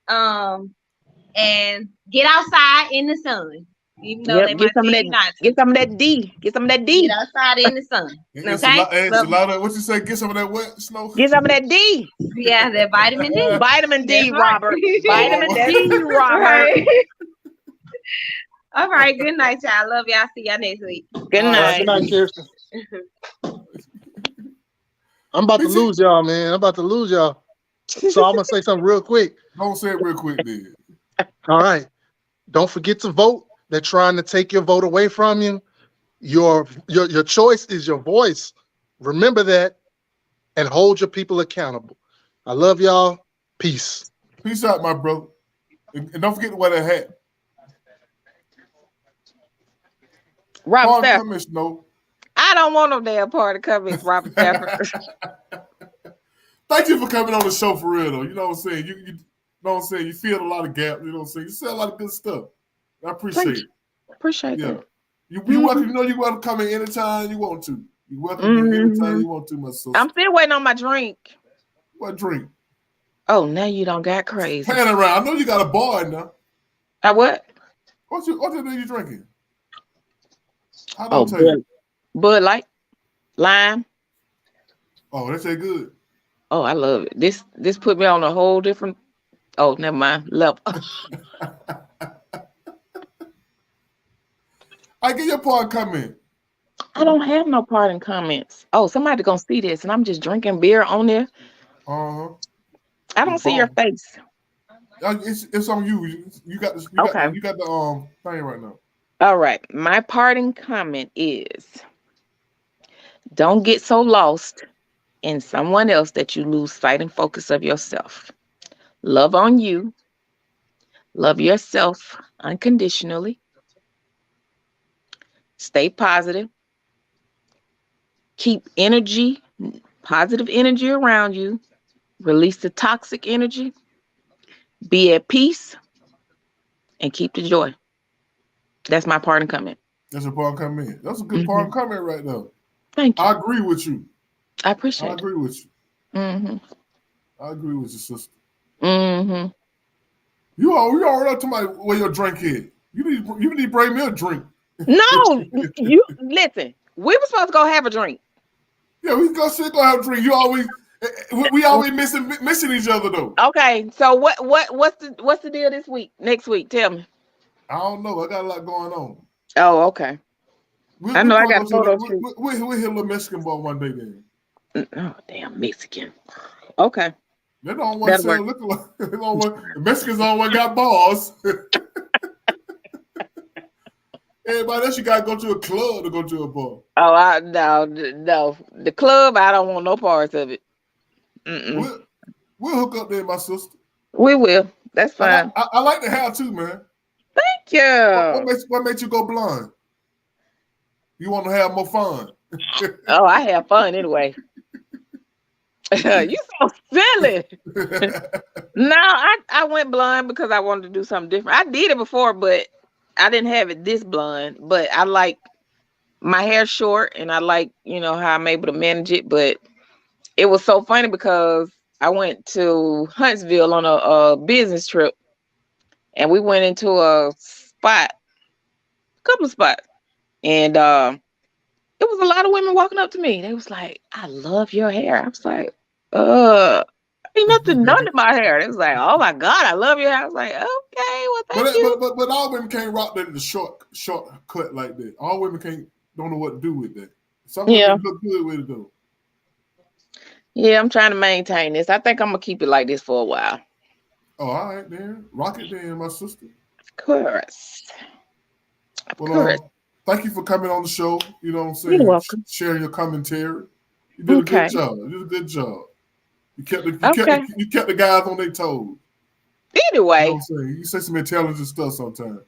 And get outside in the sun. Even though they might tell you not to. Get some of that D. Get some of that D. Get outside in the sun. It's Okay? a lot of what you say. Get some of that what snow. Get some of that D. Yeah, that vitamin D. Vitamin D, That's right. Robert. Vitamin D, Robert. Right. All right. Good night, y'all. Love y'all. See y'all next week. Good night. Good night, Kirsten. I'm about to lose y'all, man. I'm about to lose y'all. So I'm gonna say something real quick. Don't say it real quick, then. All right. Don't forget to vote. They're trying to take your vote away from you. Your choice is your voice. Remember that and hold your people accountable. I love y'all. Peace. Peace out, my brother. And don't forget to wear that hat. Robert Stafford. Comment, Snow. I don't want no damn party comments, Robert Stafford. Thank you for coming on the show for real, though. You know what I'm saying? You know what I'm saying? You filled a lot of gaps. You know what I'm saying? You said a lot of good stuff. I appreciate it. Appreciate that. You welcome. You know you welcome to come in anytime you want to. You welcome to anytime you want to, my sister. I'm still waiting on my drink. What drink? Oh, now you don't got crazy. Pan around. I know you got a bar now. What? What are you drinking? I Oh, don't tell you. Bud Light, lime. Oh, that's that good. Oh, I love it. This put me on a whole different. Oh, never mind. Level. I get your part comment. I don't have no parting comments. Oh, somebody gonna see this, and I'm just drinking beer on there. Uh-huh. I don't see your face. It's on you. You got the thing right now. All right. My parting comment is: don't get so lost in someone else that you lose sight and focus of yourself. Love on you. Love yourself unconditionally. Stay positive. Keep positive energy around you. Release the toxic energy. Be at peace. And keep the joy. That's my parting comment. That's a parting comment. That's a good parting comment right there. Thank you. I agree with you. I appreciate it. I agree with you. I agree with your sister. You already up to where your drink is. You need to bring me a drink. No, you listen. We were supposed to go have a drink. Yeah, we go have a drink. We always missing each other though. Okay, so what's the deal this week? Next week, tell me. I don't know. I got a lot going on. Oh, okay. I know I got a photo shoot. We'll hit a little Mexican bar one day then. Oh, damn Mexican. Okay. They don't want to say look like the Mexicans don't want got balls. Everybody else, you gotta go to a club to go to a bar. Oh, no. The club, I don't want no parts of it. We'll hook up there, my sister. We will. That's fine. I like the hair too, man. Thank you. What makes you go blonde? You want to have more fun? Oh, I have fun anyway. You so silly. No, I went blonde because I wanted to do something different. I did it before, but I didn't have it this blonde. But I like my hair short, and I like, how I'm able to manage it. But it was so funny because I went to Huntsville on a business trip, and we went into a couple of spots, and it was a lot of women walking up to me. They was like, "I love your hair." I was like, ain't nothing done to my hair. It was like, "Oh my God, I love your hair." I was like, "Okay, well, thank you." But all women can't rock the short cut like that. All women don't know what to do with that. Some women look good with it though. Yeah, I'm trying to maintain this. I think I'm gonna keep it like this for a while. Oh, all right, then. Rock it then, my sister. Of course. Of course. Thank you for coming on the show. You know what I'm saying? You're welcome. Sharing your commentary. You did a good job. You did a good job. You kept the guys on their toes. Anyway. You know what I'm saying? You say some intelligent stuff sometimes.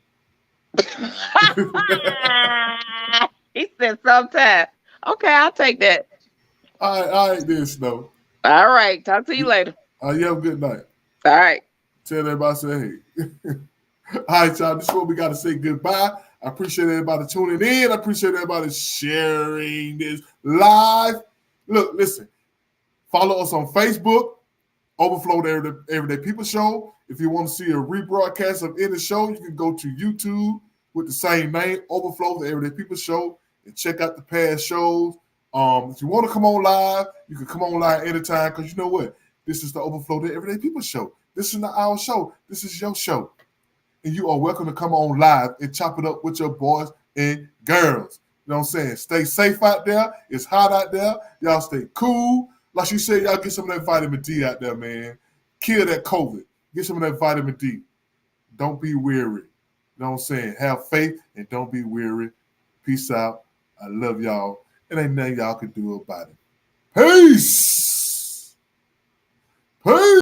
He said sometimes. Okay, I'll take that. All right, then, Snow. All right. Talk to you later. You have a good night. All right. Tell everybody, say hey. All right, y'all. This is what we got to say goodbye. I appreciate everybody tuning in. I appreciate everybody sharing this live. Look, listen. Follow us on Facebook, Overflow the Everyday People Show. If you want to see a rebroadcast of any show, you can go to YouTube with the same name, Overflow the Everyday People Show, and check out the past shows. If you want to come on live, you can come on live anytime, because you know what? This is the Overflow the Everyday People Show. This is not our show. This is your show. And you are welcome to come on live and chop it up with your boys and girls. You know what I'm saying? Stay safe out there. It's hot out there. Y'all stay cool. Like you said, y'all get some of that vitamin D out there, man. Kill that COVID. Get some of that vitamin D. Don't be weary. You know what I'm saying? Have faith and don't be weary. Peace out. I love y'all. And ain't nothing y'all can do about it. Peace. Peace.